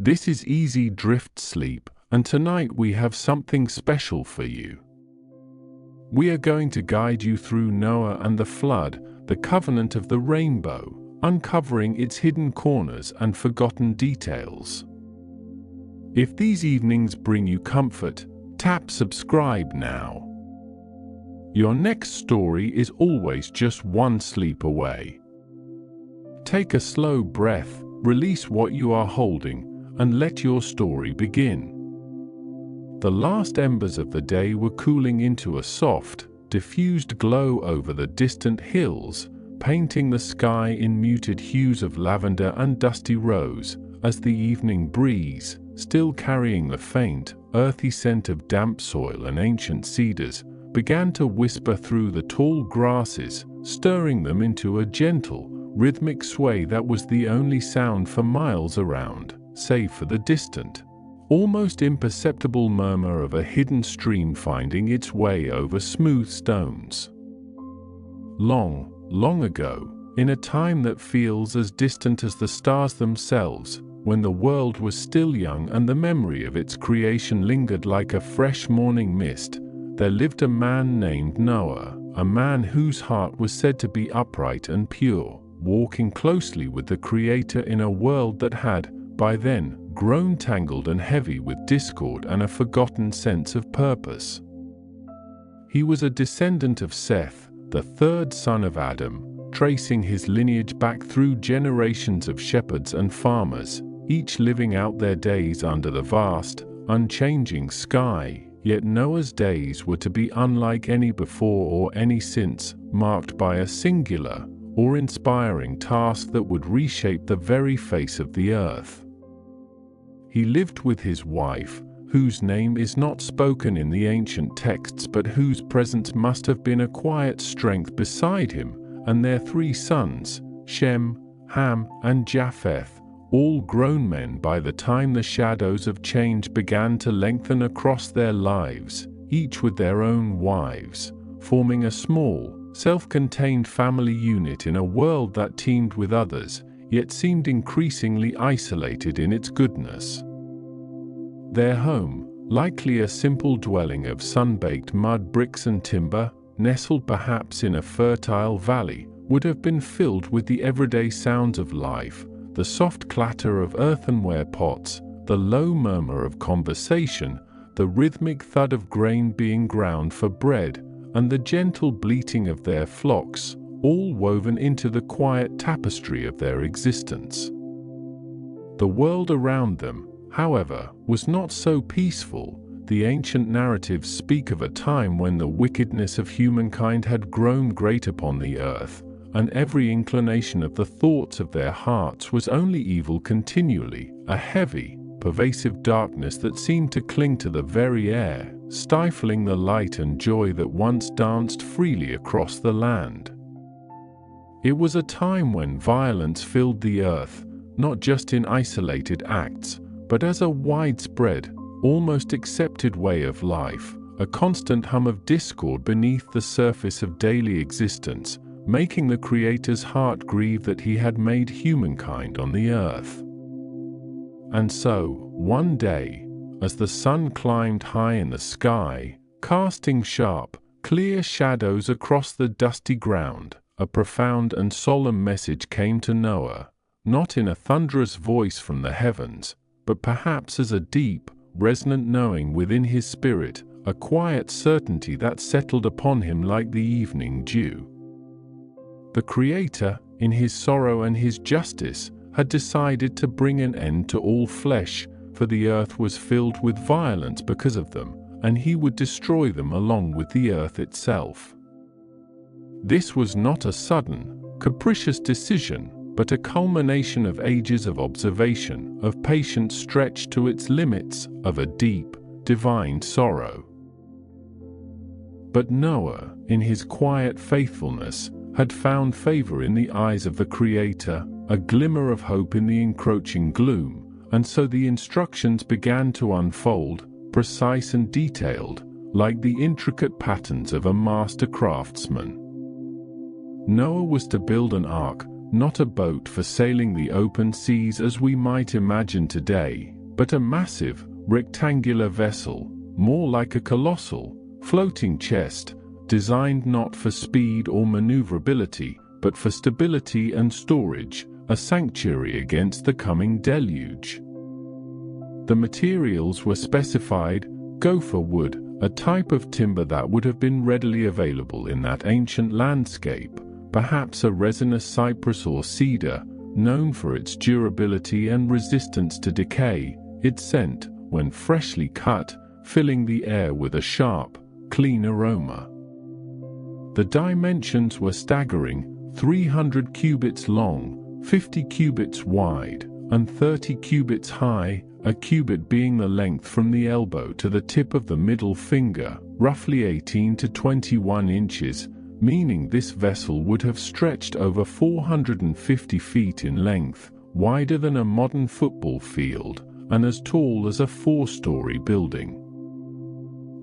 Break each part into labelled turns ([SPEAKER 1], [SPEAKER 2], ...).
[SPEAKER 1] This is Easy Drift Sleep, and tonight we have something special for you. We are going to guide you through Noah and the flood, the covenant of the rainbow, uncovering its hidden corners and forgotten details. If these evenings bring you comfort, tap subscribe now. Your next story is always just one sleep away. Take a slow breath, release what you are holding, and let your story begin. The last embers of the day were cooling into a soft, diffused glow over the distant hills, painting the sky in muted hues of lavender and dusty rose, as the evening breeze, still carrying the faint, earthy scent of damp soil and ancient cedars, began to whisper through the tall grasses, stirring them into a gentle, rhythmic sway that was the only sound for miles around, save for the distant, almost imperceptible murmur of a hidden stream finding its way over smooth stones. Long, long ago, in a time that feels as distant as the stars themselves, when the world was still young and the memory of its creation lingered like a fresh morning mist, there lived a man named Noah, a man whose heart was said to be upright and pure, walking closely with the Creator in a world that had, by then, grown tangled and heavy with discord and a forgotten sense of purpose. He was a descendant of Seth, the third son of Adam, tracing his lineage back through generations of shepherds and farmers, each living out their days under the vast, unchanging sky. Yet Noah's days were to be unlike any before or any since, marked by a singular, awe-inspiring task that would reshape the very face of the earth. He lived with his wife, whose name is not spoken in the ancient texts but whose presence must have been a quiet strength beside him, and their 3 sons, Shem, Ham, and Japheth, all grown men by the time the shadows of change began to lengthen across their lives, each with their own wives, forming a small, self-contained family unit in a world that teemed with others, yet seemed increasingly isolated in its goodness. Their home, likely a simple dwelling of sun-baked mud bricks and timber, nestled perhaps in a fertile valley, would have been filled with the everyday sounds of life, the soft clatter of earthenware pots, the low murmur of conversation, the rhythmic thud of grain being ground for bread, and the gentle bleating of their flocks, all woven into the quiet tapestry of their existence. The world around them, however, was not so peaceful. The ancient narratives speak of a time when the wickedness of humankind had grown great upon the earth, and every inclination of the thoughts of their hearts was only evil continually, a heavy, pervasive darkness that seemed to cling to the very air, stifling the light and joy that once danced freely across the land. It was a time when violence filled the earth, not just in isolated acts, but as a widespread, almost accepted way of life, a constant hum of discord beneath the surface of daily existence, making the Creator's heart grieve that he had made humankind on the earth. And so, one day, as the sun climbed high in the sky, casting sharp, clear shadows across the dusty ground, a profound and solemn message came to Noah, not in a thunderous voice from the heavens, but perhaps as a deep, resonant knowing within his spirit, a quiet certainty that settled upon him like the evening dew. The Creator, in his sorrow and his justice, had decided to bring an end to all flesh, for the earth was filled with violence because of them, and he would destroy them along with the earth itself. This was not a sudden, capricious decision, but a culmination of ages of observation, of patience stretched to its limits, of a deep, divine sorrow. But Noah, in his quiet faithfulness, had found favor in the eyes of the Creator, a glimmer of hope in the encroaching gloom, and so the instructions began to unfold, precise and detailed, like the intricate patterns of a master craftsman. Noah was to build an ark, not a boat for sailing the open seas as we might imagine today, but a massive, rectangular vessel, more like a colossal, floating chest, designed not for speed or maneuverability, but for stability and storage, a sanctuary against the coming deluge. The materials were specified: gopher wood, a type of timber that would have been readily available in that ancient landscape, perhaps a resinous cypress or cedar, known for its durability and resistance to decay, its scent, when freshly cut, filling the air with a sharp, clean aroma. The dimensions were staggering: 300 cubits long, 50 cubits wide, and 30 cubits high, a cubit being the length from the elbow to the tip of the middle finger, roughly 18 to 21 inches, meaning this vessel would have stretched over 450 feet in length, wider than a modern football field, and as tall as a 4-story building.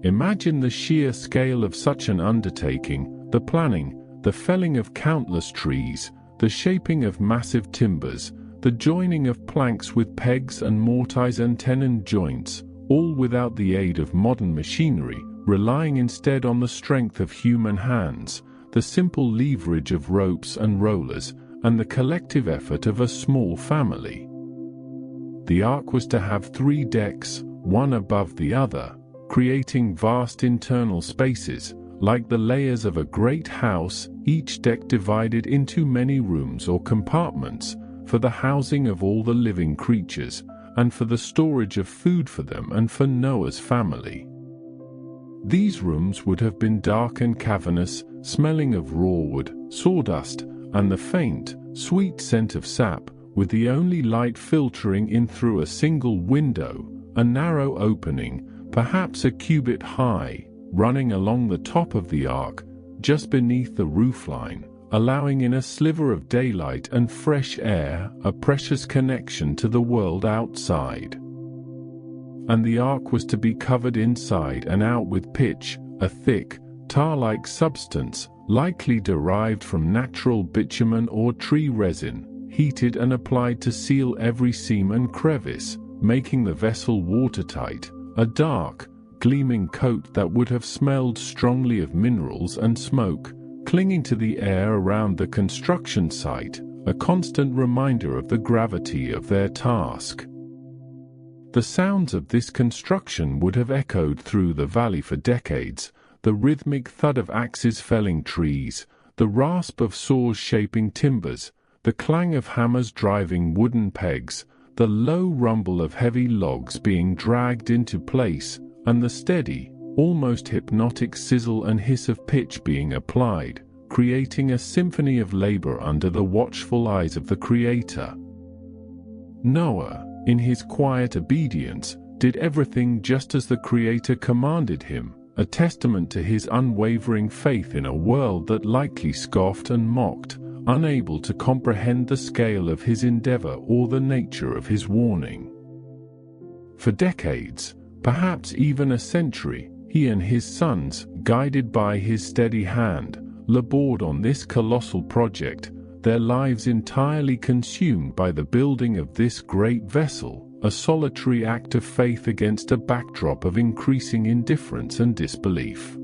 [SPEAKER 1] Imagine the sheer scale of such an undertaking: the planning, the felling of countless trees, the shaping of massive timbers, the joining of planks with pegs and mortise and tenon joints, all without the aid of modern machinery, relying instead on the strength of human hands, the simple leverage of ropes and rollers, and the collective effort of a small family. The ark was to have 3 decks, one above the other, creating vast internal spaces, like the layers of a great house, each deck divided into many rooms or compartments, for the housing of all the living creatures, and for the storage of food for them and for Noah's family. These rooms would have been dark and cavernous, smelling of raw wood, sawdust, and the faint, sweet scent of sap, with the only light filtering in through a single window, a narrow opening, perhaps a cubit high, running along the top of the ark, just beneath the roofline, allowing in a sliver of daylight and fresh air, a precious connection to the world outside. And the ark was to be covered inside and out with pitch, a thick, tar-like substance, likely derived from natural bitumen or tree resin, heated and applied to seal every seam and crevice, making the vessel watertight, a dark, gleaming coat that would have smelled strongly of minerals and smoke, clinging to the air around the construction site, a constant reminder of the gravity of their task. The sounds of this construction would have echoed through the valley for decades: the rhythmic thud of axes felling trees, the rasp of saws shaping timbers, the clang of hammers driving wooden pegs, the low rumble of heavy logs being dragged into place, and the steady, almost hypnotic sizzle and hiss of pitch being applied, creating a symphony of labor under the watchful eyes of the Creator. Noah, in his quiet obedience, did everything just as the Creator commanded him, a testament to his unwavering faith in a world that likely scoffed and mocked, unable to comprehend the scale of his endeavor or the nature of his warning. For decades, perhaps even a century, he and his sons, guided by his steady hand, labored on this colossal project, their lives entirely consumed by the building of this great vessel, a solitary act of faith against a backdrop of increasing indifference and disbelief.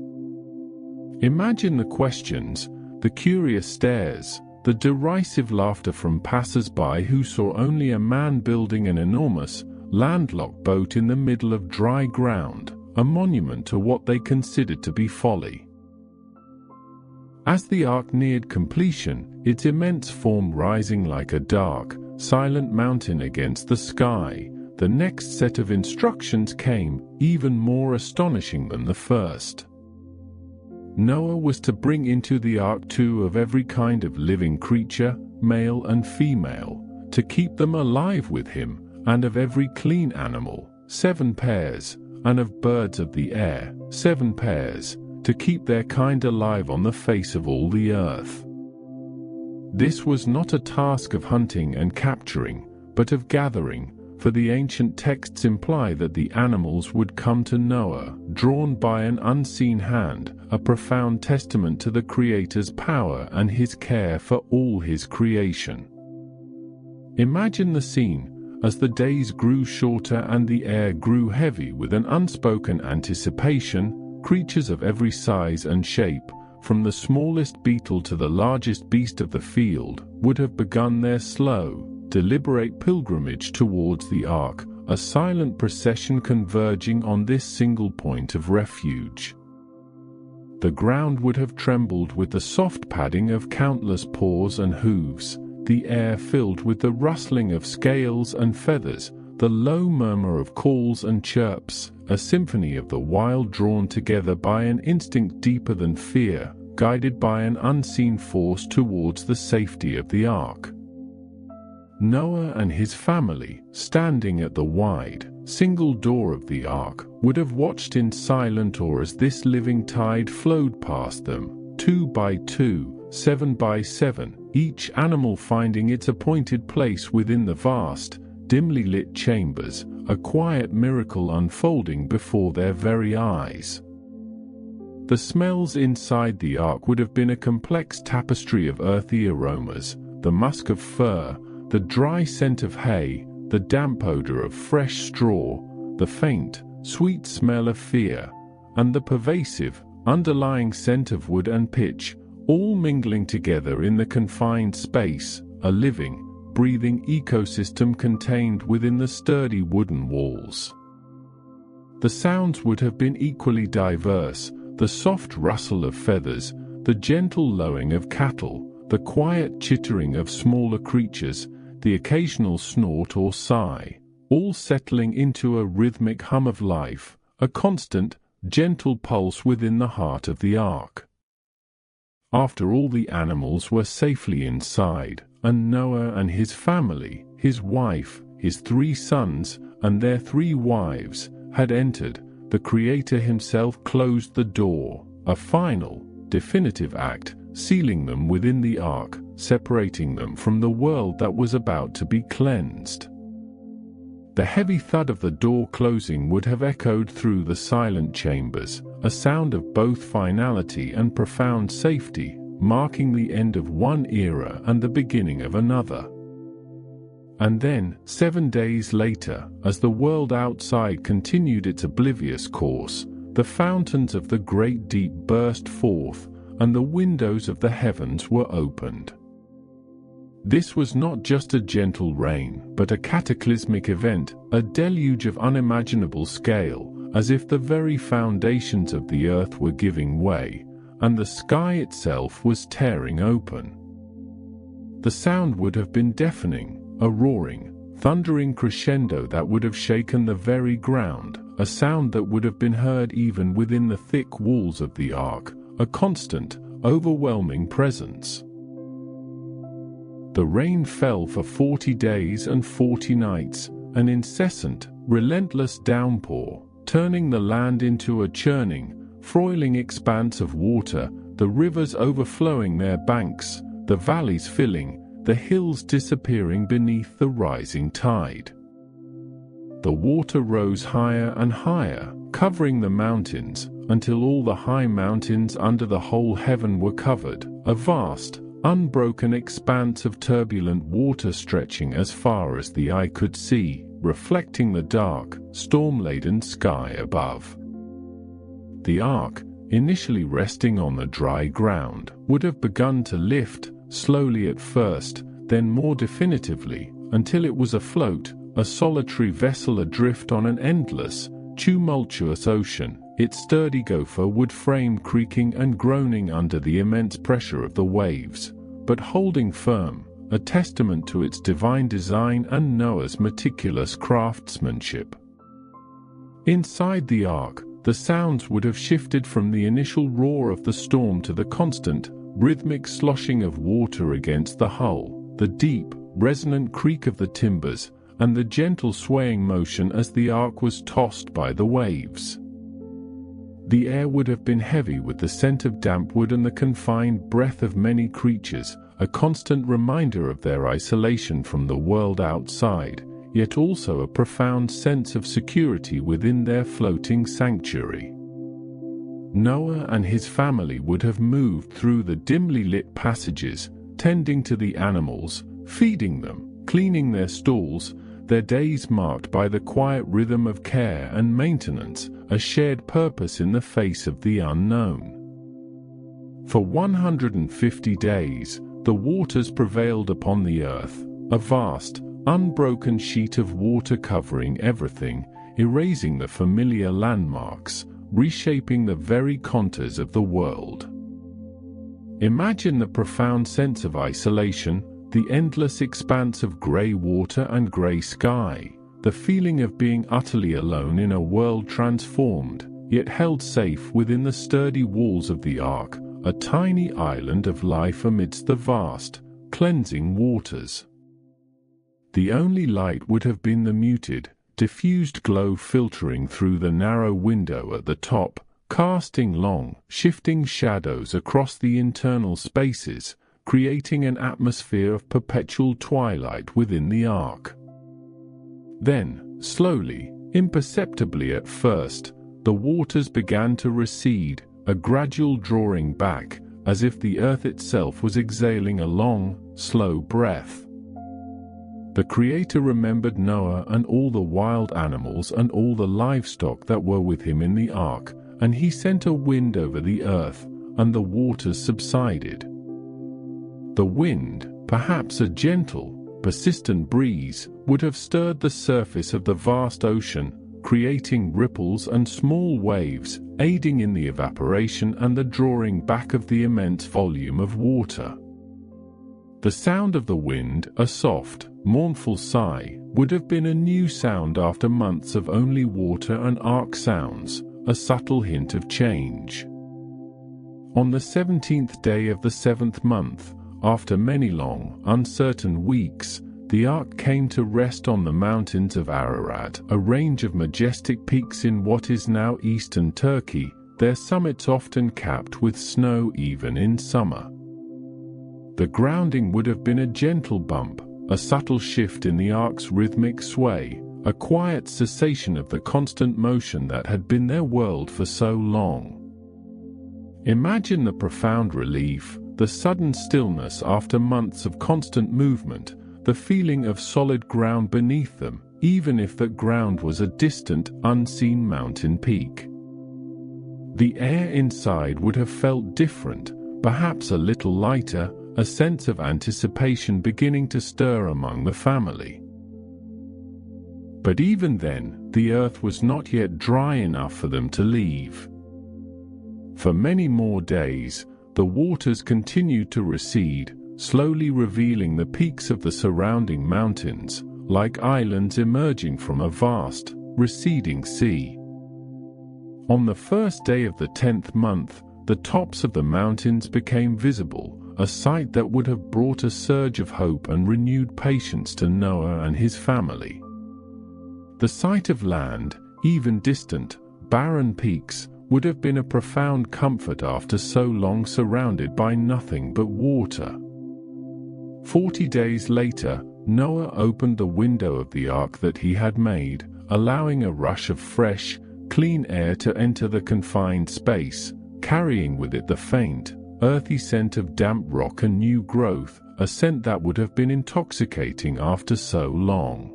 [SPEAKER 1] Imagine the questions, the curious stares, the derisive laughter from passers-by who saw only a man building an enormous, landlocked boat in the middle of dry ground, a monument to what they considered to be folly. As the ark neared completion, its immense form rising like a dark, silent mountain against the sky, the next set of instructions came, even more astonishing than the first. Noah was to bring into the ark 2 of every kind of living creature, male and female, to keep them alive with him, and of every clean animal, 7 pairs, and of birds of the air, 7 pairs, to keep their kind alive on the face of all the earth. This was not a task of hunting and capturing, but of gathering, for the ancient texts imply that the animals would come to Noah, drawn by an unseen hand, a profound testament to the Creator's power and his care for all his creation. Imagine the scene, as the days grew shorter and the air grew heavy with an unspoken anticipation, creatures of every size and shape, from the smallest beetle to the largest beast of the field, would have begun their slow, deliberate pilgrimage towards the ark, a silent procession converging on this single point of refuge. The ground would have trembled with the soft padding of countless paws and hooves, the air filled with the rustling of scales and feathers, the low murmur of calls and chirps, a symphony of the wild drawn together by an instinct deeper than fear, guided by an unseen force towards the safety of the ark. Noah and his family, standing at the wide, single door of the ark, would have watched in silent awe as this living tide flowed past them, 2 by 2, 7 by 7, each animal finding its appointed place within the vast, dimly lit chambers, a quiet miracle unfolding before their very eyes. The smells inside the ark would have been a complex tapestry of earthy aromas, the musk of fir, the dry scent of hay, the damp odor of fresh straw, the faint, sweet smell of fear, and the pervasive, underlying scent of wood and pitch, all mingling together in the confined space, a living, breathing ecosystem contained within the sturdy wooden walls. The sounds would have been equally diverse, the soft rustle of feathers, the gentle lowing of cattle, the quiet chittering of smaller creatures, the occasional snort or sigh, all settling into a rhythmic hum of life, a constant, gentle pulse within the heart of the ark. After all the animals were safely inside, and Noah and his family, his wife, his 3 sons, and their 3 wives, had entered, the Creator himself closed the door, a final, definitive act, sealing them within the ark, separating them from the world that was about to be cleansed. The heavy thud of the door closing would have echoed through the silent chambers, a sound of both finality and profound safety, marking the end of one era and the beginning of another. And then, 7 days later, as the world outside continued its oblivious course, the fountains of the great deep burst forth, and the windows of the heavens were opened. This was not just a gentle rain, but a cataclysmic event, a deluge of unimaginable scale, as if the very foundations of the earth were giving way, and the sky itself was tearing open. The sound would have been deafening, a roaring, thundering crescendo that would have shaken the very ground, a sound that would have been heard even within the thick walls of the ark, a constant, overwhelming presence. The rain fell for 40 days and 40 nights, an incessant, relentless downpour, turning the land into a churning, froiling expanse of water, the rivers overflowing their banks, the valleys filling, the hills disappearing beneath the rising tide. The water rose higher and higher, covering the mountains, until all the high mountains under the whole heaven were covered, a vast, unbroken expanse of turbulent water stretching as far as the eye could see, reflecting the dark, storm-laden sky above. The ark, initially resting on the dry ground, would have begun to lift, slowly at first, then more definitively, until it was afloat, a solitary vessel adrift on an endless, tumultuous ocean, its sturdy gopher wood frame creaking and groaning under the immense pressure of the waves, but holding firm, a testament to its divine design and Noah's meticulous craftsmanship. Inside the ark, the sounds would have shifted from the initial roar of the storm to the constant, rhythmic sloshing of water against the hull, the deep, resonant creak of the timbers, and the gentle swaying motion as the ark was tossed by the waves. The air would have been heavy with the scent of damp wood and the confined breath of many creatures, a constant reminder of their isolation from the world outside, yet also a profound sense of security within their floating sanctuary. Noah and his family would have moved through the dimly lit passages, tending to the animals, feeding them, cleaning their stalls, their days marked by the quiet rhythm of care and maintenance, a shared purpose in the face of the unknown. For 150 days, the waters prevailed upon the earth, a vast, unbroken sheet of water covering everything, erasing the familiar landmarks, reshaping the very contours of the world. Imagine the profound sense of isolation, the endless expanse of grey water and grey sky, the feeling of being utterly alone in a world transformed, yet held safe within the sturdy walls of the ark, a tiny island of life amidst the vast, cleansing waters. The only light would have been the muted, diffused glow filtering through the narrow window at the top, casting long, shifting shadows across the internal spaces, creating an atmosphere of perpetual twilight within the ark. Then, slowly, imperceptibly at first, the waters began to recede, a gradual drawing back, as if the earth itself was exhaling a long, slow breath. The Creator remembered Noah and all the wild animals and all the livestock that were with him in the ark, and he sent a wind over the earth, and the waters subsided. The wind, perhaps a gentle, persistent breeze, would have stirred the surface of the vast ocean, creating ripples and small waves, aiding in the evaporation and the drawing back of the immense volume of water. The sound of the wind, a soft, mournful sigh, would have been a new sound after months of only water and ark sounds, a subtle hint of change. On the 17th day of the 7th month, after many long, uncertain weeks, the ark came to rest on the mountains of Ararat, a range of majestic peaks in what is now eastern Turkey, their summits often capped with snow even in summer. The grounding would have been a gentle bump, a subtle shift in the ark's rhythmic sway, a quiet cessation of the constant motion that had been their world for so long. Imagine the profound relief, the sudden stillness after months of constant movement, the feeling of solid ground beneath them, even if that ground was a distant, unseen mountain peak. The air inside would have felt different, perhaps a little lighter, a sense of anticipation beginning to stir among the family. But even then, the earth was not yet dry enough for them to leave. For many more days, the waters continued to recede, slowly revealing the peaks of the surrounding mountains, like islands emerging from a vast, receding sea. On the first day of the 10th month, the tops of the mountains became visible, a sight that would have brought a surge of hope and renewed patience to Noah and his family. The sight of land, even distant, barren peaks, would have been a profound comfort after so long surrounded by nothing but water. 40 days later, Noah opened the window of the ark that he had made, allowing a rush of fresh, clean air to enter the confined space, carrying with it the faint, earthy scent of damp rock and new growth, a scent that would have been intoxicating after so long.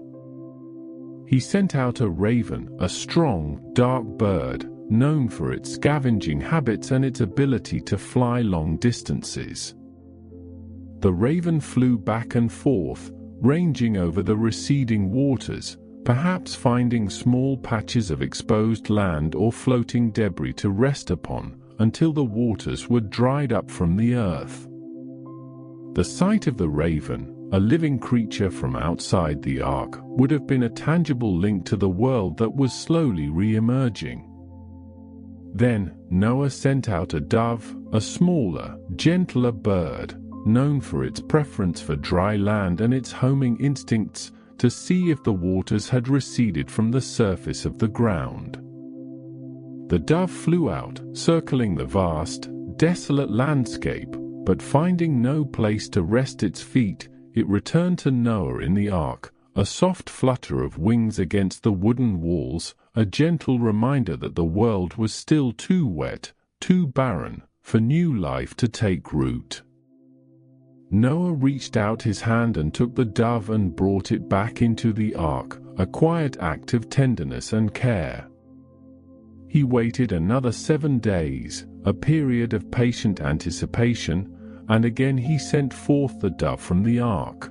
[SPEAKER 1] He sent out a raven, a strong, dark bird, known for its scavenging habits and its ability to fly long distances. The raven flew back and forth, ranging over the receding waters, perhaps finding small patches of exposed land or floating debris to rest upon, until the waters were dried up from the earth. The sight of the raven, a living creature from outside the ark, would have been a tangible link to the world that was slowly re-emerging. Then, Noah sent out a dove, a smaller, gentler bird, known for its preference for dry land and its homing instincts, to see if the waters had receded from the surface of the ground. The dove flew out, circling the vast, desolate landscape, but finding no place to rest its feet, it returned to Noah in the ark, a soft flutter of wings against the wooden walls, a gentle reminder that the world was still too wet, too barren, for new life to take root. Noah reached out his hand and took the dove and brought it back into the ark, a quiet act of tenderness and care. He waited another 7 days, a period of patient anticipation, and again he sent forth the dove from the ark.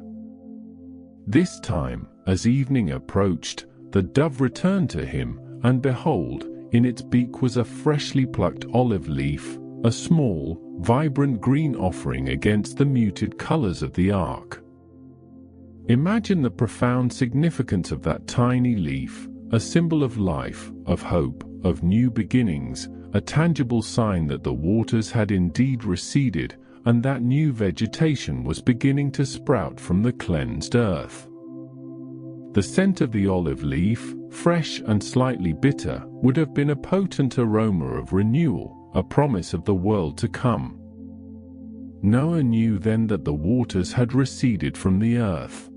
[SPEAKER 1] This time, as evening approached, the dove returned to him, and behold, in its beak was a freshly plucked olive leaf, a small, vibrant green offering against the muted colors of the ark. Imagine the profound significance of that tiny leaf, a symbol of life, of hope, of new beginnings, a tangible sign that the waters had indeed receded and that new vegetation was beginning to sprout from the cleansed earth. The scent of the olive leaf, fresh and slightly bitter, would have been a potent aroma of renewal, a promise of the world to come. Noah knew then that the waters had receded from the earth.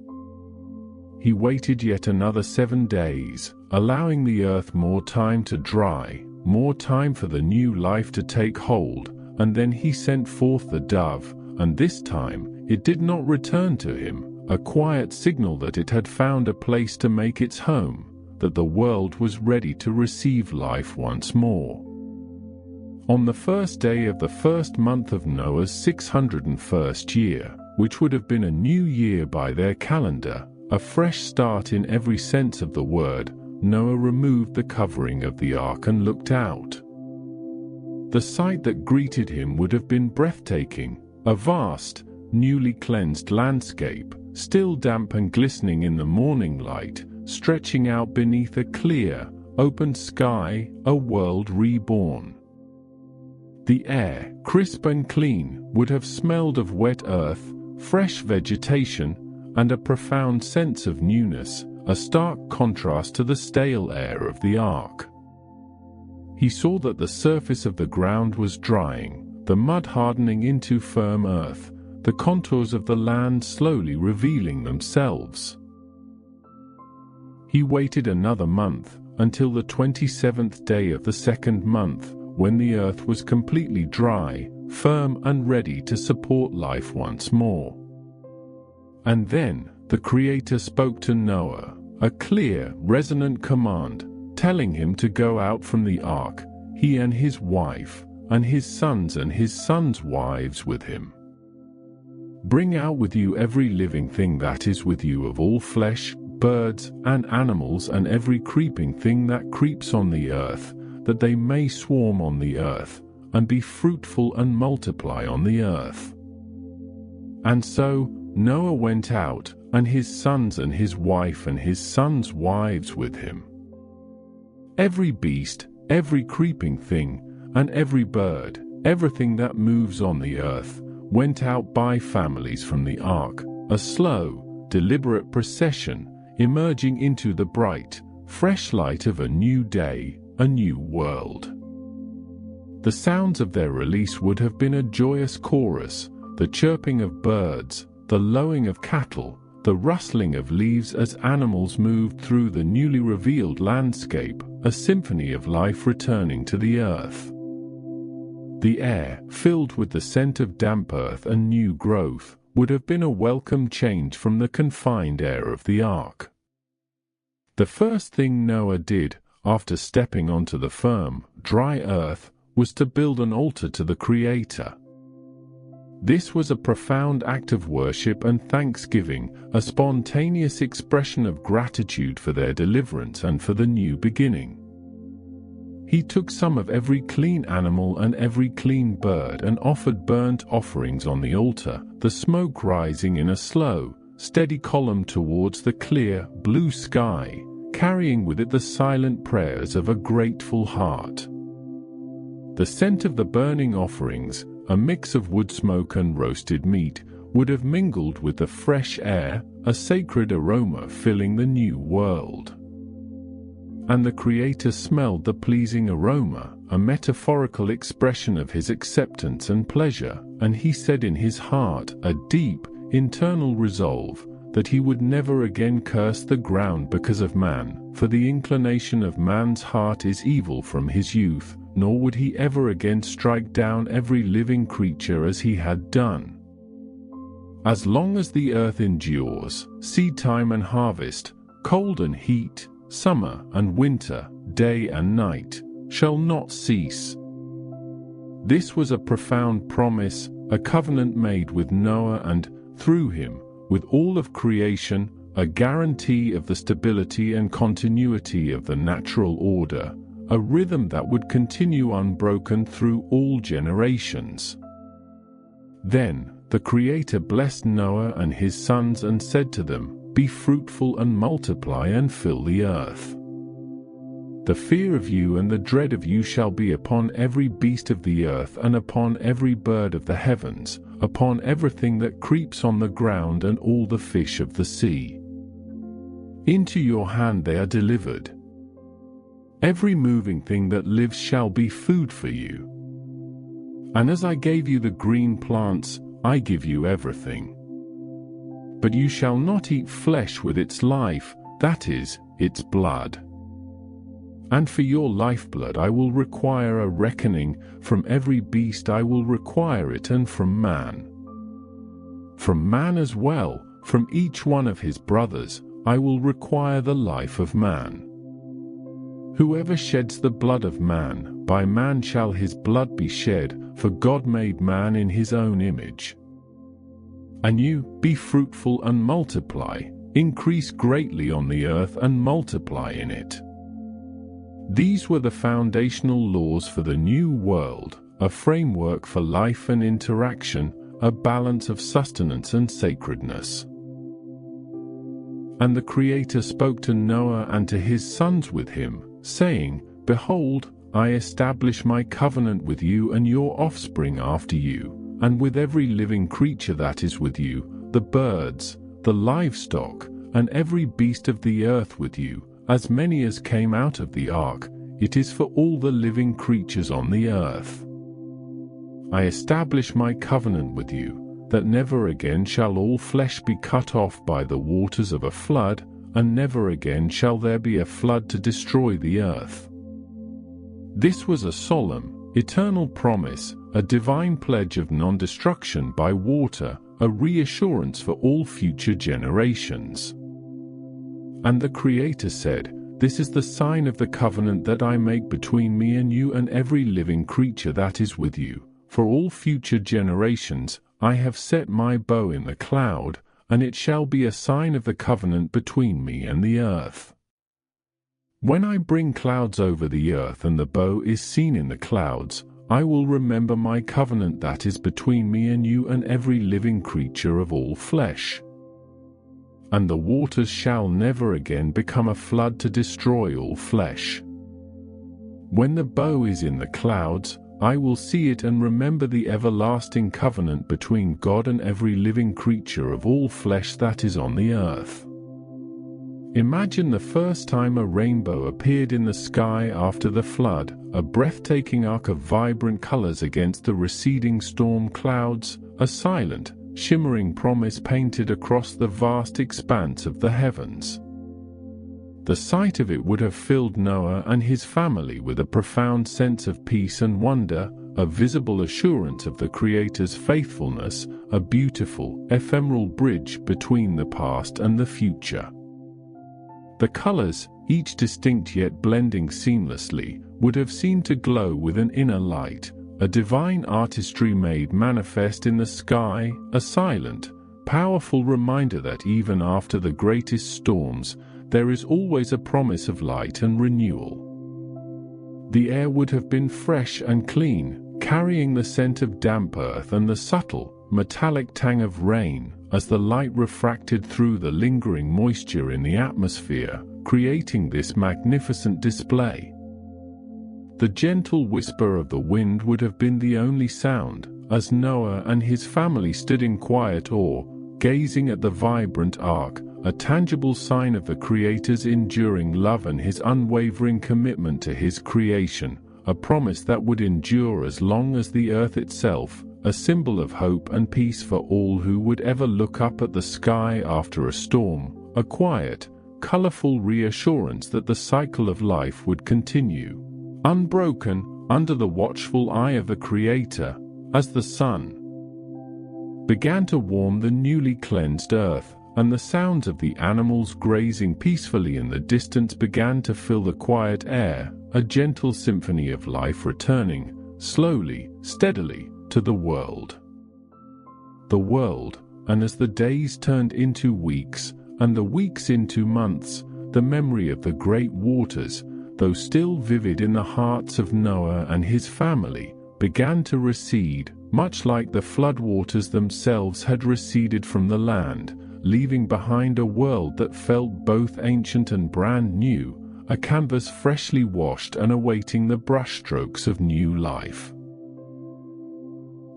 [SPEAKER 1] He waited yet another 7 days, allowing the earth more time to dry, more time for the new life to take hold, and then he sent forth the dove, and this time it did not return to him, a quiet signal that it had found a place to make its home, that the world was ready to receive life once more. On the first day of the first month of Noah's 601st year, which would have been a new year by their calendar, a fresh start in every sense of the word, Noah removed the covering of the ark and looked out. The sight that greeted him would have been breathtaking, a vast, newly cleansed landscape, still damp and glistening in the morning light, stretching out beneath a clear, open sky, a world reborn. The air, crisp and clean, would have smelled of wet earth, fresh vegetation, and a profound sense of newness, a stark contrast to the stale air of the ark. He saw that the surface of the ground was drying, the mud hardening into firm earth, the contours of the land slowly revealing themselves. He waited another month, until the 27th day of the second month, when the earth was completely dry, firm and ready to support life once more. And then, the Creator spoke to Noah, a clear, resonant command, telling him to go out from the ark, he and his wife, and his sons' wives with him. Bring out with you every living thing that is with you of all flesh, birds and animals, and every creeping thing that creeps on the earth, that they may swarm on the earth, and be fruitful and multiply on the earth. And so Noah went out, and his sons and his wife and his sons' wives with him. Every beast, every creeping thing, and every bird, everything that moves on the earth, went out by families from the ark, a slow, deliberate procession, emerging into the bright, fresh light of a new day, a new world. The sounds of their release would have been a joyous chorus, the chirping of birds, the lowing of cattle, the rustling of leaves as animals moved through the newly revealed landscape, a symphony of life returning to the earth. The air, filled with the scent of damp earth and new growth, would have been a welcome change from the confined air of the ark. The first thing Noah did, after stepping onto the firm, dry earth, was to build an altar to the Creator. This was a profound act of worship and thanksgiving, a spontaneous expression of gratitude for their deliverance and for the new beginning. He took some of every clean animal and every clean bird and offered burnt offerings on the altar, the smoke rising in a slow, steady column towards the clear, blue sky, carrying with it the silent prayers of a grateful heart. The scent of the burning offerings, a mix of wood smoke and roasted meat, would have mingled with the fresh air, a sacred aroma filling the new world. And the Creator smelled the pleasing aroma, a metaphorical expression of his acceptance and pleasure, and he said in his heart, a deep, internal resolve, that he would never again curse the ground because of man, for the inclination of man's heart is evil from his youth, nor would he ever again strike down every living creature as he had done. As long as the earth endures, seedtime and harvest, cold and heat, summer and winter, day and night, shall not cease. This was a profound promise, a covenant made with Noah and, through him, with all of creation, a guarantee of the stability and continuity of the natural order, a rhythm that would continue unbroken through all generations. Then, the Creator blessed Noah and his sons and said to them, "Be fruitful and multiply and fill the earth. The fear of you and the dread of you shall be upon every beast of the earth and upon every bird of the heavens, upon everything that creeps on the ground and all the fish of the sea. Into your hand they are delivered. Every moving thing that lives shall be food for you. And as I gave you the green plants, I give you everything. But you shall not eat flesh with its life, that is, its blood. And for your lifeblood I will require a reckoning, from every beast I will require it, and from man. From man as well, from each one of his brothers, I will require the life of man. Whoever sheds the blood of man, by man shall his blood be shed, for God made man in his own image. And you, be fruitful and multiply, increase greatly on the earth and multiply in it." These were the foundational laws for the new world, a framework for life and interaction, a balance of sustenance and sacredness. And the Creator spoke to Noah and to his sons with him, saying, "Behold, I establish my covenant with you and your offspring after you, and with every living creature that is with you, the birds, the livestock, and every beast of the earth with you, as many as came out of the ark. It is for all the living creatures on the earth. I establish my covenant with you, that never again shall all flesh be cut off by the waters of a flood, and never again shall there be a flood to destroy the earth." This was a solemn, eternal promise, a divine pledge of non-destruction by water, a reassurance for all future generations. And the Creator said, "This is the sign of the covenant that I make between me and you and every living creature that is with you. For all future generations, I have set my bow in the cloud, and it shall be a sign of the covenant between me and the earth. When I bring clouds over the earth and the bow is seen in the clouds, I will remember my covenant that is between me and you and every living creature of all flesh. And the waters shall never again become a flood to destroy all flesh. When the bow is in the clouds, I will see it and remember the everlasting covenant between God and every living creature of all flesh that is on the earth." Imagine the first time a rainbow appeared in the sky after the flood, a breathtaking arc of vibrant colors against the receding storm clouds, a silent, shimmering promise painted across the vast expanse of the heavens. The sight of it would have filled Noah and his family with a profound sense of peace and wonder, a visible assurance of the Creator's faithfulness, a beautiful, ephemeral bridge between the past and the future. The colors, each distinct yet blending seamlessly, would have seemed to glow with an inner light, a divine artistry made manifest in the sky, a silent, powerful reminder that even after the greatest storms, there is always a promise of light and renewal. The air would have been fresh and clean, carrying the scent of damp earth and the subtle, metallic tang of rain, as the light refracted through the lingering moisture in the atmosphere, creating this magnificent display. The gentle whisper of the wind would have been the only sound, as Noah and his family stood in quiet awe, gazing at the vibrant ark, a tangible sign of the Creator's enduring love and his unwavering commitment to his creation, a promise that would endure as long as the earth itself, a symbol of hope and peace for all who would ever look up at the sky after a storm, a quiet, colorful reassurance that the cycle of life would continue, unbroken, under the watchful eye of the Creator, as the sun began to warm the newly cleansed earth, and the sounds of the animals grazing peacefully in the distance began to fill the quiet air, a gentle symphony of life returning, slowly, steadily, to the world. The world, and as the days turned into weeks, and the weeks into months, the memory of the great waters, though still vivid in the hearts of Noah and his family, began to recede, much like the floodwaters themselves had receded from the land, leaving behind a world that felt both ancient and brand new, a canvas freshly washed and awaiting the brushstrokes of new life.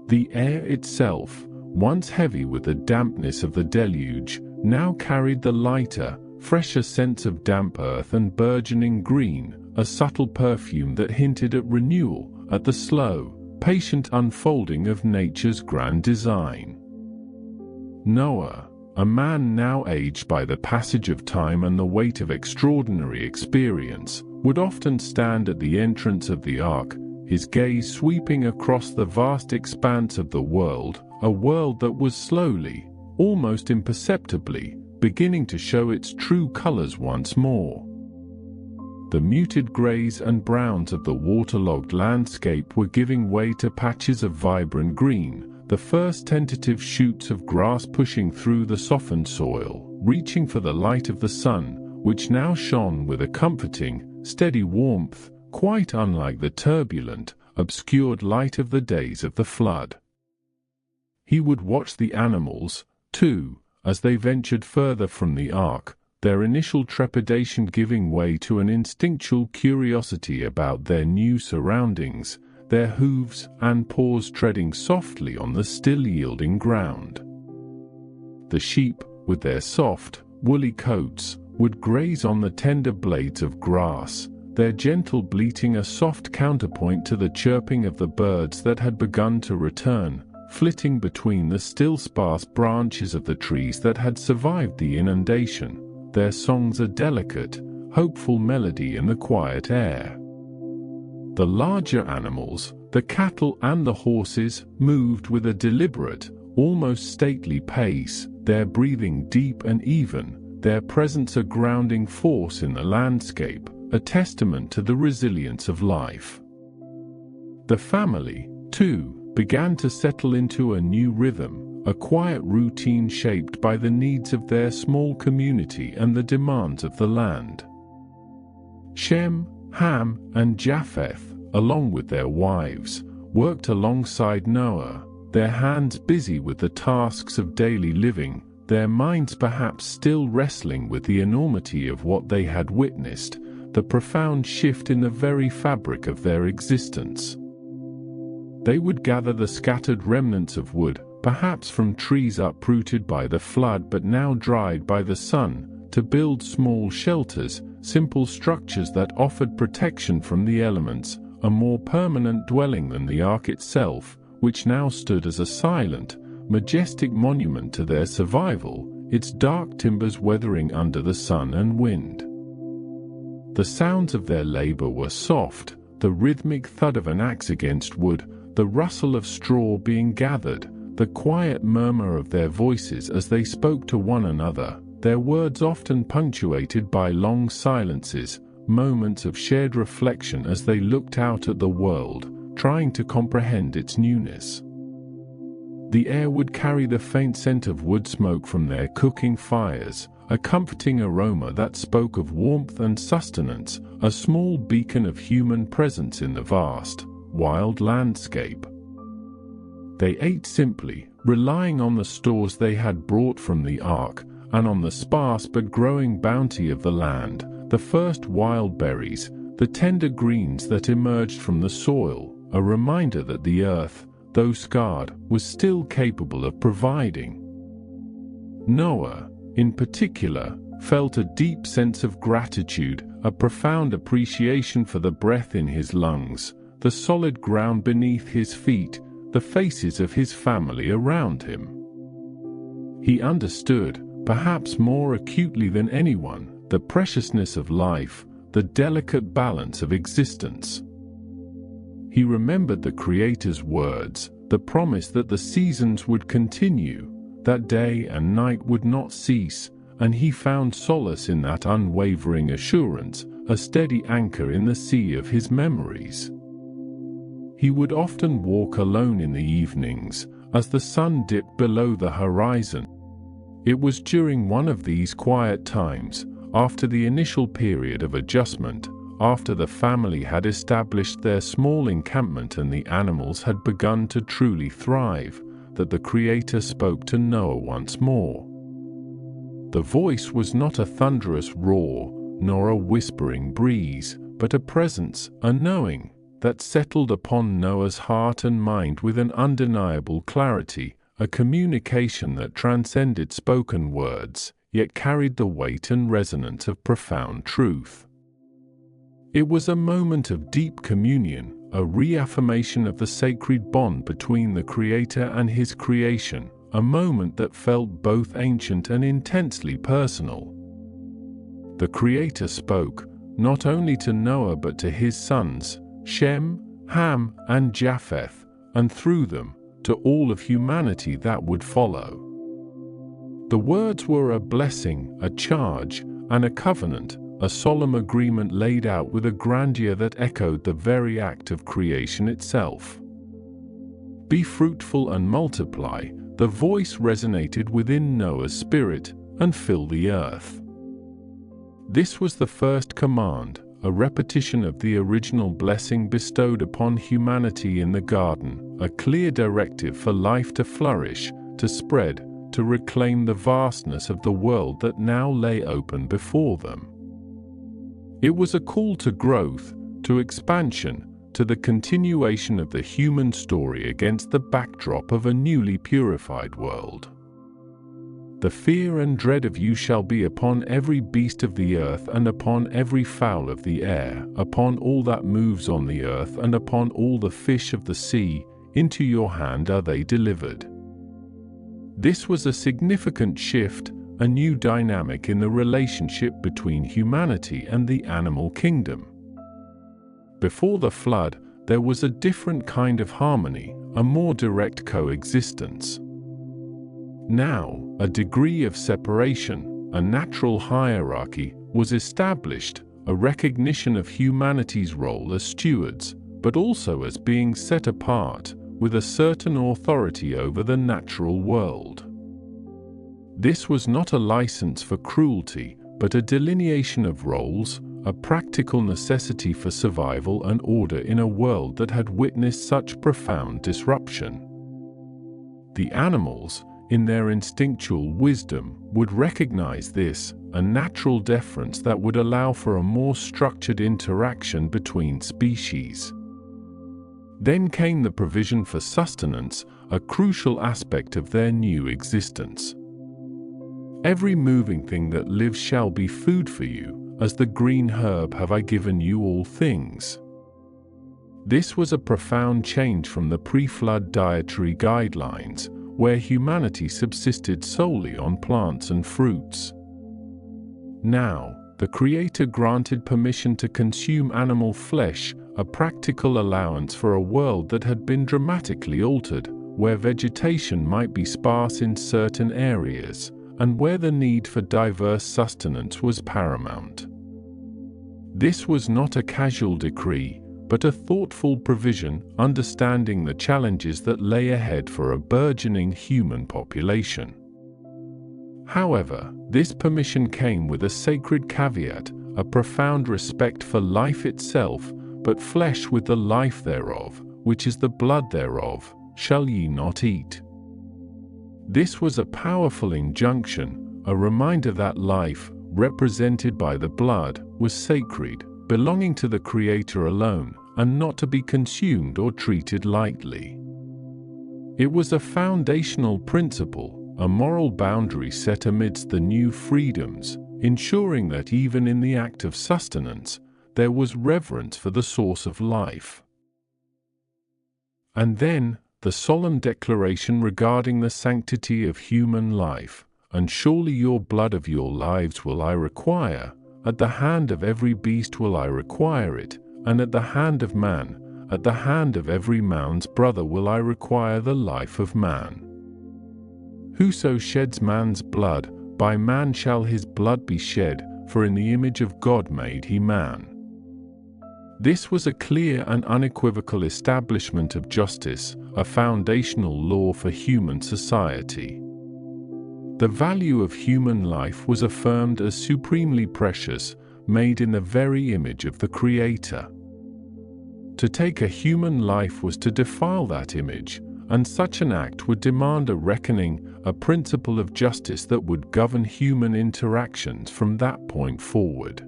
[SPEAKER 1] The air itself, once heavy with the dampness of the deluge, now carried the lighter, fresher sense of damp earth and burgeoning green, a subtle perfume that hinted at renewal, at the slow, patient unfolding of nature's grand design. Noah, a man now aged by the passage of time and the weight of extraordinary experience, would often stand at the entrance of the ark, his gaze sweeping across the vast expanse of the world, a world that was slowly, almost imperceptibly, beginning to show its true colors once more. The muted grays and browns of the waterlogged landscape were giving way to patches of vibrant green, the first tentative shoots of grass pushing through the softened soil, reaching for the light of the sun, which now shone with a comforting, steady warmth, quite unlike the turbulent, obscured light of the days of the flood. He would watch the animals, too, as they ventured further from the ark, their initial trepidation giving way to an instinctual curiosity about their new surroundings, their hooves and paws treading softly on the still yielding ground. The sheep, with their soft, woolly coats, would graze on the tender blades of grass, their gentle bleating a soft counterpoint to the chirping of the birds that had begun to return, flitting between the still sparse branches of the trees that had survived the inundation, their songs a delicate, hopeful melody in the quiet air. The larger animals, the cattle and the horses, moved with a deliberate, almost stately pace, their breathing deep and even, their presence a grounding force in the landscape, a testament to the resilience of life. The family, too, began to settle into a new rhythm, a quiet routine shaped by the needs of their small community and the demands of the land. Shem, Ham, and Japheth, along with their wives, worked alongside Noah, their hands busy with the tasks of daily living, their minds perhaps still wrestling with the enormity of what they had witnessed, the profound shift in the very fabric of their existence. They would gather the scattered remnants of wood, perhaps from trees uprooted by the flood but now dried by the sun, to build small shelters, simple structures that offered protection from the elements, a more permanent dwelling than the ark itself, which now stood as a silent, majestic monument to their survival, its dark timbers weathering under the sun and wind. The sounds of their labor were soft, the rhythmic thud of an axe against wood, the rustle of straw being gathered, the quiet murmur of their voices as they spoke to one another, their words often punctuated by long silences, moments of shared reflection as they looked out at the world, trying to comprehend its newness. The air would carry the faint scent of wood smoke from their cooking fires, a comforting aroma that spoke of warmth and sustenance, a small beacon of human presence in the vast, wild landscape. They ate simply, relying on the stores they had brought from the ark, and on the sparse but growing bounty of the land, the first wild berries, the tender greens that emerged from the soil, a reminder that the earth, though scarred, was still capable of providing. Noah, in particular, felt a deep sense of gratitude, a profound appreciation for the breath in his lungs, the solid ground beneath his feet, the faces of his family around him. He understood, perhaps more acutely than anyone, the preciousness of life, the delicate balance of existence. He remembered the Creator's words, the promise that the seasons would continue, that day and night would not cease, and he found solace in that unwavering assurance, a steady anchor in the sea of his memories. He would often walk alone in the evenings, as the sun dipped below the horizon. It was during one of these quiet times, after the initial period of adjustment, after the family had established their small encampment and the animals had begun to truly thrive, that the Creator spoke to Noah once more. The voice was not a thunderous roar, nor a whispering breeze, but a presence, a knowing, that settled upon Noah's heart and mind with an undeniable clarity, a communication that transcended spoken words, yet carried the weight and resonance of profound truth. It was a moment of deep communion, a reaffirmation of the sacred bond between the Creator and His creation, a moment that felt both ancient and intensely personal. The Creator spoke, not only to Noah but to his sons, Shem, Ham, and Japheth, and through them, to all of humanity that would follow. The words were a blessing, a charge, and a covenant, a solemn agreement laid out with a grandeur that echoed the very act of creation itself. Be fruitful and multiply, the voice resonated within Noah's spirit, and fill the earth. This was the first command, a repetition of the original blessing bestowed upon humanity in the garden, a clear directive for life to flourish, to spread, to reclaim the vastness of the world that now lay open before them. It was a call to growth, to expansion, to the continuation of the human story against the backdrop of a newly purified world. The fear and dread of you shall be upon every beast of the earth and upon every fowl of the air, upon all that moves on the earth and upon all the fish of the sea, into your hand are they delivered. This was a significant shift, a new dynamic in the relationship between humanity and the animal kingdom. Before the flood, there was a different kind of harmony, a more direct coexistence. Now, a degree of separation, a natural hierarchy, was established, a recognition of humanity's role as stewards, but also as being set apart, with a certain authority over the natural world. This was not a license for cruelty, but a delineation of roles, a practical necessity for survival and order in a world that had witnessed such profound disruption. The animals, in their instinctual wisdom, would recognize this, a natural deference that would allow for a more structured interaction between species. Then came the provision for sustenance, a crucial aspect of their new existence. Every moving thing that lives shall be food for you, as the green herb have I given you all things. This was a profound change from the pre-flood dietary guidelines, where humanity subsisted solely on plants and fruits. Now, the Creator granted permission to consume animal flesh, a practical allowance for a world that had been dramatically altered, where vegetation might be sparse in certain areas, and where the need for diverse sustenance was paramount. This was not a casual decree, but a thoughtful provision, understanding the challenges that lay ahead for a burgeoning human population. However, this permission came with a sacred caveat, a profound respect for life itself, but flesh with the life thereof, which is the blood thereof, shall ye not eat. This was a powerful injunction, a reminder that life, represented by the blood, was sacred, belonging to the Creator alone, and not to be consumed or treated lightly. It was a foundational principle, a moral boundary set amidst the new freedoms, ensuring that even in the act of sustenance, there was reverence for the source of life. And then, the solemn declaration regarding the sanctity of human life, and surely your blood of your lives will I require, at the hand of every beast will I require it, and at the hand of man, at the hand of every man's brother will I require the life of man. Whoso sheds man's blood, by man shall his blood be shed, for in the image of God made he man. This was a clear and unequivocal establishment of justice, a foundational law for human society. The value of human life was affirmed as supremely precious, made in the very image of the Creator. To take a human life was to defile that image, and such an act would demand a reckoning, a principle of justice that would govern human interactions from that point forward.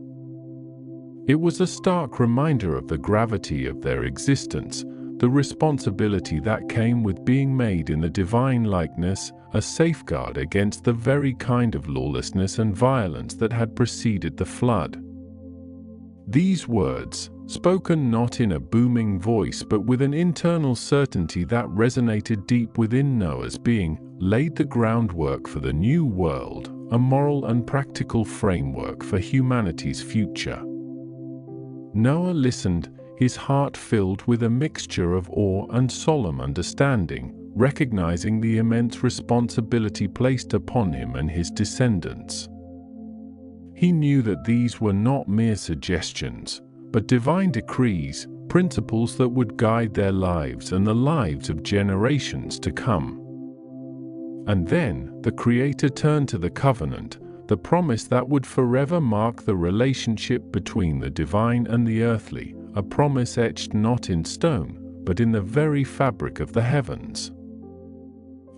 [SPEAKER 1] It was a stark reminder of the gravity of their existence, the responsibility that came with being made in the divine likeness, a safeguard against the very kind of lawlessness and violence that had preceded the flood. These words, spoken not in a booming voice but with an internal certainty that resonated deep within Noah's being, laid the groundwork for the new world, a moral and practical framework for humanity's future. Noah listened, his heart filled with a mixture of awe and solemn understanding, recognizing the immense responsibility placed upon him and his descendants. He knew that these were not mere suggestions, but divine decrees, principles that would guide their lives and the lives of generations to come. And then, the Creator turned to the covenant, the promise that would forever mark the relationship between the divine and the earthly, a promise etched not in stone, but in the very fabric of the heavens.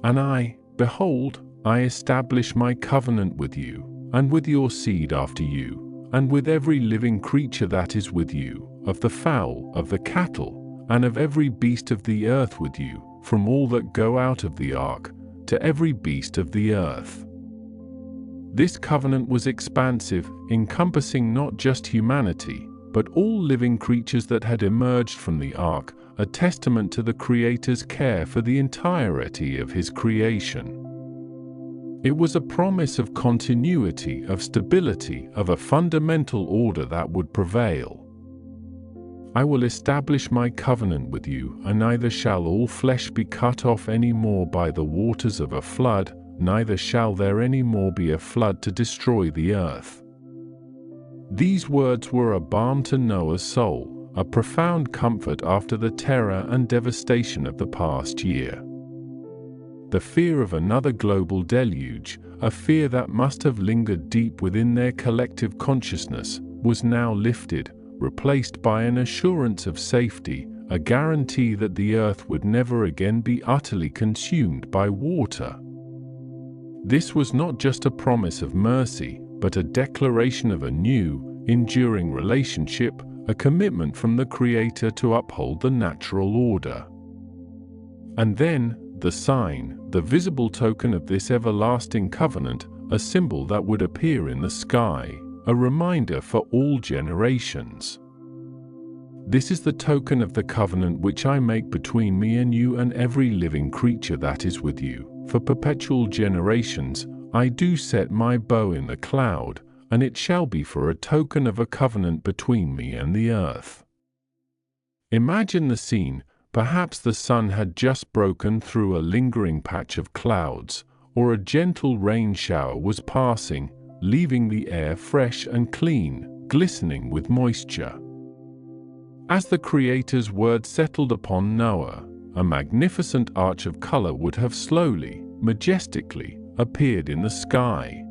[SPEAKER 1] And behold, I establish my covenant with you, and with your seed after you, and with every living creature that is with you, of the fowl, of the cattle, and of every beast of the earth with you, from all that go out of the ark, to every beast of the earth. This covenant was expansive, encompassing not just humanity, but all living creatures that had emerged from the ark, a testament to the Creator's care for the entirety of His creation. It was a promise of continuity, of stability, of a fundamental order that would prevail. I will establish my covenant with you, and neither shall all flesh be cut off any more by the waters of a flood, neither shall there any more be a flood to destroy the earth. These words were a balm to Noah's soul, a profound comfort after the terror and devastation of the past year. The fear of another global deluge, a fear that must have lingered deep within their collective consciousness, was now lifted, replaced by an assurance of safety, a guarantee that the earth would never again be utterly consumed by water. This was not just a promise of mercy, but a declaration of a new, enduring relationship, a commitment from the Creator to uphold the natural order. And then, the sign, the visible token of this everlasting covenant, a symbol that would appear in the sky, a reminder for all generations. This is the token of the covenant which I make between me and you and every living creature that is with you. For perpetual generations, I do set my bow in the cloud, and it shall be for a token of a covenant between me and the earth. Imagine the scene. Perhaps the sun had just broken through a lingering patch of clouds, or a gentle rain shower was passing, leaving the air fresh and clean, glistening with moisture. As the Creator's word settled upon Noah, a magnificent arch of color would have slowly, majestically, appeared in the sky.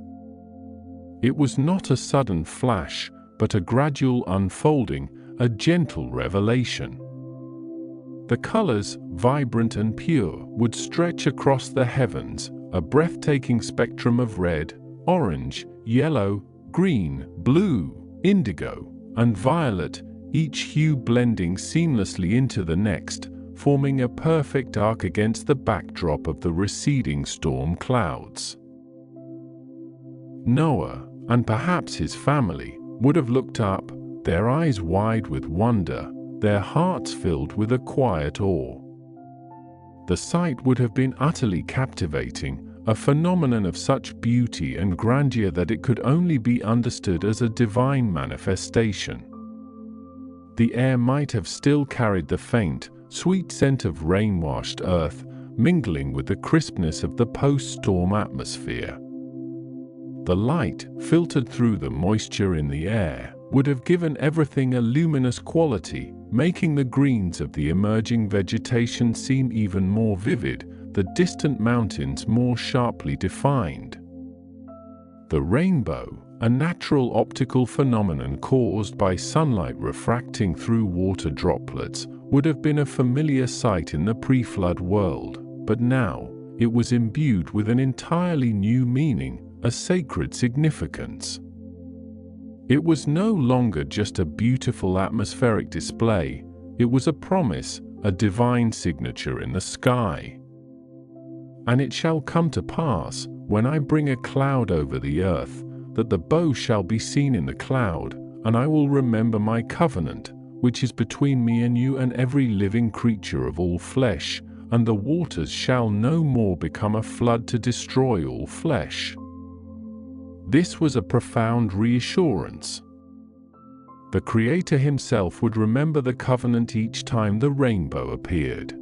[SPEAKER 1] It was not a sudden flash, but a gradual unfolding, a gentle revelation. The colors, vibrant and pure, would stretch across the heavens, a breathtaking spectrum of red, orange, yellow, green, blue, indigo, and violet, each hue blending seamlessly into the next, forming a perfect arc against the backdrop of the receding storm clouds. Noah, and perhaps his family, would have looked up, their eyes wide with wonder, their hearts filled with a quiet awe. The sight would have been utterly captivating, a phenomenon of such beauty and grandeur that it could only be understood as a divine manifestation. The air might have still carried the faint, sweet scent of rain-washed earth, mingling with the crispness of the post-storm atmosphere. The light, filtered through the moisture in the air, would have given everything a luminous quality, making the greens of the emerging vegetation seem even more vivid, the distant mountains more sharply defined. The rainbow, a natural optical phenomenon caused by sunlight refracting through water droplets, would have been a familiar sight in the pre-flood world, but now it was imbued with an entirely new meaning, a sacred significance. It was no longer just a beautiful atmospheric display, it was a promise, a divine signature in the sky. And it shall come to pass, when I bring a cloud over the earth, that the bow shall be seen in the cloud, and I will remember my covenant, which is between me and you and every living creature of all flesh, and the waters shall no more become a flood to destroy all flesh. This was a profound reassurance. The Creator himself would remember the covenant each time the rainbow appeared.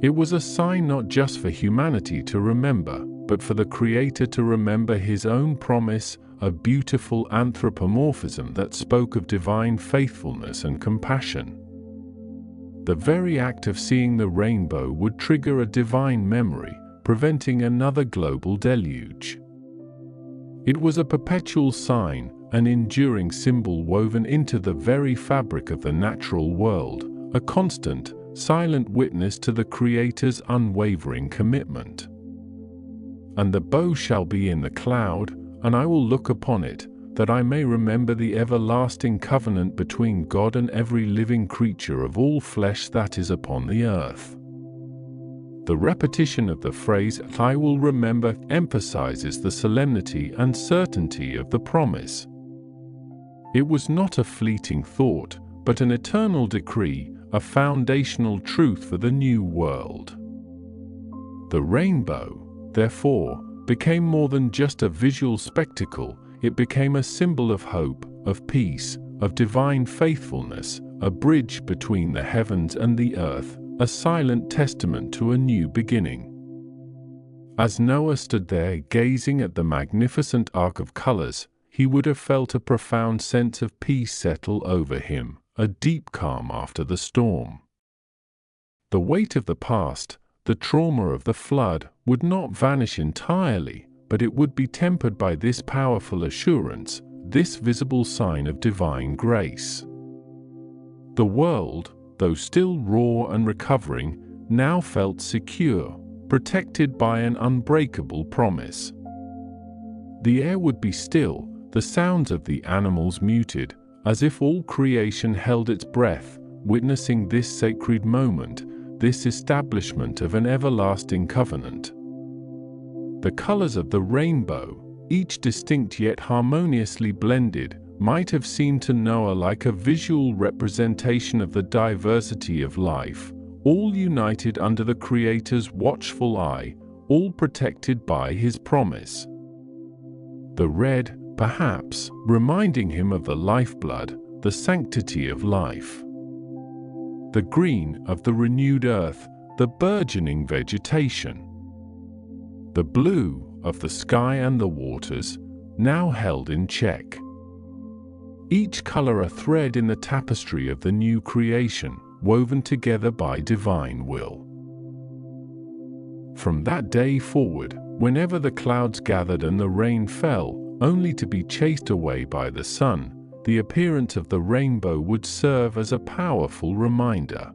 [SPEAKER 1] It was a sign not just for humanity to remember, but for the Creator to remember his own promise, a beautiful anthropomorphism that spoke of divine faithfulness and compassion. The very act of seeing the rainbow would trigger a divine memory, preventing another global deluge. It was a perpetual sign, an enduring symbol woven into the very fabric of the natural world, a constant, silent witness to the Creator's unwavering commitment. And the bow shall be in the cloud, and I will look upon it, that I may remember the everlasting covenant between God and every living creature of all flesh that is upon the earth. The repetition of the phrase, "I will remember," emphasizes the solemnity and certainty of the promise. It was not a fleeting thought, but an eternal decree, a foundational truth for the new world. The rainbow, therefore, became more than just a visual spectacle, it became a symbol of hope, of peace, of divine faithfulness, a bridge between the heavens and the earth, a silent testament to a new beginning. As Noah stood there gazing at the magnificent arc of colors, he would have felt a profound sense of peace settle over him, a deep calm after the storm. The weight of the past, the trauma of the flood, would not vanish entirely, but it would be tempered by this powerful assurance, this visible sign of divine grace. The world, though still raw and recovering, now felt secure, protected by an unbreakable promise. The air would be still, the sounds of the animals muted, as if all creation held its breath, witnessing this sacred moment, this establishment of an everlasting covenant. The colors of the rainbow, each distinct yet harmoniously blended, might have seemed to Noah like a visual representation of the diversity of life, all united under the Creator's watchful eye, all protected by his promise. The red, perhaps, reminding him of the lifeblood, the sanctity of life. The green of the renewed earth, the burgeoning vegetation. The blue of the sky and the waters, now held in check. Each color a thread in the tapestry of the new creation, woven together by divine will. From that day forward, whenever the clouds gathered and the rain fell, only to be chased away by the sun, the appearance of the rainbow would serve as a powerful reminder.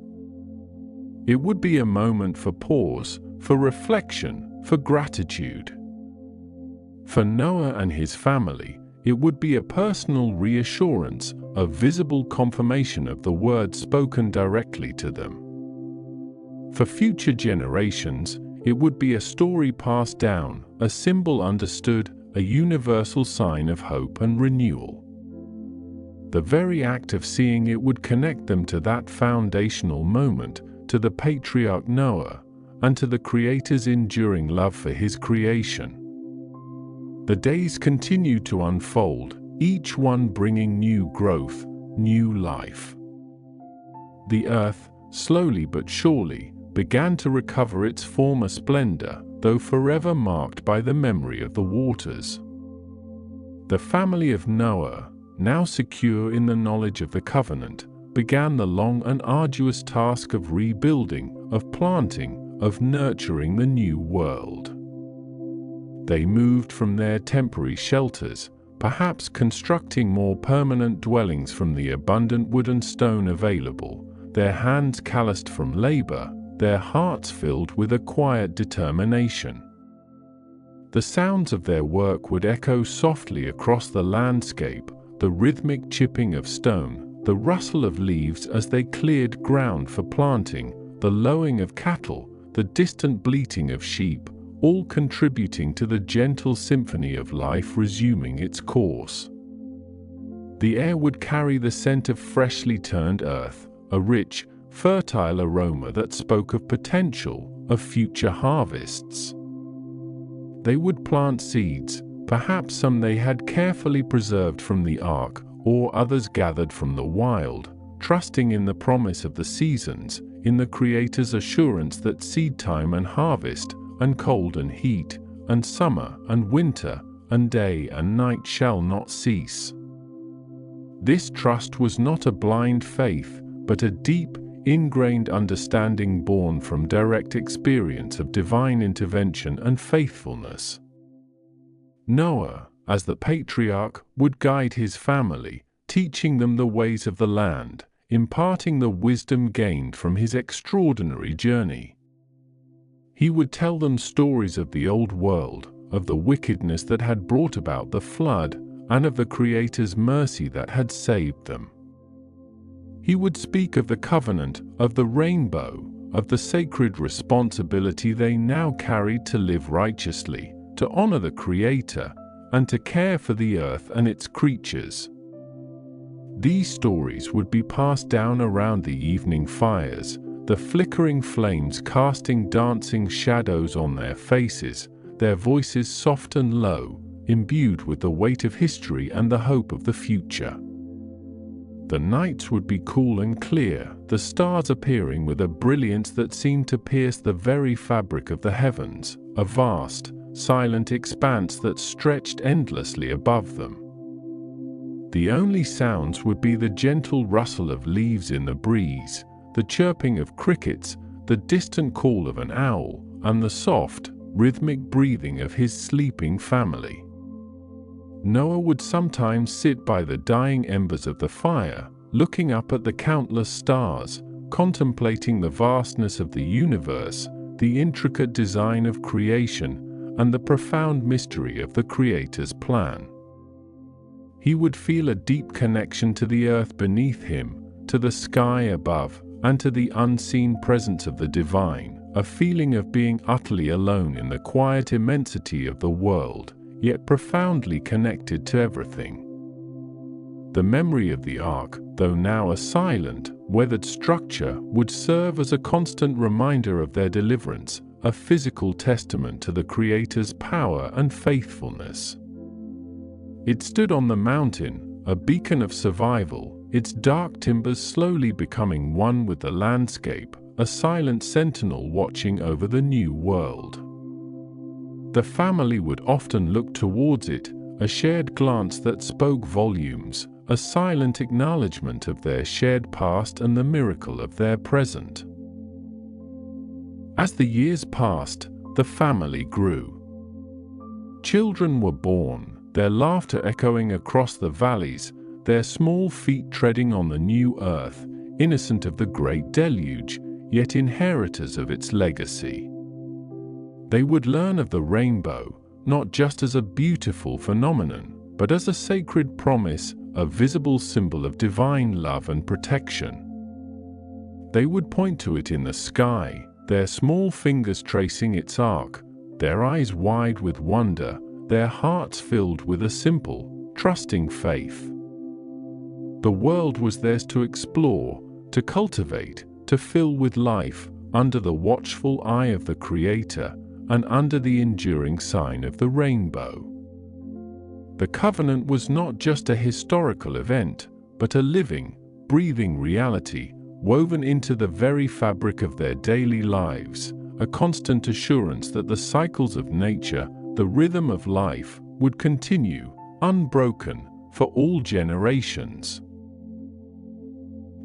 [SPEAKER 1] It would be a moment for pause, for reflection, for gratitude. For Noah and his family, it would be a personal reassurance, a visible confirmation of the word spoken directly to them. For future generations, it would be a story passed down, a symbol understood, a universal sign of hope and renewal. The very act of seeing it would connect them to that foundational moment, to the patriarch Noah, and to the Creator's enduring love for his creation. The days continued to unfold, each one bringing new growth, new life. The earth, slowly but surely, began to recover its former splendor, though forever marked by the memory of the waters. The family of Noah, now secure in the knowledge of the covenant, began the long and arduous task of rebuilding, of planting, of nurturing the new world. They moved from their temporary shelters, perhaps constructing more permanent dwellings from the abundant wood and stone available, their hands calloused from labor, their hearts filled with a quiet determination. The sounds of their work would echo softly across the landscape, the rhythmic chipping of stone, the rustle of leaves as they cleared ground for planting, the lowing of cattle, the distant bleating of sheep, all contributing to the gentle symphony of life resuming its course. The air would carry the scent of freshly turned earth, a rich, fertile aroma that spoke of potential, of future harvests. They would plant seeds, perhaps some they had carefully preserved from the ark, or others gathered from the wild, trusting in the promise of the seasons, in the Creator's assurance that seedtime and harvest, and cold and heat, and summer and winter, and day and night shall not cease. This trust was not a blind faith, but a deep, ingrained understanding born from direct experience of divine intervention and faithfulness. Noah, as the patriarch, would guide his family, teaching them the ways of the land, imparting the wisdom gained from his extraordinary journey. He would tell them stories of the old world, of the wickedness that had brought about the flood, and of the Creator's mercy that had saved them. He would speak of the covenant, of the rainbow, of the sacred responsibility they now carried to live righteously, to honor the Creator, and to care for the earth and its creatures. These stories would be passed down around the evening fires, the flickering flames casting dancing shadows on their faces, their voices soft and low, imbued with the weight of history and the hope of the future. The nights would be cool and clear, the stars appearing with a brilliance that seemed to pierce the very fabric of the heavens, a vast, silent expanse that stretched endlessly above them. The only sounds would be the gentle rustle of leaves in the breeze, the chirping of crickets, the distant call of an owl, and the soft, rhythmic breathing of his sleeping family. Noah would sometimes sit by the dying embers of the fire, looking up at the countless stars, contemplating the vastness of the universe, the intricate design of creation, and the profound mystery of the Creator's plan. He would feel a deep connection to the earth beneath him, to the sky above, and to the unseen presence of the divine, a feeling of being utterly alone in the quiet immensity of the world, yet profoundly connected to everything. The memory of the ark, though now a silent, weathered structure, would serve as a constant reminder of their deliverance, a physical testament to the Creator's power and faithfulness. It stood on the mountain, a beacon of survival, its dark timbers slowly becoming one with the landscape, a silent sentinel watching over the new world. The family would often look towards it, a shared glance that spoke volumes, a silent acknowledgement of their shared past and the miracle of their present. As the years passed, the family grew. Children were born, their laughter echoing across the valleys, their small feet treading on the new earth, innocent of the great deluge, yet inheritors of its legacy. They would learn of the rainbow, not just as a beautiful phenomenon, but as a sacred promise, a visible symbol of divine love and protection. They would point to it in the sky, their small fingers tracing its arc, their eyes wide with wonder, their hearts filled with a simple, trusting faith. The world was theirs to explore, to cultivate, to fill with life, under the watchful eye of the Creator, and under the enduring sign of the rainbow. The covenant was not just a historical event, but a living, breathing reality, woven into the very fabric of their daily lives, a constant assurance that the cycles of nature, the rhythm of life, would continue, unbroken, for all generations.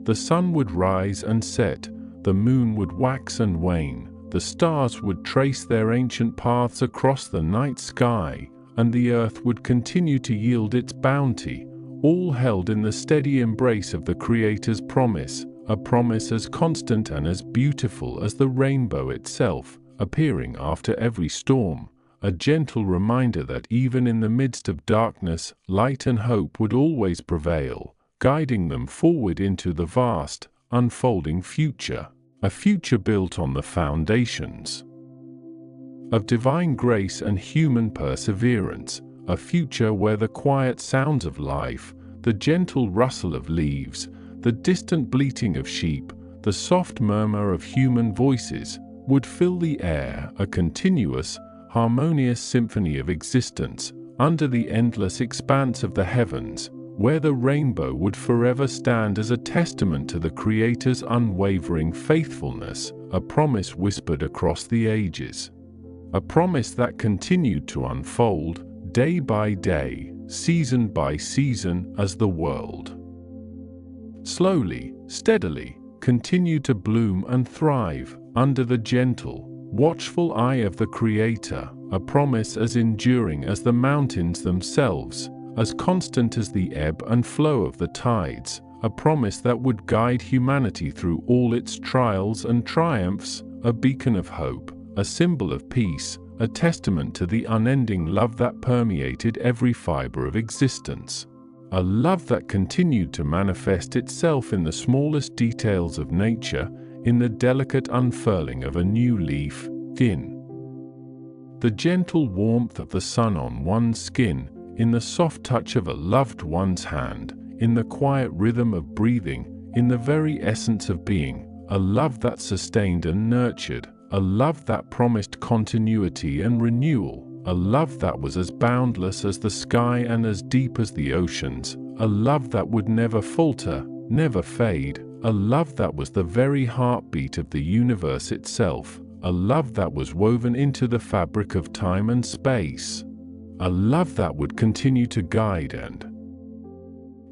[SPEAKER 1] The sun would rise and set, the moon would wax and wane, the stars would trace their ancient paths across the night sky, and the earth would continue to yield its bounty, all held in the steady embrace of the Creator's promise, a promise as constant and as beautiful as the rainbow itself, appearing after every storm, a gentle reminder that even in the midst of darkness, light and hope would always prevail, guiding them forward into the vast, unfolding future, a future built on the foundations of divine grace and human perseverance, a future where the quiet sounds of life, the gentle rustle of leaves, the distant bleating of sheep, the soft murmur of human voices, would fill the air, a continuous, harmonious symphony of existence, under the endless expanse of the heavens, where the rainbow would forever stand as a testament to the Creator's unwavering faithfulness, a promise whispered across the ages. A promise that continued to unfold, day by day, season by season, as the world slowly, steadily, continued to bloom and thrive, under the gentle, watchful eye of the Creator, a promise as enduring as the mountains themselves, as constant as the ebb and flow of the tides, a promise that would guide humanity through all its trials and triumphs, a beacon of hope, a symbol of peace, a testament to the unending love that permeated every fiber of existence. A love that continued to manifest itself in the smallest details of nature, in the delicate unfurling of a new leaf, in the gentle warmth of the sun on one's skin, in the soft touch of a loved one's hand, in the quiet rhythm of breathing, in the very essence of being, a love that sustained and nurtured, a love that promised continuity and renewal, a love that was as boundless as the sky and as deep as the oceans, a love that would never falter, never fade, a love that was the very heartbeat of the universe itself, a love that was woven into the fabric of time and space, a love that would continue to guide and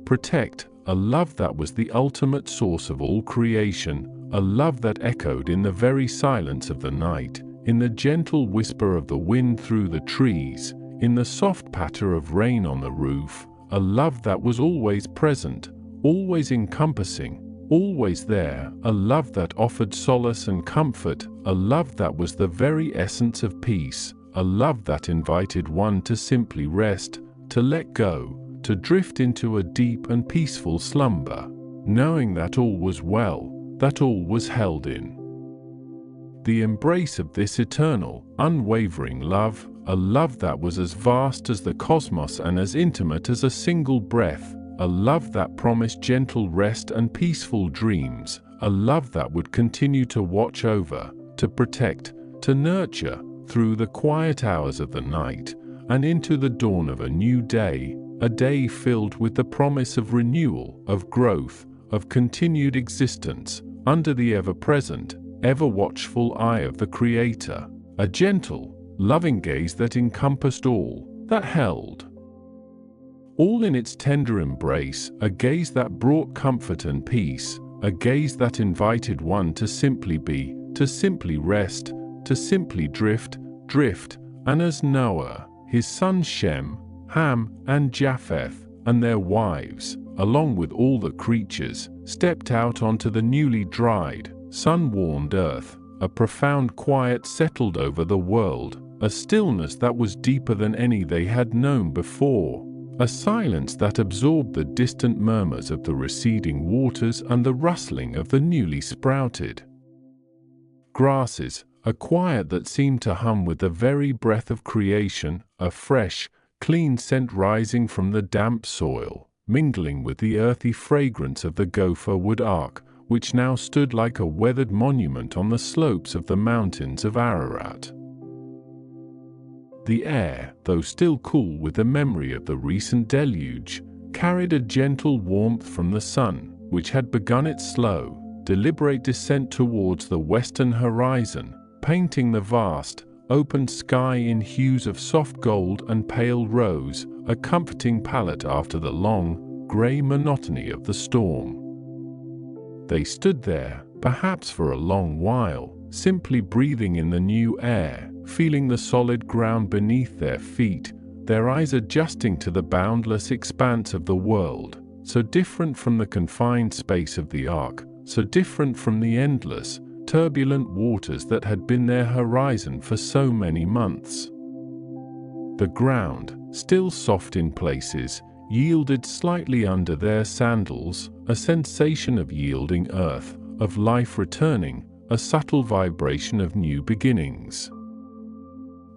[SPEAKER 1] protect, a love that was the ultimate source of all creation, a love that echoed in the very silence of the night, in the gentle whisper of the wind through the trees, in the soft patter of rain on the roof, a love that was always present, always encompassing, always there, a love that offered solace and comfort, a love that was the very essence of peace, a love that invited one to simply rest, to let go, to drift into a deep and peaceful slumber, knowing that all was well, that all was held in the embrace of this eternal, unwavering love, a love that was as vast as the cosmos and as intimate as a single breath, a love that promised gentle rest and peaceful dreams, a love that would continue to watch over, to protect, to nurture, through the quiet hours of the night, and into the dawn of a new day, a day filled with the promise of renewal, of growth, of continued existence, under the ever-present, ever-watchful eye of the Creator, a gentle, loving gaze that encompassed all, that held all in its tender embrace, a gaze that brought comfort and peace, a gaze that invited one to simply be, to simply rest, to simply drift, and as Noah, his sons Shem, Ham, and Japheth, and their wives, along with all the creatures, stepped out onto the newly dried, sun-warmed earth, a profound quiet settled over the world, a stillness that was deeper than any they had known before, a silence that absorbed the distant murmurs of the receding waters and the rustling of the newly sprouted grasses, a quiet that seemed to hum with the very breath of creation, a fresh, clean scent rising from the damp soil, mingling with the earthy fragrance of the gopher wood ark, which now stood like a weathered monument on the slopes of the mountains of Ararat. The air, though still cool with the memory of the recent deluge, carried a gentle warmth from the sun, which had begun its slow, deliberate descent towards the western horizon, painting the vast, open sky in hues of soft gold and pale rose, a comforting palette after the long, grey monotony of the storm. They stood there, perhaps for a long while, simply breathing in the new air, feeling the solid ground beneath their feet, their eyes adjusting to the boundless expanse of the world, so different from the confined space of the ark, so different from the endless, turbulent waters that had been their horizon for so many months. The ground, still soft in places, yielded slightly under their sandals, a sensation of yielding earth, of life returning, a subtle vibration of new beginnings.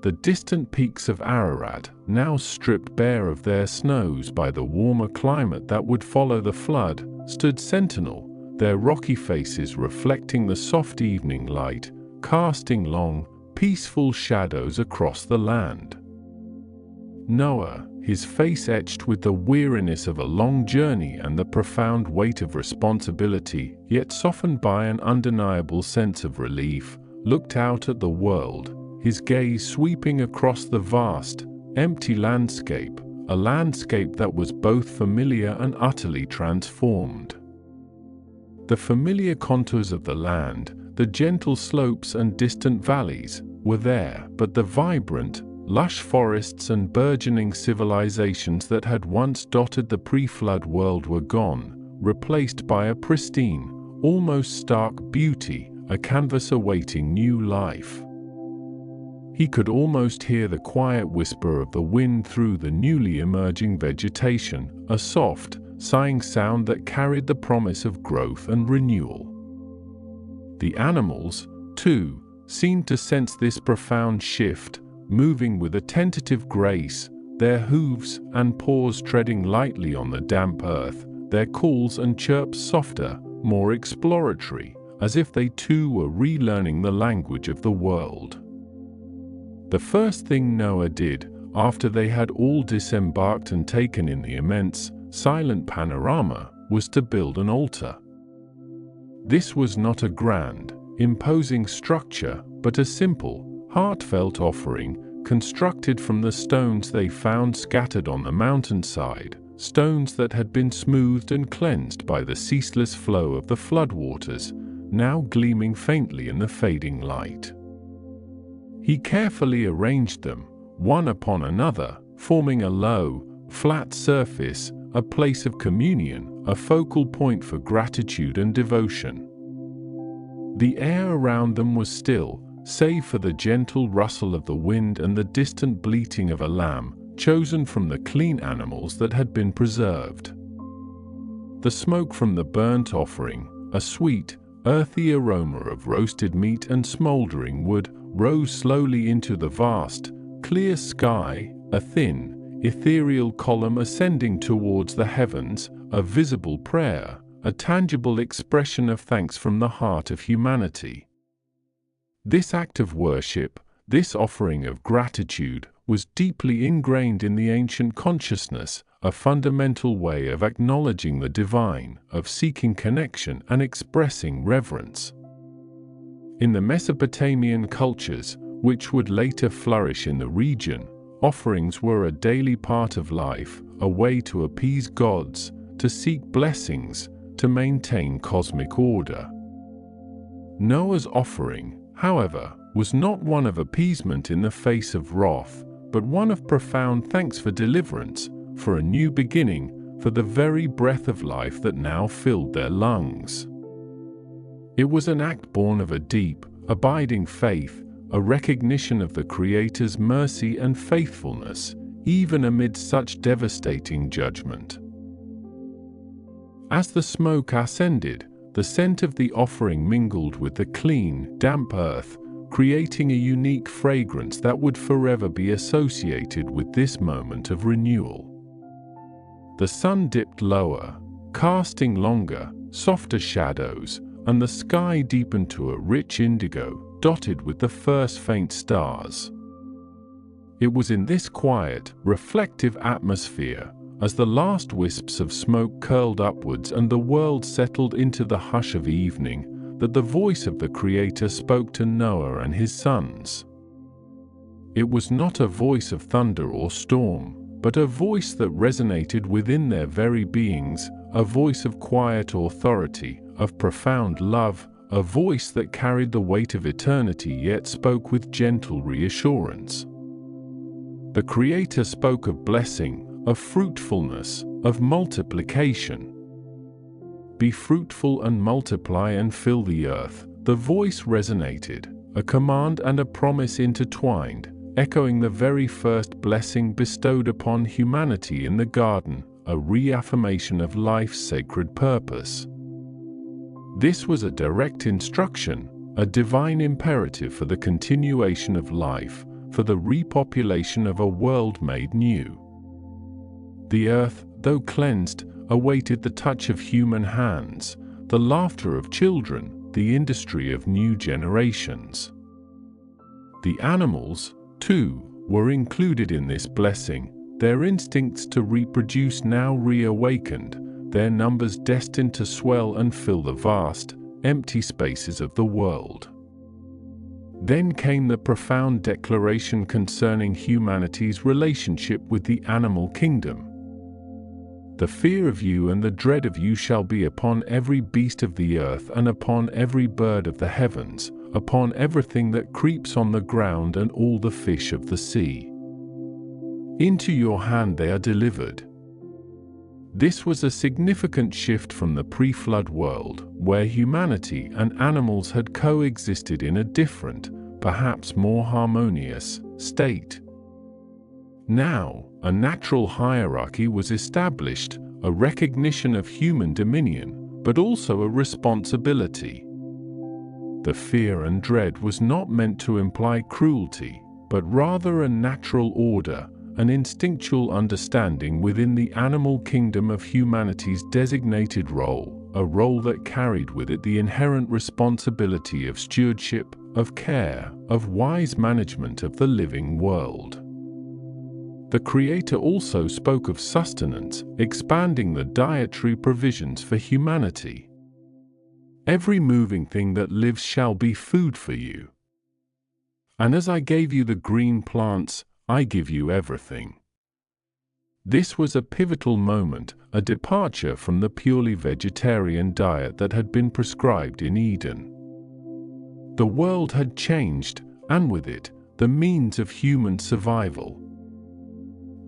[SPEAKER 1] The distant peaks of Ararat, now stripped bare of their snows by the warmer climate that would follow the flood, stood sentinel, their rocky faces reflecting the soft evening light, casting long, peaceful shadows across the land. Noah, his face etched with the weariness of a long journey and the profound weight of responsibility, yet softened by an undeniable sense of relief, looked out at the world, his gaze sweeping across the vast, empty landscape, a landscape that was both familiar and utterly transformed. The familiar contours of the land, the gentle slopes and distant valleys, were there, but the vibrant, lush forests and burgeoning civilizations that had once dotted the pre-flood world were gone, replaced by a pristine, almost stark beauty, a canvas awaiting new life. He could almost hear the quiet whisper of the wind through the newly emerging vegetation, a soft, sighing sound that carried the promise of growth and renewal. The animals, too, seemed to sense this profound shift, moving with a tentative grace, their hooves and paws treading lightly on the damp earth, their calls and chirps softer, more exploratory, as if they too were relearning the language of the world. The first thing Noah did, after they had all disembarked and taken in the immense, silent panorama, was to build an altar. This was not a grand, imposing structure, but a simple, heartfelt offering, constructed from the stones they found scattered on the mountainside, stones that had been smoothed and cleansed by the ceaseless flow of the floodwaters, now gleaming faintly in the fading light. He carefully arranged them, one upon another, forming a low, flat surface, a place of communion, a focal point for gratitude and devotion. The air around them was still, save for the gentle rustle of the wind and the distant bleating of a lamb, chosen from the clean animals that had been preserved. The smoke from the burnt offering, a sweet, earthy aroma of roasted meat and smoldering wood, rose slowly into the vast, clear sky, a thin, ethereal column ascending towards the heavens, a visible prayer, a tangible expression of thanks from the heart of humanity. This act of worship, this offering of gratitude, was deeply ingrained in the ancient consciousness, a fundamental way of acknowledging the divine, of seeking connection and expressing reverence. In the Mesopotamian cultures, which would later flourish in the region, offerings were a daily part of life, a way to appease gods, to seek blessings, to maintain cosmic order. Noah's offering, however, was not one of appeasement in the face of wrath, but one of profound thanks for deliverance, for a new beginning, for the very breath of life that now filled their lungs. It was an act born of a deep, abiding faith, a recognition of the Creator's mercy and faithfulness, even amid such devastating judgment. As the smoke ascended, the scent of the offering mingled with the clean, damp earth, creating a unique fragrance that would forever be associated with this moment of renewal. The sun dipped lower, casting longer, softer shadows, and the sky deepened to a rich indigo, dotted with the first faint stars. It was in this quiet, reflective atmosphere, as the last wisps of smoke curled upwards and the world settled into the hush of evening, that the voice of the Creator spoke to Noah and his sons. It was not a voice of thunder or storm, but a voice that resonated within their very beings, a voice of quiet authority, of profound love, a voice that carried the weight of eternity yet spoke with gentle reassurance. The Creator spoke of blessing, of fruitfulness, of multiplication. Be fruitful and multiply and fill the earth. The voice resonated, a command and a promise intertwined, echoing the very first blessing bestowed upon humanity in the garden, a reaffirmation of life's sacred purpose. This was a direct instruction, a divine imperative for the continuation of life, for the repopulation of a world made new. The earth, though cleansed, awaited the touch of human hands, the laughter of children, the industry of new generations. The animals, too, were included in this blessing, their instincts to reproduce now reawakened, their numbers destined to swell and fill the vast, empty spaces of the world. Then came the profound declaration concerning humanity's relationship with the animal kingdom. The fear of you and the dread of you shall be upon every beast of the earth and upon every bird of the heavens, upon everything that creeps on the ground and all the fish of the sea. Into your hand they are delivered. This was a significant shift from the pre-flood world, where humanity and animals had coexisted in a different, perhaps more harmonious, state. Now, a natural hierarchy was established, a recognition of human dominion, but also a responsibility. The fear and dread was not meant to imply cruelty, but rather a natural order, an instinctual understanding within the animal kingdom of humanity's designated role, a role that carried with it the inherent responsibility of stewardship, of care, of wise management of the living world. The Creator also spoke of sustenance, expanding the dietary provisions for humanity. Every moving thing that lives shall be food for you. And as I gave you the green plants, I give you everything. This was a pivotal moment, a departure from the purely vegetarian diet that had been prescribed in Eden. The world had changed, and with it, the means of human survival.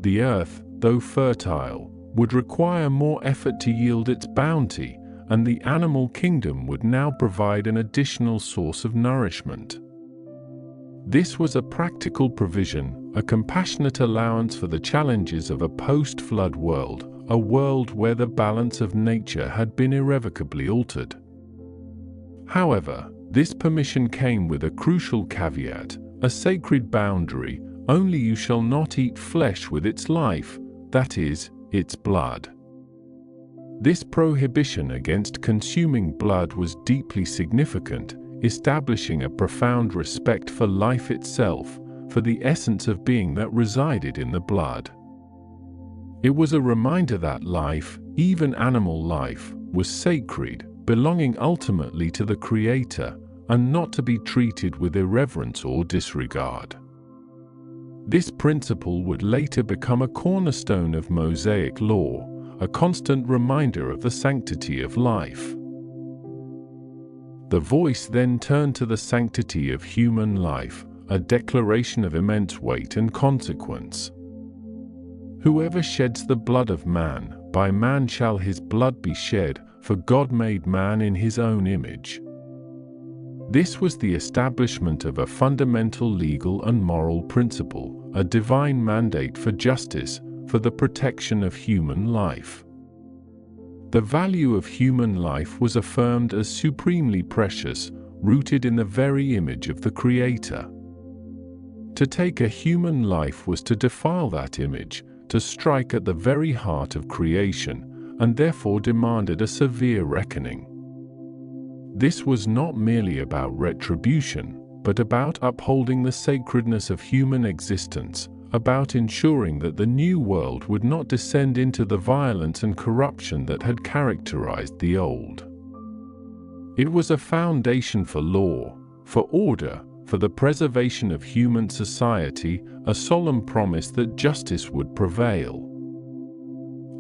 [SPEAKER 1] The earth, though fertile, would require more effort to yield its bounty, and the animal kingdom would now provide an additional source of nourishment. This was a practical provision, a compassionate allowance for the challenges of a post-flood world, a world where the balance of nature had been irrevocably altered. However, this permission came with a crucial caveat, a sacred boundary: only you shall not eat flesh with its life, that is, its blood. This prohibition against consuming blood was deeply significant, establishing a profound respect for life itself, for the essence of being that resided in the blood. It was a reminder that life, even animal life, was sacred, belonging ultimately to the Creator, and not to be treated with irreverence or disregard. This principle would later become a cornerstone of Mosaic law, a constant reminder of the sanctity of life. The voice then turned to the sanctity of human life, a declaration of immense weight and consequence. Whoever sheds the blood of man, by man shall his blood be shed, for God made man in his own image. This was the establishment of a fundamental legal and moral principle, a divine mandate for justice, for the protection of human life. The value of human life was affirmed as supremely precious, rooted in the very image of the Creator. To take a human life was to defile that image, to strike at the very heart of creation, and therefore demanded a severe reckoning. This was not merely about retribution, but about upholding the sacredness of human existence, about ensuring that the new world would not descend into the violence and corruption that had characterized the old. It was a foundation for law, for order, for the preservation of human society, a solemn promise that justice would prevail.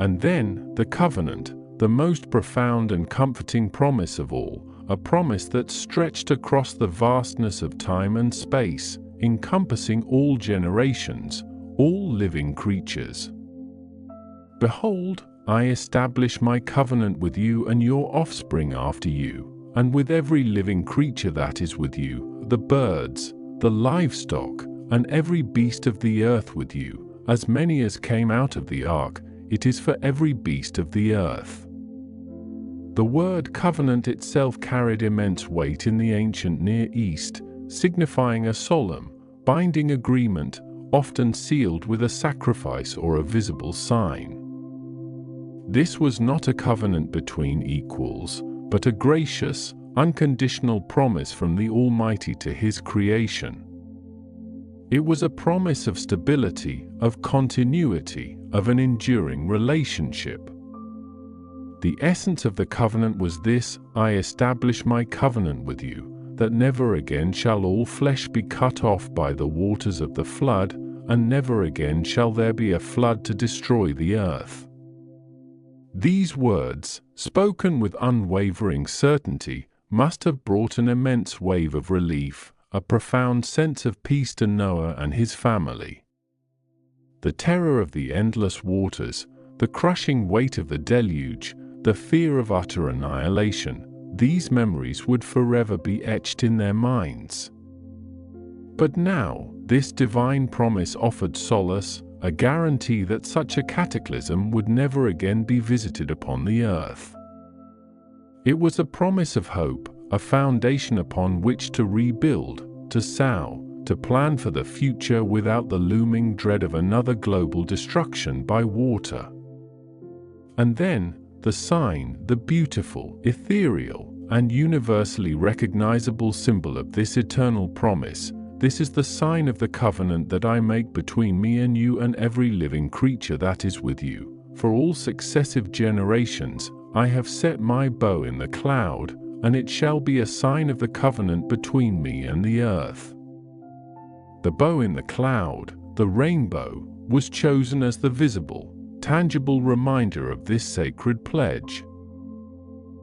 [SPEAKER 1] And then, the covenant, the most profound and comforting promise of all, a promise that stretched across the vastness of time and space, encompassing all generations, all living creatures. Behold, I establish my covenant with you and your offspring after you, and with every living creature that is with you, the birds, the livestock, and every beast of the earth with you, as many as came out of the ark. It is for every beast of the earth. The word covenant itself carried immense weight in the ancient Near East, signifying a solemn, binding agreement, often sealed with a sacrifice or a visible sign. This was not a covenant between equals, but a gracious, unconditional promise from the Almighty to His creation. It was a promise of stability, of continuity, of an enduring relationship. The essence of the covenant was this: I establish my covenant with you, that never again shall all flesh be cut off by the waters of the flood, and never again shall there be a flood to destroy the earth. These words, spoken with unwavering certainty, must have brought an immense wave of relief, a profound sense of peace to Noah and his family. The terror of the endless waters, the crushing weight of the deluge, the fear of utter annihilation, these memories would forever be etched in their minds. But now, this divine promise offered solace, a guarantee that such a cataclysm would never again be visited upon the earth. It was a promise of hope, a foundation upon which to rebuild, to sow, to plan for the future without the looming dread of another global destruction by water. And then, the sign, the beautiful, ethereal, and universally recognizable symbol of this eternal promise. This is the sign of the covenant that I make between me and you and every living creature that is with you. For all successive generations, I have set my bow in the cloud, and it shall be a sign of the covenant between me and the earth. The bow in the cloud, the rainbow, was chosen as the visible, tangible reminder of this sacred pledge.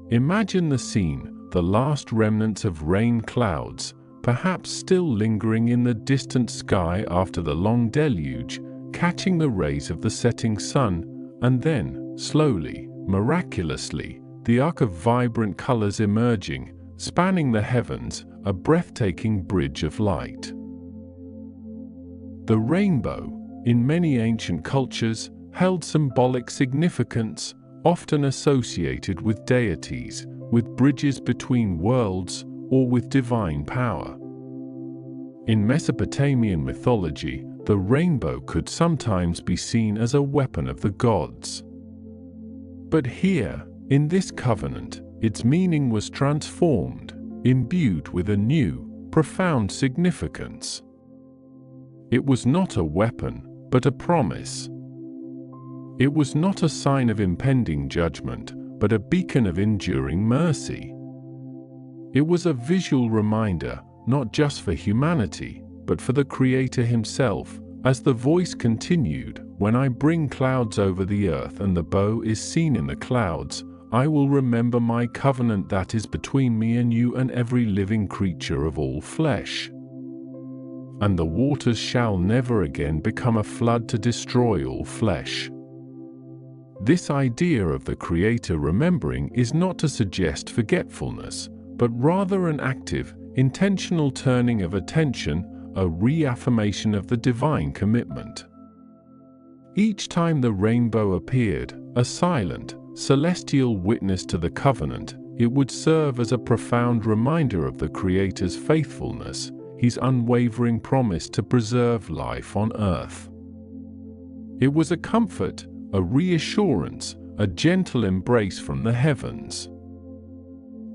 [SPEAKER 1] Imagine the scene, the last remnants of rain clouds, perhaps still lingering in the distant sky after the long deluge, catching the rays of the setting sun, and then, slowly, miraculously, the arc of vibrant colors emerging, spanning the heavens, a breathtaking bridge of light. The rainbow, in many ancient cultures, held symbolic significance, often associated with deities, with bridges between worlds, or with divine power. In Mesopotamian mythology, the rainbow could sometimes be seen as a weapon of the gods. But here, in this covenant, its meaning was transformed, imbued with a new, profound significance. It was not a weapon, but a promise. It was not a sign of impending judgment, but a beacon of enduring mercy. It was a visual reminder, not just for humanity, but for the Creator Himself, as the voice continued, "When I bring clouds over the earth and the bow is seen in the clouds, I will remember my covenant that is between me and you and every living creature of all flesh. And the waters shall never again become a flood to destroy all flesh." This idea of the Creator remembering is not to suggest forgetfulness, but rather an active, intentional turning of attention, a reaffirmation of the divine commitment. Each time the rainbow appeared, a silent, celestial witness to the covenant, it would serve as a profound reminder of the Creator's faithfulness, His unwavering promise to preserve life on earth. It was a comfort, a reassurance, a gentle embrace from the heavens.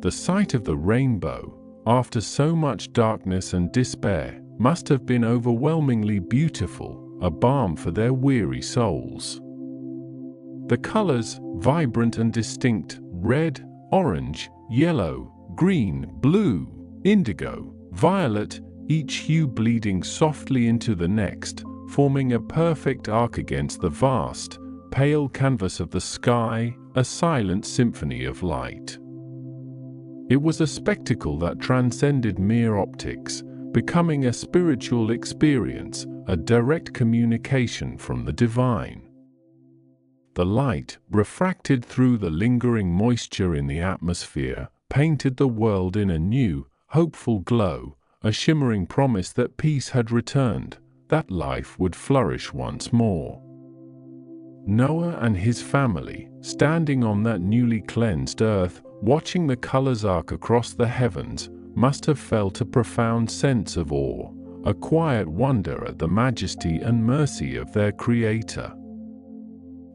[SPEAKER 1] The sight of the rainbow, after so much darkness and despair, must have been overwhelmingly beautiful, a balm for their weary souls. The colors, vibrant and distinct, red, orange, yellow, green, blue, indigo, violet, each hue bleeding softly into the next, forming a perfect arc against the vast, pale canvas of the sky, a silent symphony of light. It was a spectacle that transcended mere optics, becoming a spiritual experience, a direct communication from the divine. The light, refracted through the lingering moisture in the atmosphere, painted the world in a new, hopeful glow, a shimmering promise that peace had returned, that life would flourish once more. Noah and his family, standing on that newly cleansed earth, watching the colors arc across the heavens, must have felt a profound sense of awe, a quiet wonder at the majesty and mercy of their Creator.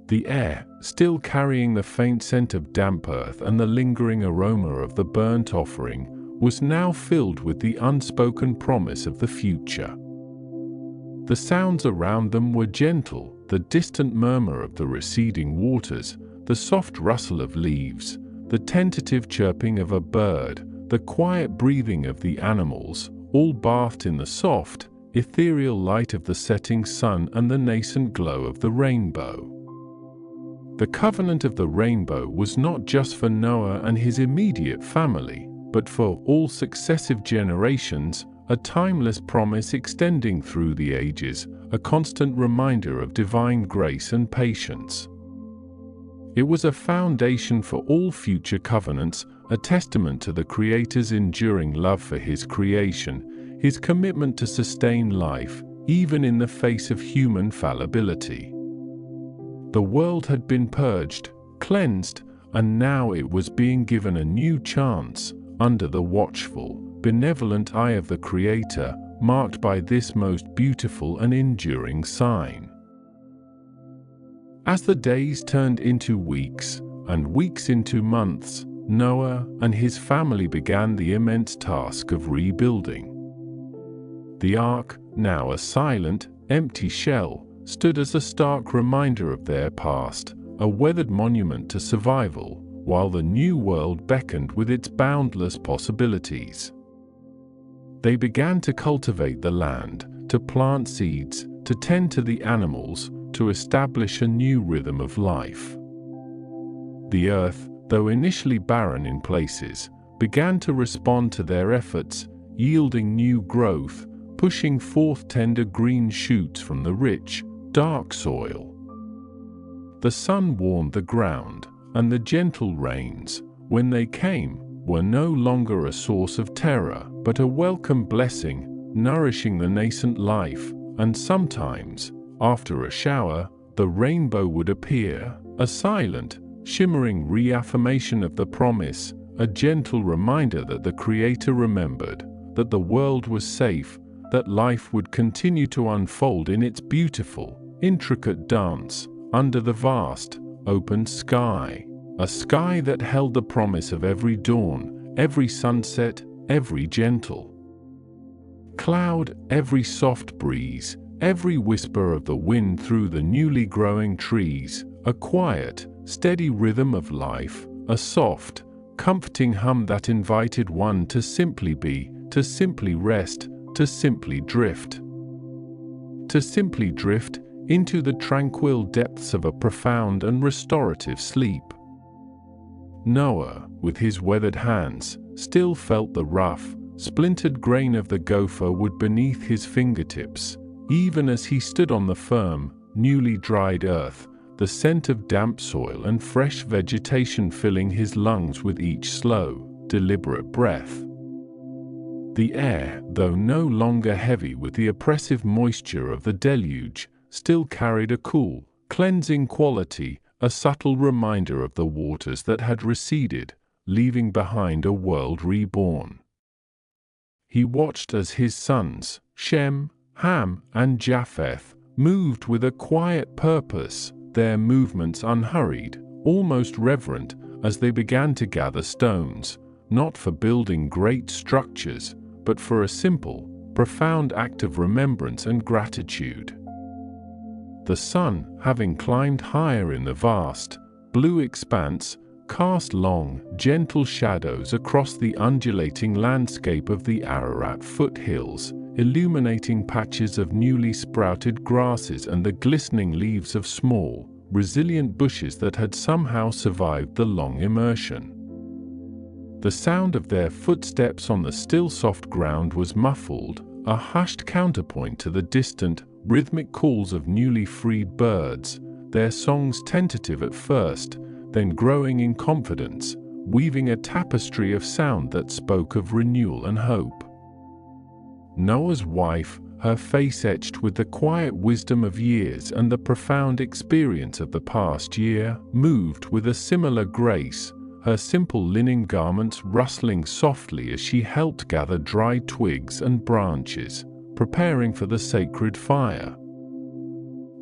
[SPEAKER 1] The air, still carrying the faint scent of damp earth and the lingering aroma of the burnt offering, was now filled with the unspoken promise of the future. The sounds around them were gentle, the distant murmur of the receding waters, the soft rustle of leaves, the tentative chirping of a bird, the quiet breathing of the animals, all bathed in the soft, ethereal light of the setting sun and the nascent glow of the rainbow. The covenant of the rainbow was not just for Noah and his immediate family, but for all successive generations, a timeless promise extending through the ages, a constant reminder of divine grace and patience. It was a foundation for all future covenants, a testament to the Creator's enduring love for His creation, His commitment to sustain life, even in the face of human fallibility. The world had been purged, cleansed, and now it was being given a new chance, under the watchful, benevolent eye of the Creator, marked by this most beautiful and enduring sign. As the days turned into weeks, and weeks into months, Noah and his family began the immense task of rebuilding. The ark, now a silent, empty shell, stood as a stark reminder of their past, a weathered monument to survival, while the new world beckoned with its boundless possibilities. They began to cultivate the land, to plant seeds, to tend to the animals, to establish a new rhythm of life. The earth, though initially barren in places, began to respond to their efforts, yielding new growth, pushing forth tender green shoots from the rich, dark soil. The sun warmed the ground, and the gentle rains, when they came, were no longer a source of terror, but a welcome blessing, nourishing the nascent life, and sometimes, after a shower, the rainbow would appear, a silent, shimmering reaffirmation of the promise, a gentle reminder that the Creator remembered, that the world was safe, that life would continue to unfold in its beautiful, intricate dance, under the vast, open sky, a sky that held the promise of every dawn, every sunset, every gentle cloud, every soft breeze, every whisper of the wind through the newly growing trees, a quiet, steady rhythm of life, a soft, comforting hum that invited one to simply be, to simply rest, to simply drift. To simply drift into the tranquil depths of a profound and restorative sleep. Noah, with his weathered hands, still felt the rough, splintered grain of the gopher wood beneath his fingertips, even as he stood on the firm, newly dried earth, the scent of damp soil and fresh vegetation filling his lungs with each slow, deliberate breath. The air, though no longer heavy with the oppressive moisture of the deluge, still carried a cool, cleansing quality, a subtle reminder of the waters that had receded, leaving behind a world reborn. He watched as his sons, Shem, Ham, and Japheth, moved with a quiet purpose, their movements unhurried, almost reverent, as they began to gather stones, not for building great structures, but for a simple, profound act of remembrance and gratitude. The sun, having climbed higher in the vast, blue expanse, cast long, gentle shadows across the undulating landscape of the Ararat foothills, illuminating patches of newly sprouted grasses and the glistening leaves of small, resilient bushes that had somehow survived the long immersion. The sound of their footsteps on the still soft ground was muffled, a hushed counterpoint to the distant, rhythmic calls of newly freed birds, their songs tentative at first, then growing in confidence, weaving a tapestry of sound that spoke of renewal and hope. Noah's wife, her face etched with the quiet wisdom of years and the profound experience of the past year, moved with a similar grace, her simple linen garments rustling softly as she helped gather dry twigs and branches, preparing for the sacred fire.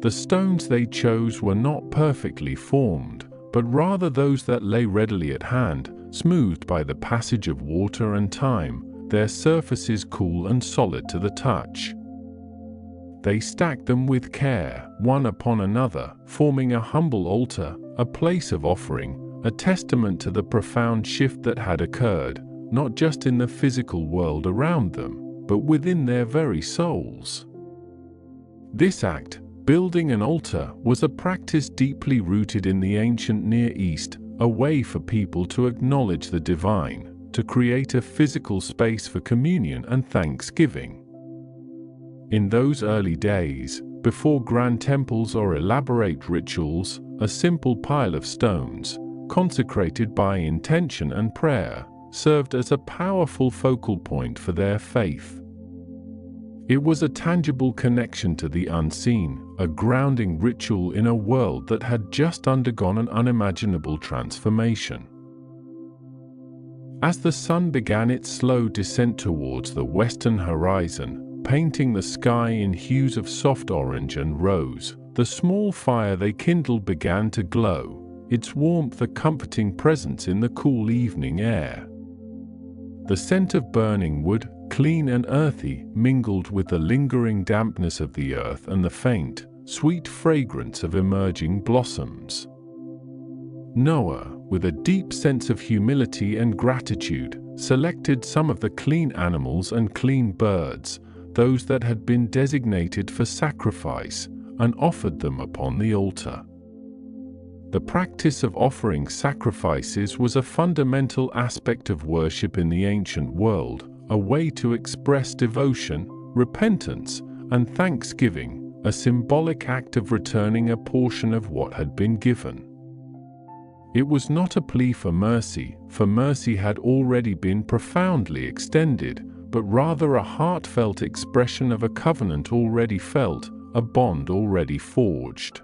[SPEAKER 1] The stones they chose were not perfectly formed, but rather those that lay readily at hand, smoothed by the passage of water and time, their surfaces cool and solid to the touch. They stacked them with care, one upon another, forming a humble altar, a place of offering, a testament to the profound shift that had occurred, not just in the physical world around them, but within their very souls. This act, building an altar, was a practice deeply rooted in the ancient Near East, a way for people to acknowledge the divine, to create a physical space for communion and thanksgiving. In those early days, before grand temples or elaborate rituals, a simple pile of stones, consecrated by intention and prayer, served as a powerful focal point for their faith. It was a tangible connection to the unseen, a grounding ritual in a world that had just undergone an unimaginable transformation. As the sun began its slow descent towards the western horizon, painting the sky in hues of soft orange and rose, the small fire they kindled began to glow, its warmth a comforting presence in the cool evening air. The scent of burning wood, clean and earthy, mingled with the lingering dampness of the earth and the faint, sweet fragrance of emerging blossoms. Noah, with a deep sense of humility and gratitude, selected some of the clean animals and clean birds, those that had been designated for sacrifice, and offered them upon the altar. The practice of offering sacrifices was a fundamental aspect of worship in the ancient world, a way to express devotion, repentance, and thanksgiving, a symbolic act of returning a portion of what had been given. It was not a plea for mercy had already been profoundly extended, but rather a heartfelt expression of a covenant already felt, a bond already forged.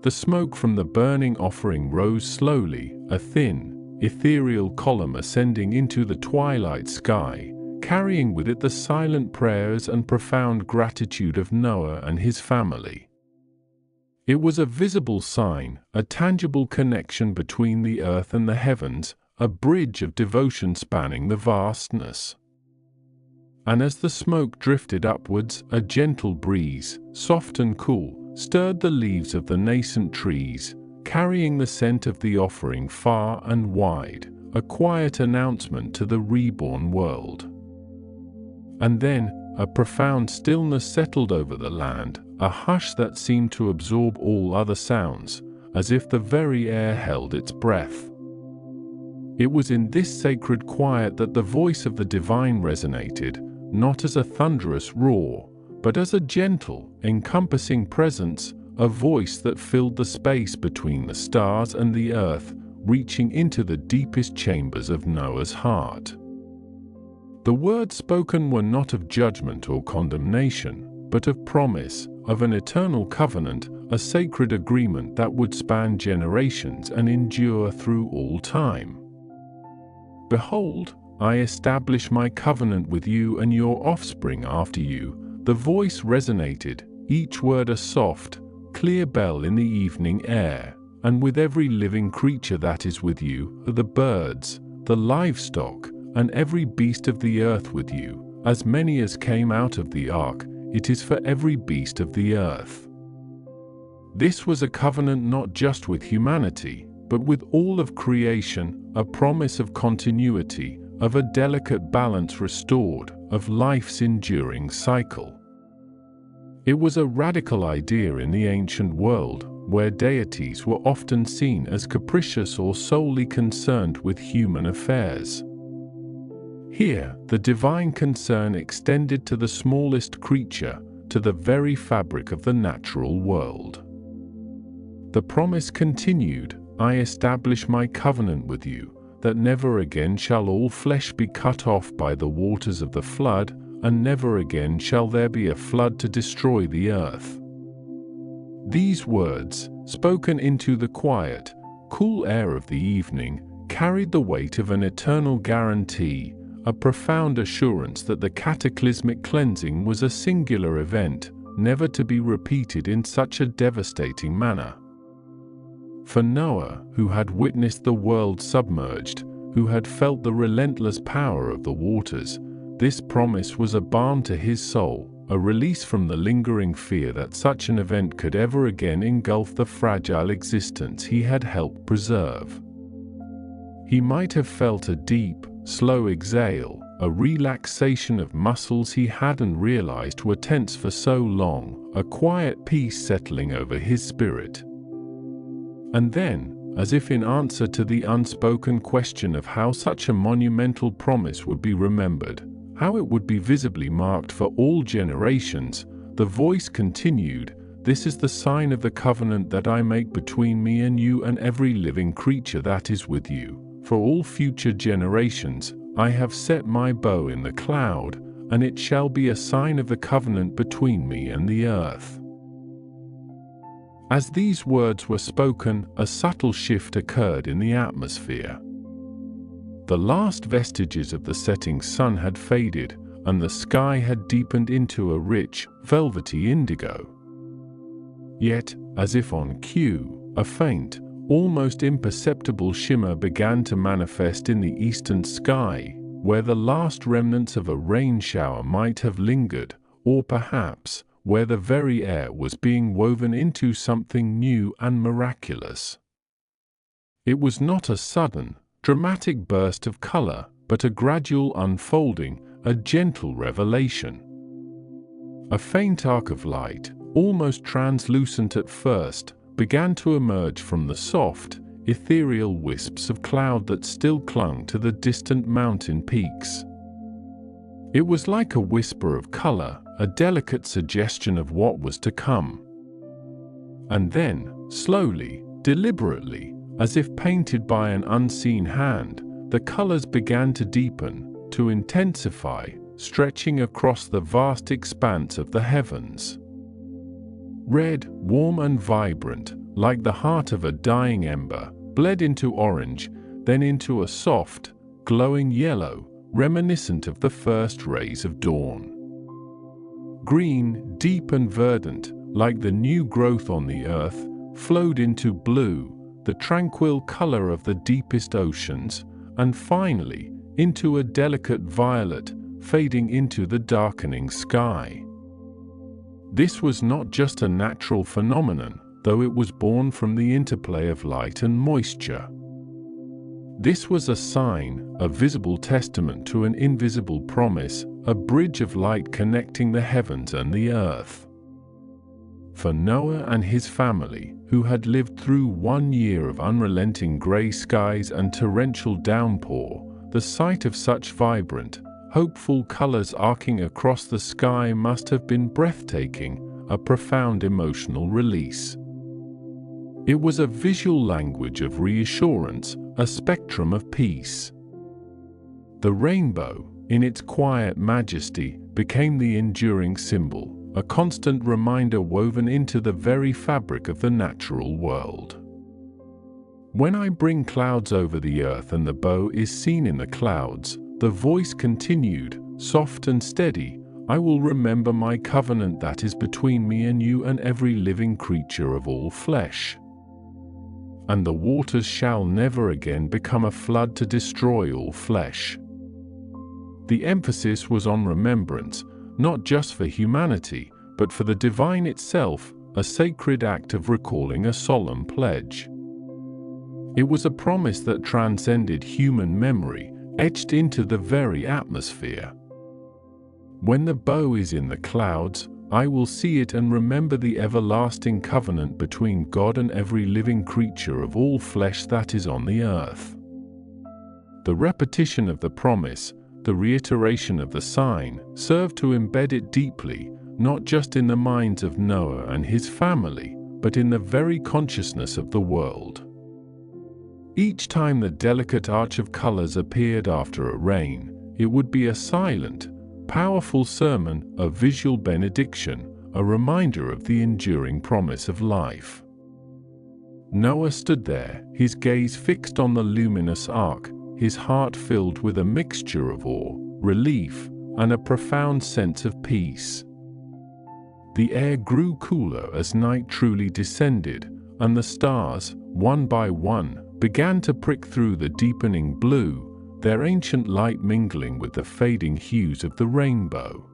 [SPEAKER 1] The smoke from the burning offering rose slowly, a thin, ethereal column ascending into the twilight sky, carrying with it the silent prayers and profound gratitude of Noah and his family. It was a visible sign, a tangible connection between the earth and the heavens, a bridge of devotion spanning the vastness. And as the smoke drifted upwards, a gentle breeze, soft and cool, stirred the leaves of the nascent trees, carrying the scent of the offering far and wide, a quiet announcement to the reborn world. And then, a profound stillness settled over the land, a hush that seemed to absorb all other sounds, as if the very air held its breath. It was in this sacred quiet that the voice of the divine resonated, not as a thunderous roar, but as a gentle, encompassing presence, a voice that filled the space between the stars and the earth, reaching into the deepest chambers of Noah's heart. The words spoken were not of judgment or condemnation, but of promise, of an eternal covenant, a sacred agreement that would span generations and endure through all time. Behold, I establish my covenant with you and your offspring after you. The voice resonated, each word a soft, clear bell in the evening air, and with every living creature that is with you, the birds, the livestock, and every beast of the earth with you, as many as came out of the ark, it is for every beast of the earth. This was a covenant not just with humanity, but with all of creation, a promise of continuity, of a delicate balance restored, of life's enduring cycle. It was a radical idea in the ancient world, where deities were often seen as capricious or solely concerned with human affairs. Here, the divine concern extended to the smallest creature, to the very fabric of the natural world. The promise continued, "I establish my covenant with you, that never again shall all flesh be cut off by the waters of the flood, and never again shall there be a flood to destroy the earth." These words, spoken into the quiet, cool air of the evening, carried the weight of an eternal guarantee, a profound assurance that the cataclysmic cleansing was a singular event, never to be repeated in such a devastating manner. For Noah, who had witnessed the world submerged, who had felt the relentless power of the waters, this promise was a balm to his soul, a release from the lingering fear that such an event could ever again engulf the fragile existence he had helped preserve. He might have felt a deep, slow exhale, a relaxation of muscles he hadn't realized were tense for so long, a quiet peace settling over his spirit. And then, as if in answer to the unspoken question of how such a monumental promise would be remembered, how it would be visibly marked for all generations, the voice continued, "This is the sign of the covenant that I make between me and you and every living creature that is with you. For all future generations, I have set my bow in the cloud, and it shall be a sign of the covenant between me and the earth." As these words were spoken, a subtle shift occurred in the atmosphere. The last vestiges of the setting sun had faded, and the sky had deepened into a rich, velvety indigo. Yet, as if on cue, a faint, almost imperceptible shimmer began to manifest in the eastern sky, where the last remnants of a rain shower might have lingered, or perhaps, where the very air was being woven into something new and miraculous. It was not a sudden, dramatic burst of color, but a gradual unfolding, a gentle revelation. A faint arc of light, almost translucent at first, began to emerge from the soft, ethereal wisps of cloud that still clung to the distant mountain peaks. It was like a whisper of color, a delicate suggestion of what was to come. And then, slowly, deliberately, as if painted by an unseen hand, the colors began to deepen, to intensify, stretching across the vast expanse of the heavens. Red, warm and vibrant, like the heart of a dying ember, bled into orange, then into a soft, glowing yellow, reminiscent of the first rays of dawn. Green, deep and verdant, like the new growth on the earth, flowed into blue, the tranquil color of the deepest oceans, and finally, into a delicate violet, fading into the darkening sky. This was not just a natural phenomenon, though it was born from the interplay of light and moisture. This was a sign, a visible testament to an invisible promise, a bridge of light connecting the heavens and the earth. For Noah and his family, who had lived through 1 year of unrelenting gray skies and torrential downpour, the sight of such vibrant, hopeful colors arcing across the sky must have been breathtaking, a profound emotional release. It was a visual language of reassurance, a spectrum of peace. The rainbow, in its quiet majesty, became the enduring symbol, a constant reminder woven into the very fabric of the natural world. When I bring clouds over the earth and the bow is seen in the clouds, the voice continued, soft and steady, I will remember my covenant that is between me and you and every living creature of all flesh. and the waters shall never again become a flood to destroy all flesh. The emphasis was on remembrance, not just for humanity, but for the divine itself, a sacred act of recalling a solemn pledge. It was a promise that transcended human memory, etched into the very atmosphere. When the bow is in the clouds, I will see it and remember the everlasting covenant between God and every living creature of all flesh that is on the earth. The repetition of the promise, the reiteration of the sign, served to embed it deeply, not just in the minds of Noah and his family, but in the very consciousness of the world. Each time the delicate arch of colors appeared after a rain, it would be a silent, powerful sermon, a visual benediction, a reminder of the enduring promise of life. Noah stood there, his gaze fixed on the luminous ark, his heart filled with a mixture of awe, relief, and a profound sense of peace. The air grew cooler as night truly descended, and the stars, one by one, began to prick through the deepening blue, their ancient light mingling with the fading hues of the rainbow.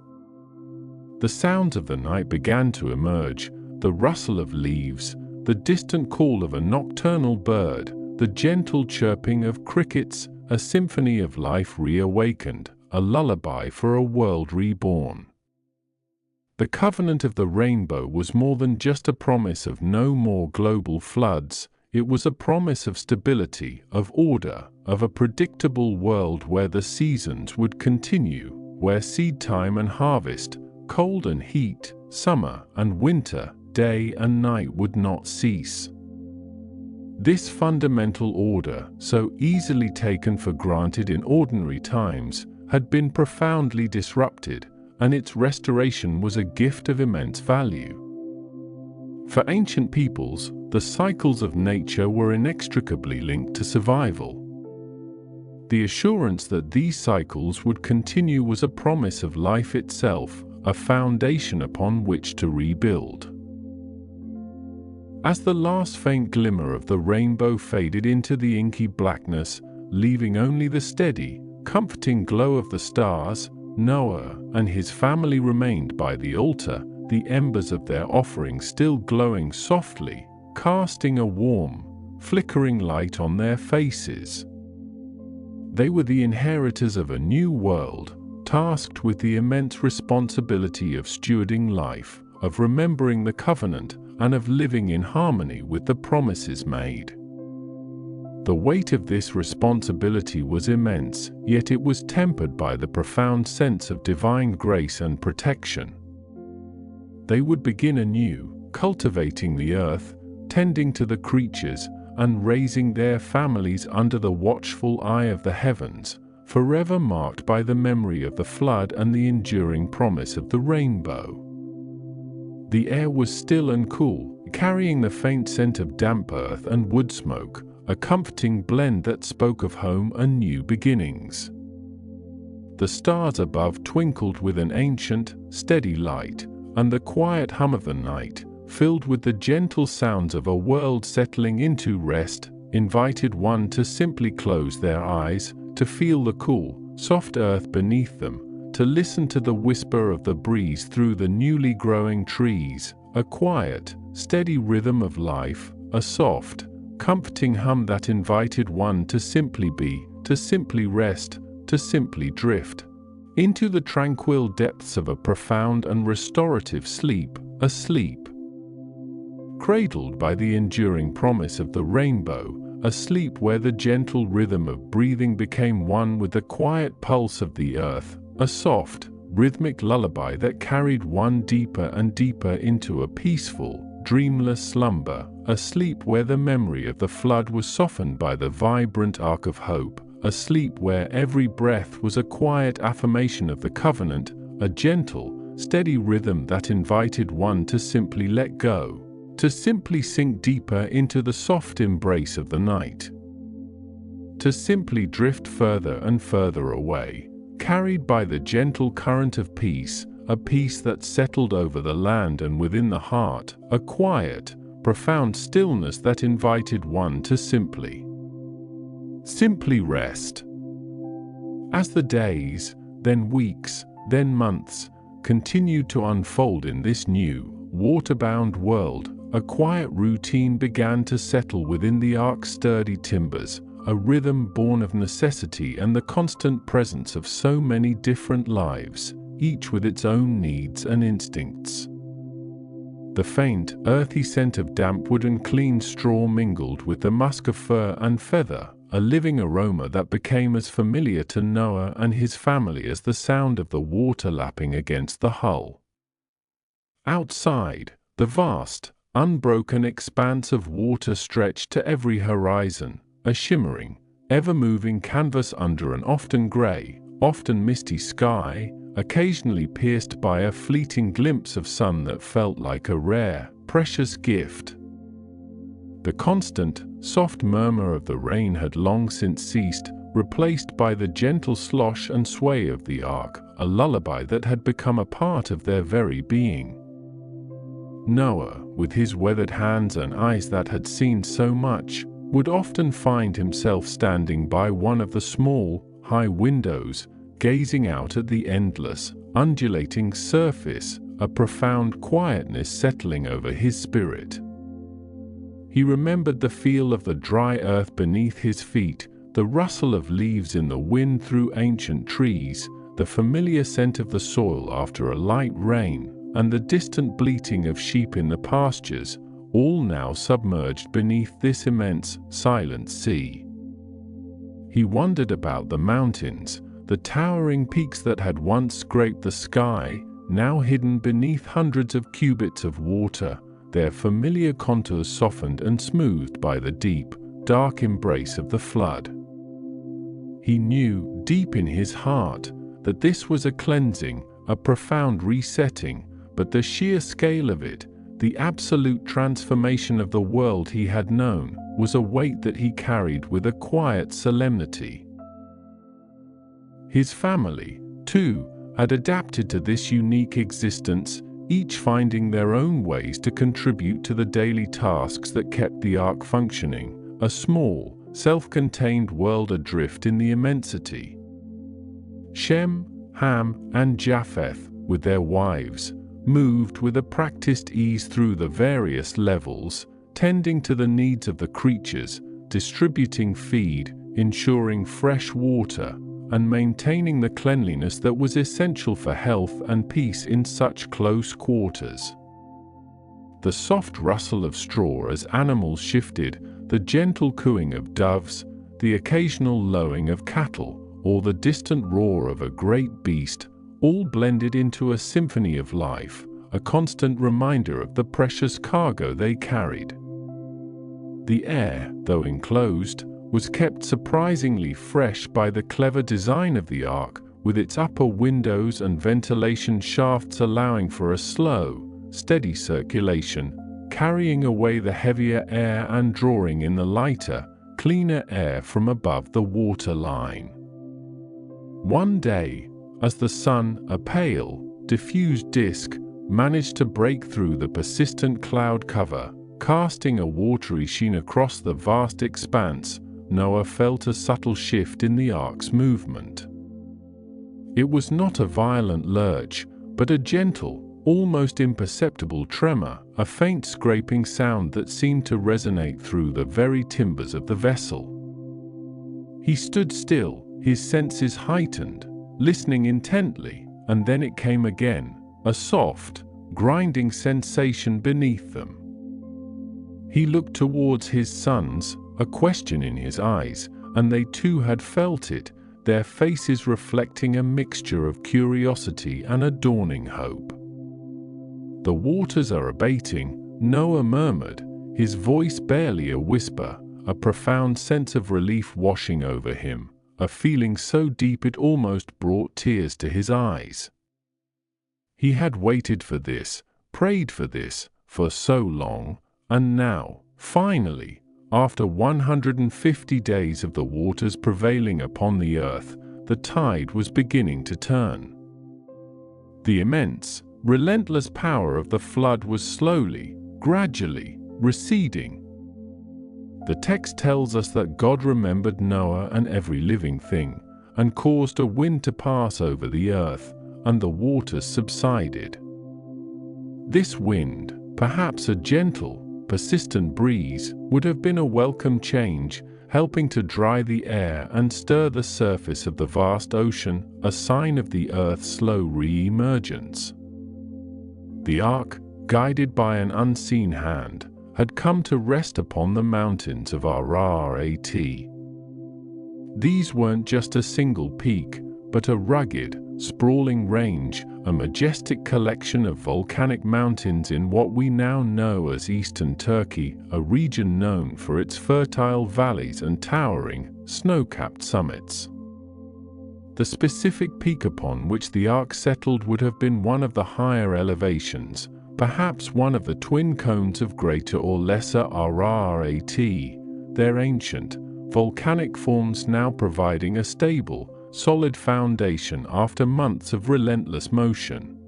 [SPEAKER 1] The sounds of the night began to emerge, the rustle of leaves, the distant call of a nocturnal bird, the gentle chirping of crickets, a symphony of life reawakened, a lullaby for a world reborn. The covenant of the rainbow was more than just a promise of no more global floods. It was a promise of stability, of order, of a predictable world where the seasons would continue, where seed time and harvest, cold and heat, summer and winter, day and night would not cease. This fundamental order, so easily taken for granted in ordinary times, had been profoundly disrupted, and its restoration was a gift of immense value. For ancient peoples, the cycles of nature were inextricably linked to survival. The assurance that these cycles would continue was a promise of life itself, a foundation upon which to rebuild. As the last faint glimmer of the rainbow faded into the inky blackness, leaving only the steady, comforting glow of the stars, Noah and his family remained by the altar, the embers of their offering still glowing softly, casting a warm, flickering light on their faces. They were the inheritors of a new world, tasked with the immense responsibility of stewarding life, of remembering the covenant, and of living in harmony with the promises made. The weight of this responsibility was immense, yet it was tempered by the profound sense of divine grace and protection. They would begin anew, cultivating the earth, tending to the creatures, and raising their families under the watchful eye of the heavens, forever marked by the memory of the flood and the enduring promise of the rainbow. The air was still and cool, carrying the faint scent of damp earth and wood smoke, a comforting blend that spoke of home and new beginnings. The stars above twinkled with an ancient, steady light, and the quiet hum of the night, filled with the gentle sounds of a world settling into rest, invited one to simply close their eyes, to feel the cool, soft earth beneath them, to listen to the whisper of the breeze through the newly growing trees, a quiet, steady rhythm of life, a soft, comforting hum that invited one to simply be, to simply rest, to simply drift into the tranquil depths of a profound and restorative sleep, a sleep cradled by the enduring promise of the rainbow, a sleep where the gentle rhythm of breathing became one with the quiet pulse of the earth, a soft, rhythmic lullaby that carried one deeper and deeper into a peaceful, dreamless slumber, a sleep where the memory of the flood was softened by the vibrant arc of hope, a sleep where every breath was a quiet affirmation of the covenant, a gentle, steady rhythm that invited one to simply let go, to simply sink deeper into the soft embrace of the night, to simply drift further and further away, carried by the gentle current of peace, a peace that settled over the land and within the heart, a quiet, profound stillness that invited one to simply rest. As the days, then weeks, then months, continued to unfold in this new, water-bound world, a quiet routine began to settle within the ark's sturdy timbers, a rhythm born of necessity and the constant presence of so many different lives, each with its own needs and instincts. The faint, earthy scent of damp wood and clean straw mingled with the musk of fur and feather, a living aroma that became as familiar to Noah and his family as the sound of the water lapping against the hull. Outside, the vast, unbroken expanse of water stretched to every horizon, a shimmering, ever-moving canvas under an often grey, often misty sky, occasionally pierced by a fleeting glimpse of sun that felt like a rare, precious gift. The constant, soft murmur of the rain had long since ceased, replaced by the gentle slosh and sway of the ark, a lullaby that had become a part of their very being. Noah, with his weathered hands and eyes that had seen so much, would often find himself standing by one of the small, high windows, gazing out at the endless, undulating surface, a profound quietness settling over his spirit. He remembered the feel of the dry earth beneath his feet, the rustle of leaves in the wind through ancient trees, the familiar scent of the soil after a light rain, and the distant bleating of sheep in the pastures, all now submerged beneath this immense, silent sea. He wondered about the mountains, the towering peaks that had once scraped the sky, now hidden beneath hundreds of cubits of water, their familiar contours softened and smoothed by the deep, dark embrace of the flood. He knew, deep in his heart, that this was a cleansing, a profound resetting, but the sheer scale of it, the absolute transformation of the world he had known, was a weight that he carried with a quiet solemnity. His family, too, had adapted to this unique existence, each finding their own ways to contribute to the daily tasks that kept the ark functioning, a small, self-contained world adrift in the immensity. Shem, Ham, and Japheth, with their wives, moved with a practiced ease through the various levels, tending to the needs of the creatures, distributing feed, ensuring fresh water, and maintaining the cleanliness that was essential for health and peace in such close quarters. The soft rustle of straw as animals shifted, the gentle cooing of doves, the occasional lowing of cattle, or the distant roar of a great beast, all blended into a symphony of life, a constant reminder of the precious cargo they carried. The air, though enclosed, was kept surprisingly fresh by the clever design of the ark, with its upper windows and ventilation shafts allowing for a slow, steady circulation, carrying away the heavier air and drawing in the lighter, cleaner air from above the water line. One day, as the sun, a pale, diffused disk, managed to break through the persistent cloud cover, casting a watery sheen across the vast expanse, Noah felt a subtle shift in the ark's movement. It was not a violent lurch, but a gentle, almost imperceptible tremor, a faint scraping sound that seemed to resonate through the very timbers of the vessel. He stood still, his senses heightened, listening intently, and then it came again, a soft, grinding sensation beneath them. He looked towards his sons, a question in his eyes, and they too had felt it, their faces reflecting a mixture of curiosity and a dawning hope. "The waters are abating," Noah murmured, his voice barely a whisper, a profound sense of relief washing over him, a feeling so deep it almost brought tears to his eyes. He had waited for this, prayed for this, for so long, and now, finally, after 150 days of the waters prevailing upon the earth, the tide was beginning to turn. The immense, relentless power of the flood was slowly, gradually, receding. The text tells us that God remembered Noah and every living thing, and caused a wind to pass over the earth, and the waters subsided. This wind, perhaps a gentle, persistent breeze, would have been a welcome change, helping to dry the air and stir the surface of the vast ocean, a sign of the Earth's slow re-emergence. The ark, guided by an unseen hand, had come to rest upon the mountains of Ararat. These weren't just a single peak, but a rugged, sprawling range, a majestic collection of volcanic mountains in what we now know as Eastern Turkey, a region known for its fertile valleys and towering, snow-capped summits. The specific peak upon which the ark settled would have been one of the higher elevations, perhaps one of the twin cones of Greater or Lesser Ararat, their ancient, volcanic forms now providing a stable, solid foundation after months of relentless motion.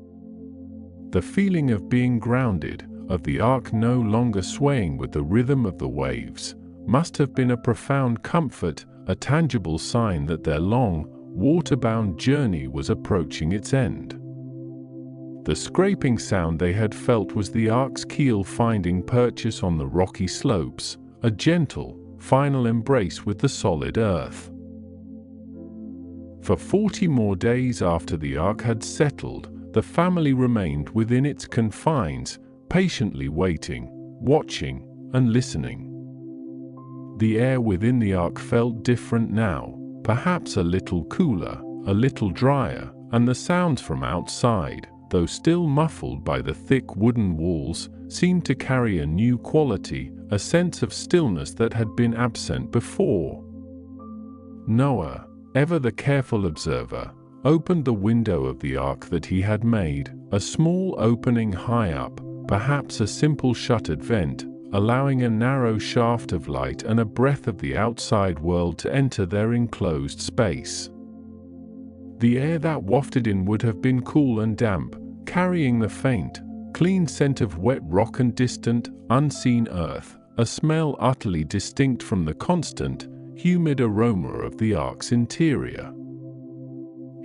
[SPEAKER 1] The feeling of being grounded, of the ark no longer swaying with the rhythm of the waves, must have been a profound comfort, a tangible sign that their long, water-bound journey was approaching its end. The scraping sound they had felt was the ark's keel finding purchase on the rocky slopes, a gentle, final embrace with the solid earth. For 40 more days after the ark had settled, the family remained within its confines, patiently waiting, watching, and listening. The air within the ark felt different now, perhaps a little cooler, a little drier, and the sounds from outside, though still muffled by the thick wooden walls, seemed to carry a new quality, a sense of stillness that had been absent before. Noah, ever the careful observer, opened the window of the ark that he had made, a small opening high up, perhaps a simple shuttered vent, allowing a narrow shaft of light and a breath of the outside world to enter their enclosed space. The air that wafted in would have been cool and damp, carrying the faint, clean scent of wet rock and distant, unseen earth, a smell utterly distinct from the constant, humid aroma of the ark's interior.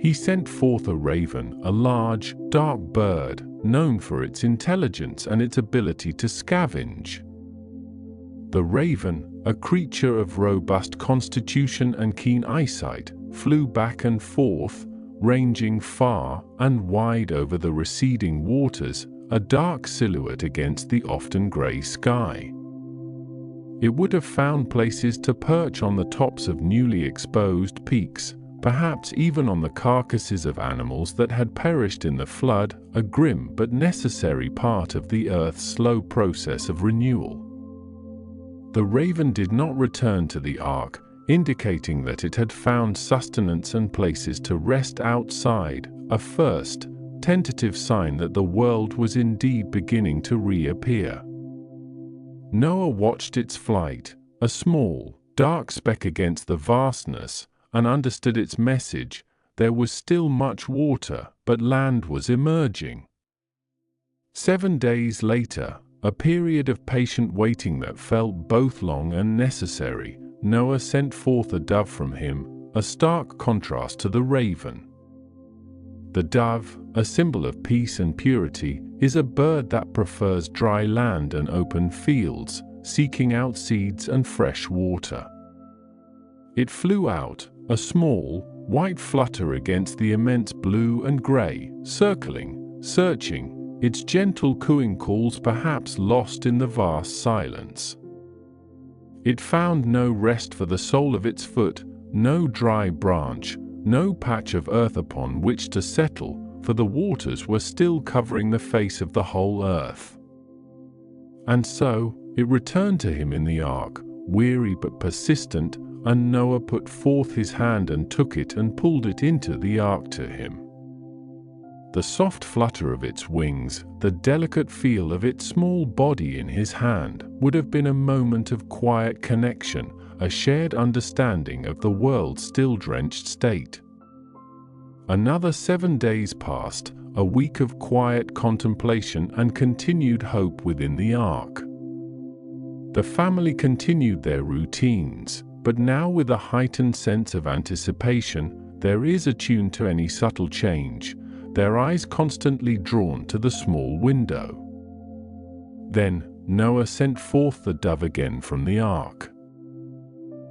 [SPEAKER 1] He sent forth a raven, a large, dark bird, known for its intelligence and its ability to scavenge. The raven, a creature of robust constitution and keen eyesight, flew back and forth, ranging far and wide over the receding waters, a dark silhouette against the often grey sky. It would have found places to perch on the tops of newly exposed peaks, perhaps even on the carcasses of animals that had perished in the flood, a grim but necessary part of the Earth's slow process of renewal. The raven did not return to the ark, indicating that it had found sustenance and places to rest outside, a first, tentative sign that the world was indeed beginning to reappear. Noah watched its flight, a small, dark speck against the vastness, and understood its message: there was still much water, but land was emerging. 7 days later, a period of patient waiting that felt both long and necessary, Noah sent forth a dove from him, a stark contrast to the raven. The dove, a symbol of peace and purity, is a bird that prefers dry land and open fields, seeking out seeds and fresh water. It flew out, a small, white flutter against the immense blue and grey, circling, searching, its gentle cooing calls perhaps lost in the vast silence. It found no rest for the sole of its foot, no dry branch, no patch of earth upon which to settle, for the waters were still covering the face of the whole earth. And so, it returned to him in the ark, weary but persistent, and Noah put forth his hand and took it and pulled it into the ark to him. The soft flutter of its wings, the delicate feel of its small body in his hand, would have been a moment of quiet connection, a shared understanding of the world's still drenched state. Another 7 days passed, a week of quiet contemplation and continued hope within the ark. The family continued their routines, but now with a heightened sense of anticipation, their ears attuned to any subtle change, their eyes constantly drawn to the small window. Then Noah sent forth the dove again from the ark.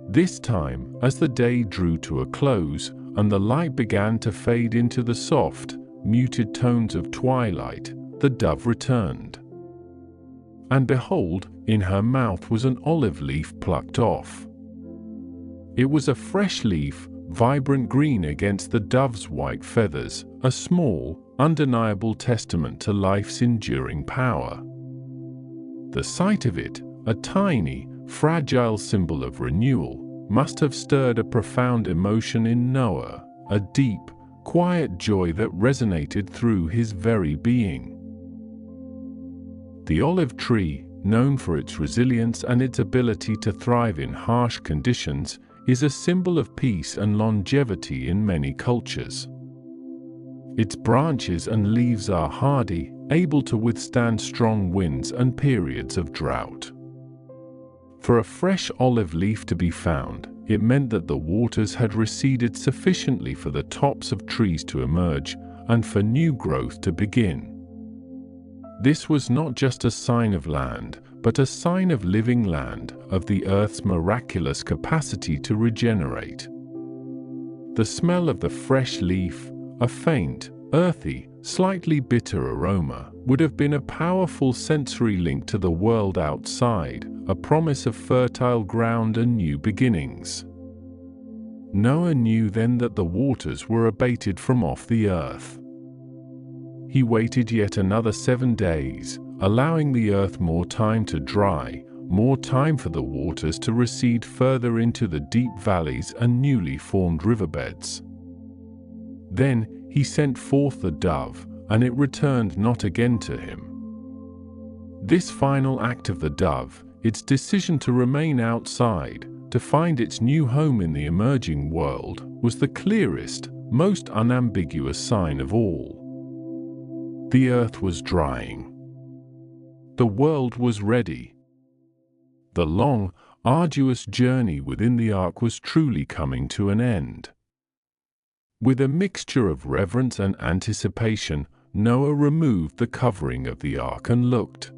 [SPEAKER 1] This time, as the day drew to a close, and the light began to fade into the soft, muted tones of twilight, the dove returned. And behold, in her mouth was an olive leaf plucked off. It was a fresh leaf, vibrant green against the dove's white feathers, a small, undeniable testament to life's enduring power. The sight of it, a tiny, fragile symbol of renewal, must have stirred a profound emotion in Noah, a deep, quiet joy that resonated through his very being. The olive tree, known for its resilience and its ability to thrive in harsh conditions, is a symbol of peace and longevity in many cultures. Its branches and leaves are hardy, able to withstand strong winds and periods of drought. For a fresh olive leaf to be found, it meant that the waters had receded sufficiently for the tops of trees to emerge and for new growth to begin. This was not just a sign of land, but a sign of living land, of the earth's miraculous capacity to regenerate. The smell of the fresh leaf, a faint, earthy, slightly bitter aroma, would have been a powerful sensory link to the world outside, a promise of fertile ground and new beginnings. Noah knew then that the waters were abated from off the earth. He waited yet another 7 days, allowing the earth more time to dry, more time for the waters to recede further into the deep valleys and newly formed riverbeds. Then he sent forth the dove, and it returned not again to him. This final act of the dove, its decision to remain outside, to find its new home in the emerging world, was the clearest, most unambiguous sign of all. The earth was drying. The world was ready. The long, arduous journey within the ark was truly coming to an end. With a mixture of reverence and anticipation, Noah removed the covering of the ark and looked.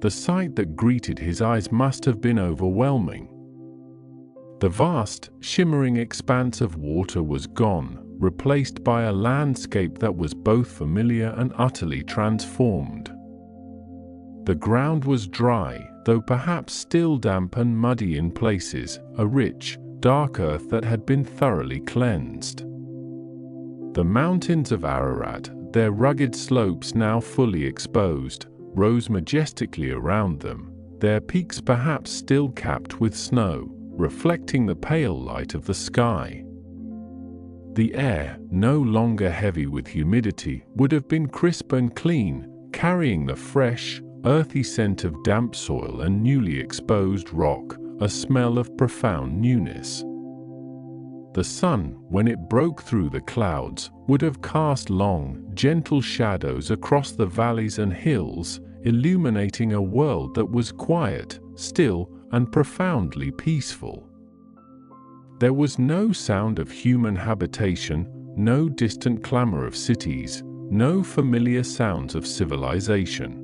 [SPEAKER 1] The sight that greeted his eyes must have been overwhelming. The vast, shimmering expanse of water was gone, replaced by a landscape that was both familiar and utterly transformed. The ground was dry, though perhaps still damp and muddy in places, a rich, dark earth that had been thoroughly cleansed. The mountains of Ararat, their rugged slopes now fully exposed, rose majestically around them, their peaks perhaps still capped with snow, reflecting the pale light of the sky. The air, no longer heavy with humidity, would have been crisp and clean, carrying the fresh, earthy scent of damp soil and newly exposed rock, a smell of profound newness. The sun, when it broke through the clouds, would have cast long, gentle shadows across the valleys and hills, illuminating a world that was quiet, still, and profoundly peaceful. There was no sound of human habitation, no distant clamor of cities, no familiar sounds of civilization.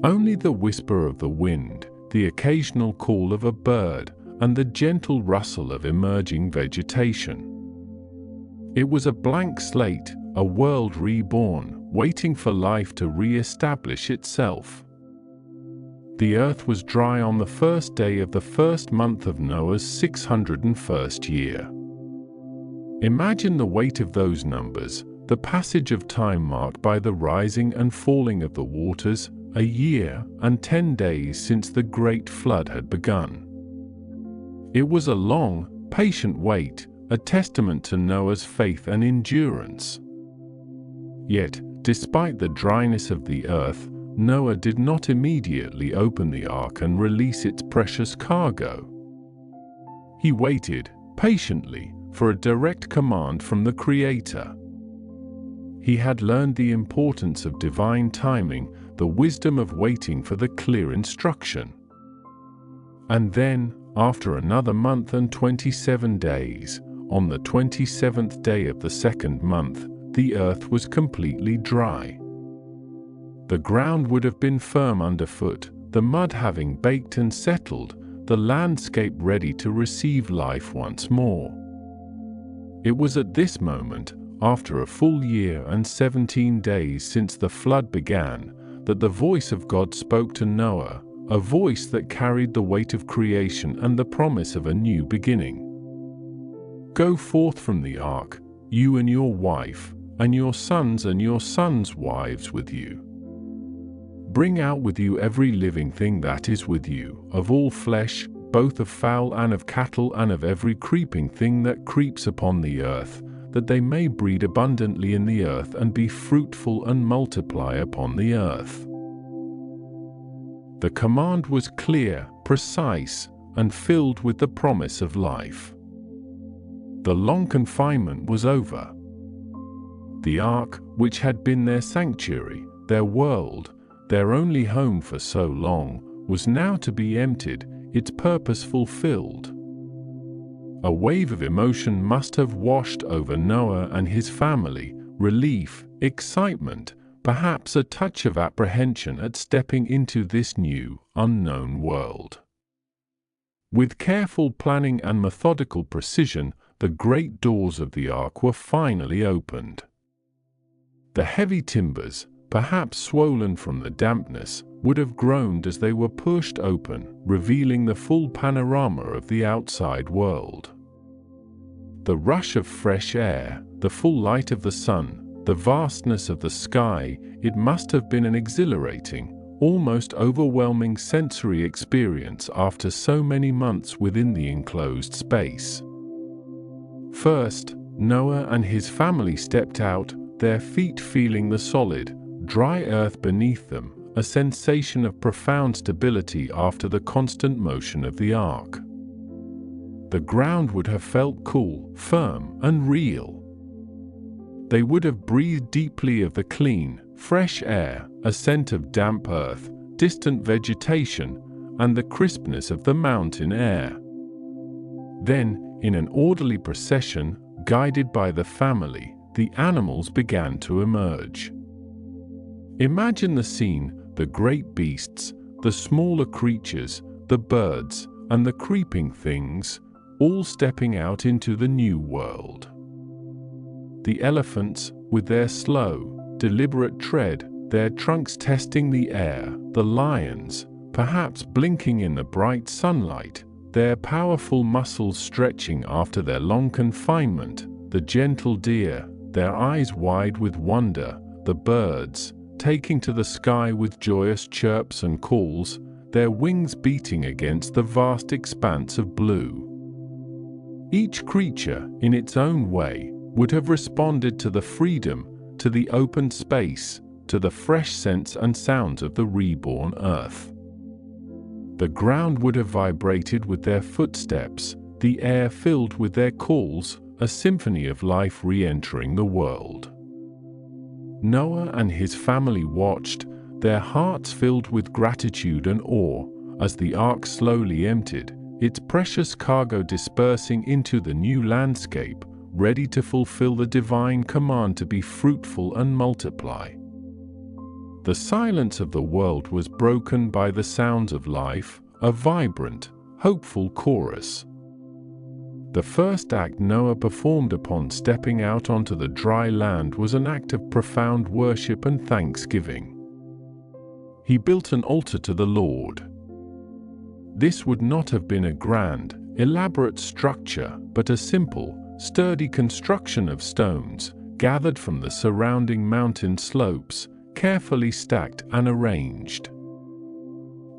[SPEAKER 1] Only the whisper of the wind, the occasional call of a bird, and the gentle rustle of emerging vegetation. It was a blank slate, a world reborn, waiting for life to re-establish itself. The earth was dry on the first day of the first month of Noah's 601st year. Imagine the weight of those numbers, the passage of time marked by the rising and falling of the waters, a year and 10 days since the great flood had begun. It was a long, patient wait, a testament to Noah's faith and endurance. Yet, despite the dryness of the earth, Noah did not immediately open the ark and release its precious cargo. He waited, patiently, for a direct command from the Creator. He had learned the importance of divine timing, the wisdom of waiting for the clear instruction. And then, after another month and 27 days, on the 27th day of the second month, the earth was completely dry. The ground would have been firm underfoot, the mud having baked and settled, the landscape ready to receive life once more. It was at this moment, after a full year and 17 days since the flood began, that the voice of God spoke to Noah, a voice that carried the weight of creation and the promise of a new beginning. Go forth from the ark, you and your wife, and your sons' wives with you. Bring out with you every living thing that is with you, of all flesh, both of fowl and of cattle and of every creeping thing that creeps upon the earth, that they may breed abundantly in the earth and be fruitful and multiply upon the earth. The command was clear, precise, and filled with the promise of life. The long confinement was over. The ark, which had been their sanctuary, their world, their only home for so long, was now to be emptied, its purpose fulfilled. A wave of emotion must have washed over Noah and his family, relief, excitement, perhaps a touch of apprehension at stepping into this new, unknown world. With careful planning and methodical precision, the great doors of the ark were finally opened. The heavy timbers, perhaps swollen from the dampness, would have groaned as they were pushed open, revealing the full panorama of the outside world. The rush of fresh air, the full light of the sun, the vastness of the sky, it must have been an exhilarating, almost overwhelming sensory experience after so many months within the enclosed space. First, Noah and his family stepped out, their feet feeling the solid, dry earth beneath them, a sensation of profound stability after the constant motion of the ark. The ground would have felt cool, firm, and real. They would have breathed deeply of the clean, fresh air, a scent of damp earth, distant vegetation, and the crispness of the mountain air. Then, in an orderly procession, guided by the family, the animals began to emerge. Imagine the scene, the great beasts, the smaller creatures, the birds, and the creeping things, all stepping out into the new world. The elephants, with their slow, deliberate tread, their trunks testing the air, the lions, perhaps blinking in the bright sunlight, their powerful muscles stretching after their long confinement, the gentle deer, their eyes wide with wonder, the birds, taking to the sky with joyous chirps and calls, their wings beating against the vast expanse of blue. Each creature, in its own way, would have responded to the freedom, to the open space, to the fresh scents and sounds of the reborn earth. The ground would have vibrated with their footsteps, the air filled with their calls, a symphony of life re-entering the world. Noah and his family watched, their hearts filled with gratitude and awe, as the ark slowly emptied, its precious cargo dispersing into the new landscape, ready to fulfill the divine command to be fruitful and multiply. The silence of the world was broken by the sounds of life, a vibrant, hopeful chorus. The first act Noah performed upon stepping out onto the dry land was an act of profound worship and thanksgiving. He built an altar to the Lord. This would not have been a grand, elaborate structure, but a simple, sturdy construction of stones, gathered from the surrounding mountain slopes, carefully stacked and arranged.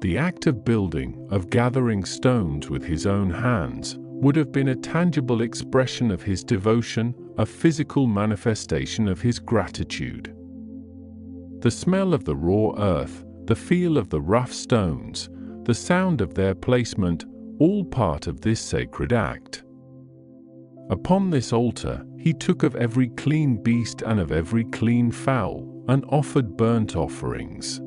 [SPEAKER 1] The act of building, of gathering stones with his own hands, would have been a tangible expression of his devotion, a physical manifestation of his gratitude. The smell of the raw earth, the feel of the rough stones, the sound of their placement, all part of this sacred act. Upon this altar, he took of every clean beast and of every clean fowl, and offered burnt offerings.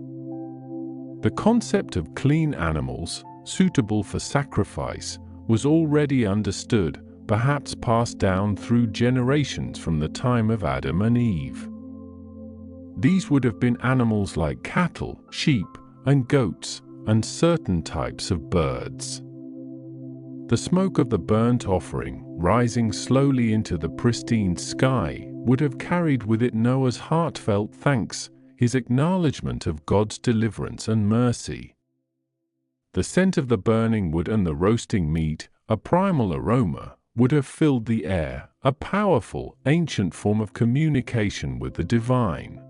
[SPEAKER 1] The concept of clean animals, suitable for sacrifice, was already understood, perhaps passed down through generations from the time of Adam and Eve. These would have been animals like cattle, sheep, and goats, and certain types of birds. The smoke of the burnt offering, rising slowly into the pristine sky, would have carried with it Noah's heartfelt thanks, his acknowledgement of God's deliverance and mercy. The scent of the burning wood and the roasting meat, a primal aroma, would have filled the air, a powerful, ancient form of communication with the divine.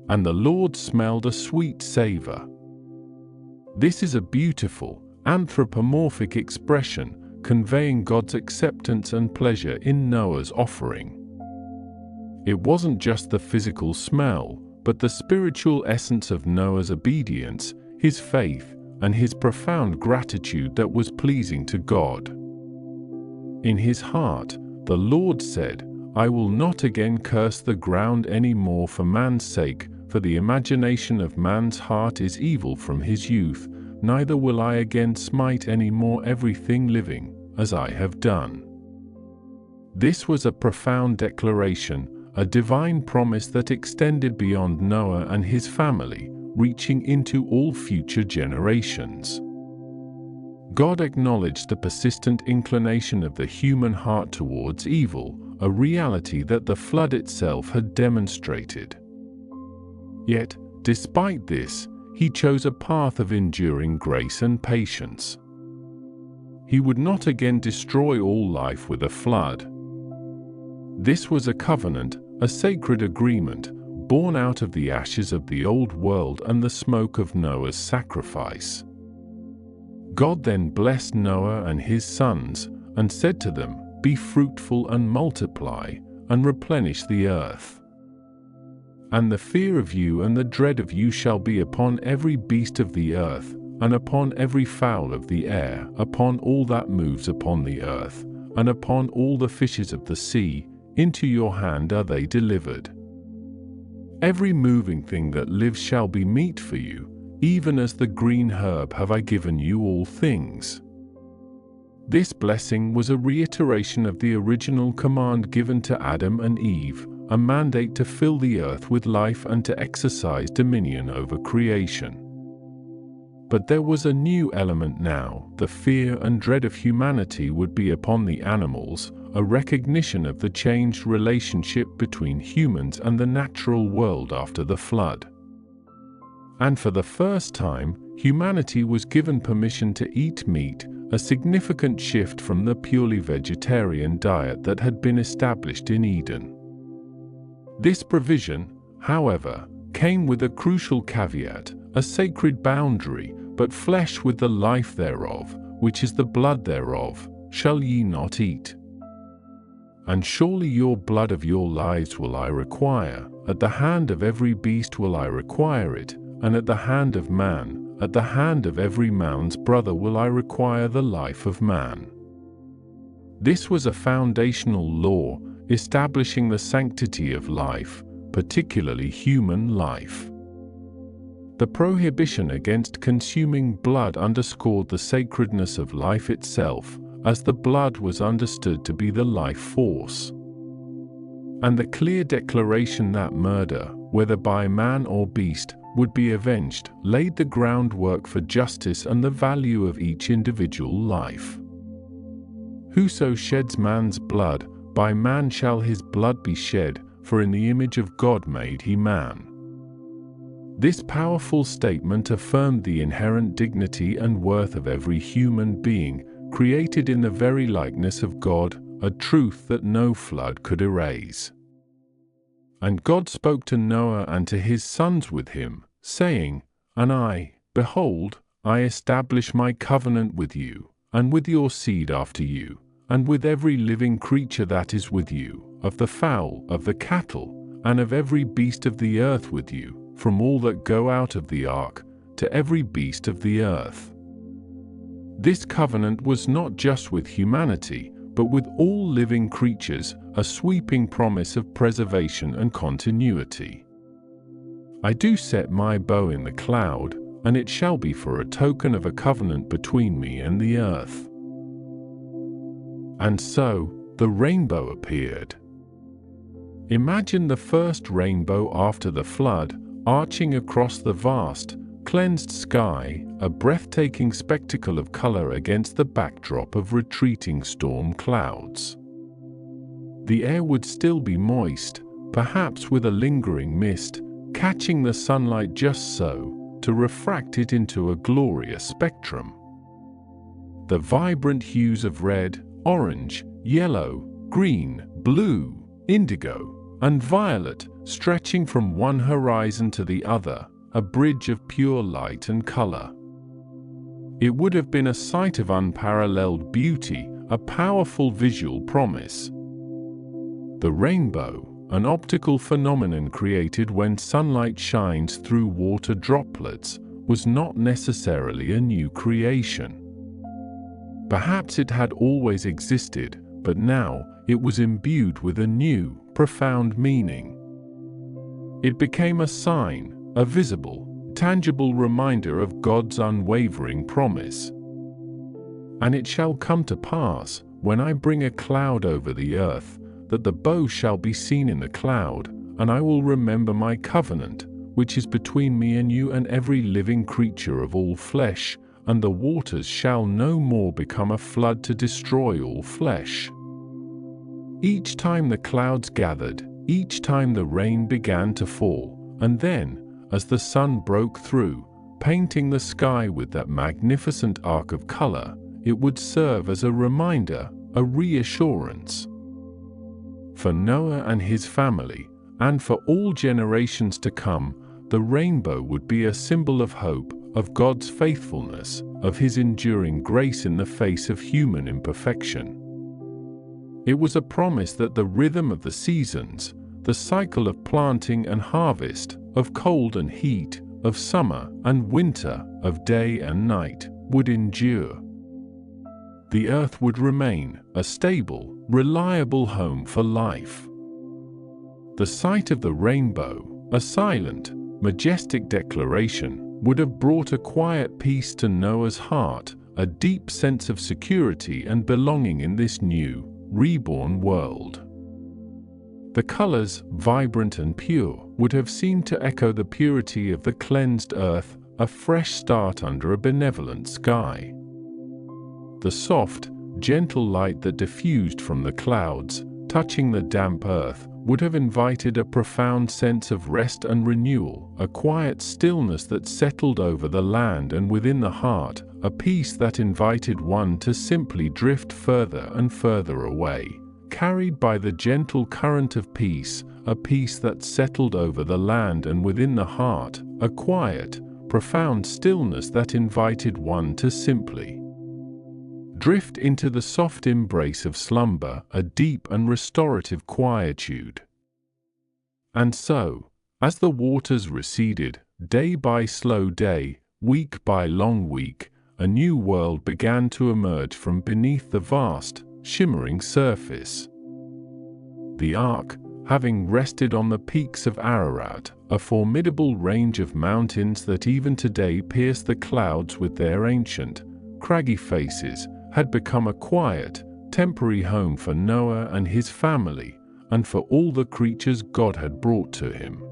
[SPEAKER 1] And the Lord smelled a sweet savor. This is a beautiful, anthropomorphic expression, conveying God's acceptance and pleasure in Noah's offering. It wasn't just the physical smell, but the spiritual essence of Noah's obedience, his faith, and his profound gratitude that was pleasing to God. In his heart, the Lord said, "I will not again curse the ground any more for man's sake, for the imagination of man's heart is evil from his youth, neither will I again smite any more everything living, as I have done." This was a profound declaration, a divine promise that extended beyond Noah and his family, reaching into all future generations. God acknowledged the persistent inclination of the human heart towards evil, a reality that the flood itself had demonstrated. Yet, despite this, he chose a path of enduring grace and patience. He would not again destroy all life with a flood. This was a covenant, a sacred agreement, born out of the ashes of the old world and the smoke of Noah's sacrifice. God then blessed Noah and his sons, and said to them, "Be fruitful and multiply, and replenish the earth. And the fear of you and the dread of you shall be upon every beast of the earth, and upon every fowl of the air, upon all that moves upon the earth, and upon all the fishes of the sea. Into your hand are they delivered. Every moving thing that lives shall be meat for you, even as the green herb have I given you all things." This blessing was a reiteration of the original command given to Adam and Eve, a mandate to fill the earth with life and to exercise dominion over creation. But there was a new element now. The fear and dread of humanity would be upon the animals, a recognition of the changed relationship between humans and the natural world after the flood. And for the first time, humanity was given permission to eat meat, a significant shift from the purely vegetarian diet that had been established in Eden. This provision, however, came with a crucial caveat, a sacred boundary, "But flesh with the life thereof, which is the blood thereof, shall ye not eat. And surely your blood of your lives will I require, at the hand of every beast will I require it, and at the hand of man, at the hand of every man's brother will I require the life of man." This was a foundational law, establishing the sanctity of life, particularly human life. The prohibition against consuming blood underscored the sacredness of life itself, as the blood was understood to be the life force. And the clear declaration that murder, whether by man or beast, would be avenged, laid the groundwork for justice and the value of each individual life. "Whoso sheds man's blood, by man shall his blood be shed, for in the image of God made he man." This powerful statement affirmed the inherent dignity and worth of every human being, created in the very likeness of God, a truth that no flood could erase. "And God spoke to Noah and to his sons with him, saying, And I, behold, I establish my covenant with you, and with your seed after you, and with every living creature that is with you, of the fowl, of the cattle, and of every beast of the earth with you, from all that go out of the ark, to every beast of the earth." This covenant was not just with humanity, but with all living creatures, a sweeping promise of preservation and continuity. I do set my bow in the cloud, and it shall be for a token of a covenant between me and the earth." And so, the rainbow appeared. Imagine the first rainbow after the flood, arching across the vast, cleansed sky, a breathtaking spectacle of color against the backdrop of retreating storm clouds. The air would still be moist, perhaps with a lingering mist, catching the sunlight just so, to refract it into a glorious spectrum. The vibrant hues of red, orange, yellow, green, blue, indigo, and violet, stretching from one horizon to the other, a bridge of pure light and color. It would have been a sight of unparalleled beauty, a powerful visual promise. The rainbow, an optical phenomenon created when sunlight shines through water droplets, was not necessarily a new creation. Perhaps it had always existed, but now it was imbued with a new, profound meaning. It became a sign, a visible, tangible reminder of God's unwavering promise. "And it shall come to pass, when I bring a cloud over the earth, that the bow shall be seen in the cloud, and I will remember my covenant, which is between me and you and every living creature of all flesh, and the waters shall no more become a flood to destroy all flesh." Each time the clouds gathered, each time the rain began to fall, and then, as the sun broke through, painting the sky with that magnificent arc of color, it would serve as a reminder, a reassurance. For Noah and his family, and for all generations to come, the rainbow would be a symbol of hope, of God's faithfulness, of His enduring grace in the face of human imperfection. It was a promise that the rhythm of the seasons, the cycle of planting and harvest, of cold and heat, of summer and winter, of day and night, would endure. The earth would remain a stable, reliable home for life. The sight of the rainbow, a silent, majestic declaration, would have brought a quiet peace to Noah's heart, a deep sense of security and belonging in this new, reborn world. The colors, vibrant and pure, would have seemed to echo the purity of the cleansed earth, a fresh start under a benevolent sky. The soft, gentle light that diffused from the clouds, touching the damp earth, would have invited a profound sense of rest and renewal, a quiet stillness that settled over the land and within the heart, a peace that invited one to simply drift further and further away, carried by the gentle current of peace, a peace that settled over the land and within the heart, a quiet, profound stillness that invited one to simply drift into the soft embrace of slumber, a deep and restorative quietude. And so, as the waters receded, day by slow day, week by long week, a new world began to emerge from beneath the vast, shimmering surface. The ark, having rested on the peaks of Ararat, a formidable range of mountains that even today pierce the clouds with their ancient, craggy faces, had become a quiet, temporary home for Noah and his family, and for all the creatures God had brought to him.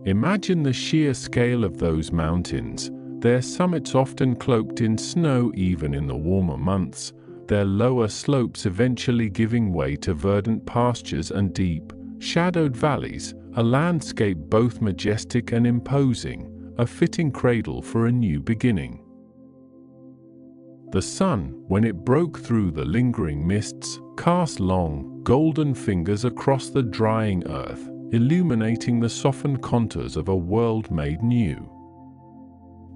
[SPEAKER 1] Imagine the sheer scale of those mountains, their summits often cloaked in snow even in the warmer months, their lower slopes eventually giving way to verdant pastures and deep, shadowed valleys, a landscape both majestic and imposing, a fitting cradle for a new beginning. The sun, when it broke through the lingering mists, cast long, golden fingers across the drying earth, illuminating the softened contours of a world made new.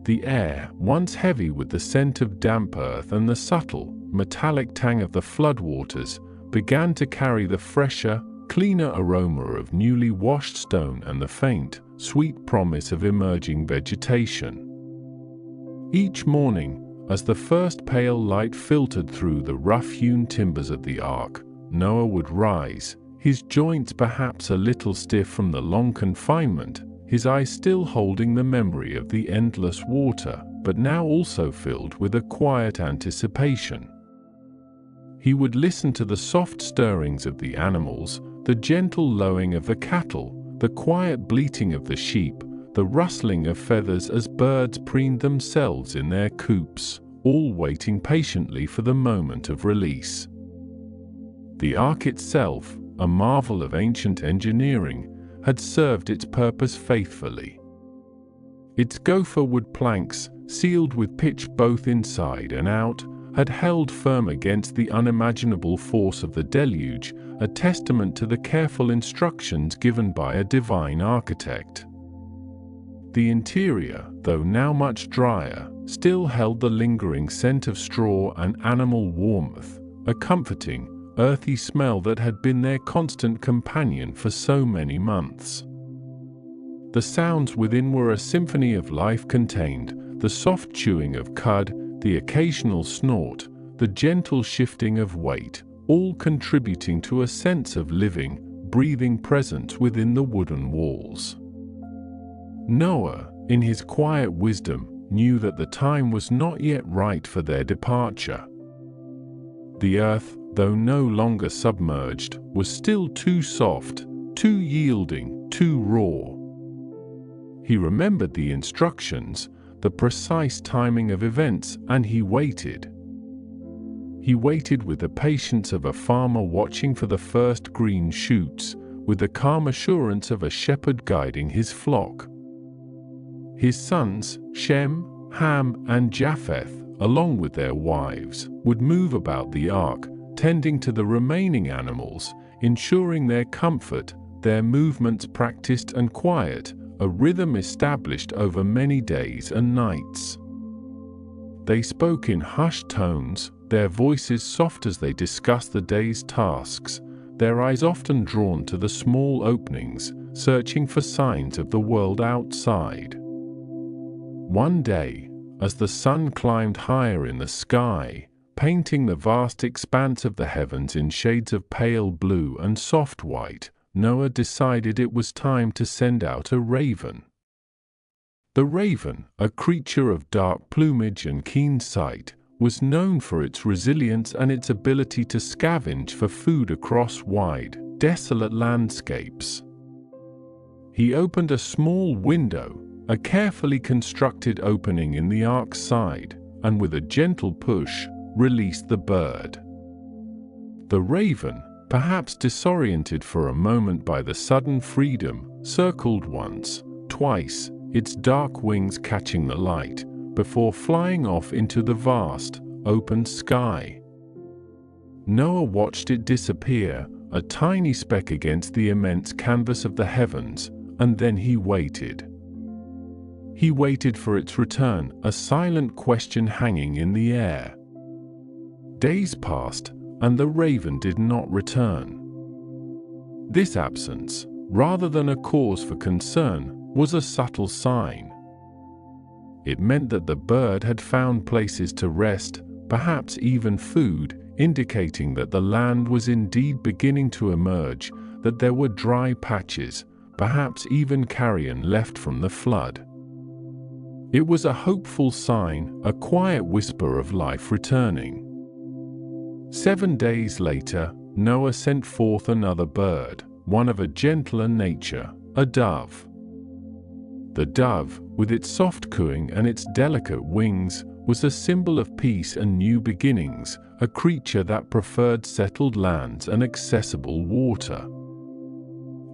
[SPEAKER 1] The air, once heavy with the scent of damp earth and the subtle, metallic tang of the floodwaters, began to carry the fresher, cleaner aroma of newly washed stone and the faint, sweet promise of emerging vegetation. Each morning, as the first pale light filtered through the rough-hewn timbers of the ark, Noah would rise, his joints perhaps a little stiff from the long confinement, his eyes still holding the memory of the endless water, but now also filled with a quiet anticipation. He would listen to the soft stirrings of the animals, the gentle lowing of the cattle, the quiet bleating of the sheep, the rustling of feathers as birds preened themselves in their coops, all waiting patiently for the moment of release. The ark itself, a marvel of ancient engineering, had served its purpose faithfully. Its gopher wood planks, sealed with pitch both inside and out, had held firm against the unimaginable force of the deluge, a testament to the careful instructions given by a divine architect. The interior, though now much drier, still held the lingering scent of straw and animal warmth, a comforting, earthy smell that had been their constant companion for so many months. The sounds within were a symphony of life contained, the soft chewing of cud, the occasional snort, the gentle shifting of weight, all contributing to a sense of living, breathing presence within the wooden walls. Noah, in his quiet wisdom, knew that the time was not yet right for their departure. The earth, though no longer submerged, was still too soft, too yielding, too raw. He remembered the instructions, the precise timing of events, and he waited. He waited with the patience of a farmer watching for the first green shoots, with the calm assurance of a shepherd guiding his flock. His sons, Shem, Ham, and Japheth, along with their wives, would move about the ark, tending to the remaining animals, ensuring their comfort, their movements practiced and quiet, a rhythm established over many days and nights. They spoke in hushed tones, their voices soft as they discussed the day's tasks, their eyes often drawn to the small openings, searching for signs of the world outside. One day, as the sun climbed higher in the sky, painting the vast expanse of the heavens in shades of pale blue and soft white, Noah decided it was time to send out a raven. The raven, a creature of dark plumage and keen sight, was known for its resilience and its ability to scavenge for food across wide, desolate landscapes. He opened a small window, a carefully constructed opening in the ark's side, and with a gentle push, released the bird. The raven, perhaps disoriented for a moment by the sudden freedom, circled once, twice, its dark wings catching the light, before flying off into the vast, open sky. Noah watched it disappear, a tiny speck against the immense canvas of the heavens, and then he waited. He waited for its return, a silent question hanging in the air. Days passed, and the raven did not return. This absence, rather than a cause for concern, was a subtle sign. It meant that the bird had found places to rest, perhaps even food, indicating that the land was indeed beginning to emerge, that there were dry patches, perhaps even carrion left from the flood. It was a hopeful sign, a quiet whisper of life returning. 7 days later, Noah sent forth another bird, one of a gentler nature, a dove. The dove, with its soft cooing and its delicate wings, was a symbol of peace and new beginnings, a creature that preferred settled lands and accessible water.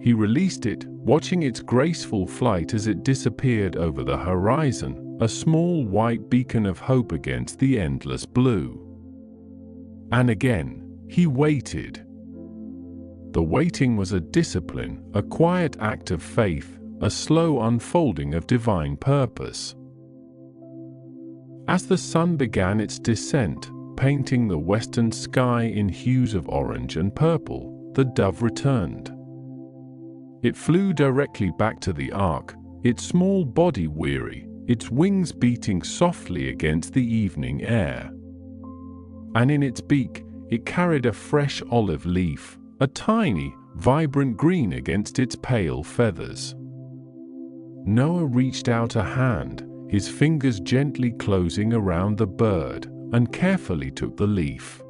[SPEAKER 1] He released it, watching its graceful flight as it disappeared over the horizon, a small white beacon of hope against the endless blue. And again, he waited. The waiting was a discipline, a quiet act of faith, a slow unfolding of divine purpose. As the sun began its descent, painting the western sky in hues of orange and purple, the dove returned. It flew directly back to the ark, its small body weary, its wings beating softly against the evening air. And in its beak, it carried a fresh olive leaf, a tiny, vibrant green against its pale feathers. Noah reached out a hand, his fingers gently closing around the bird, and carefully took the leaf.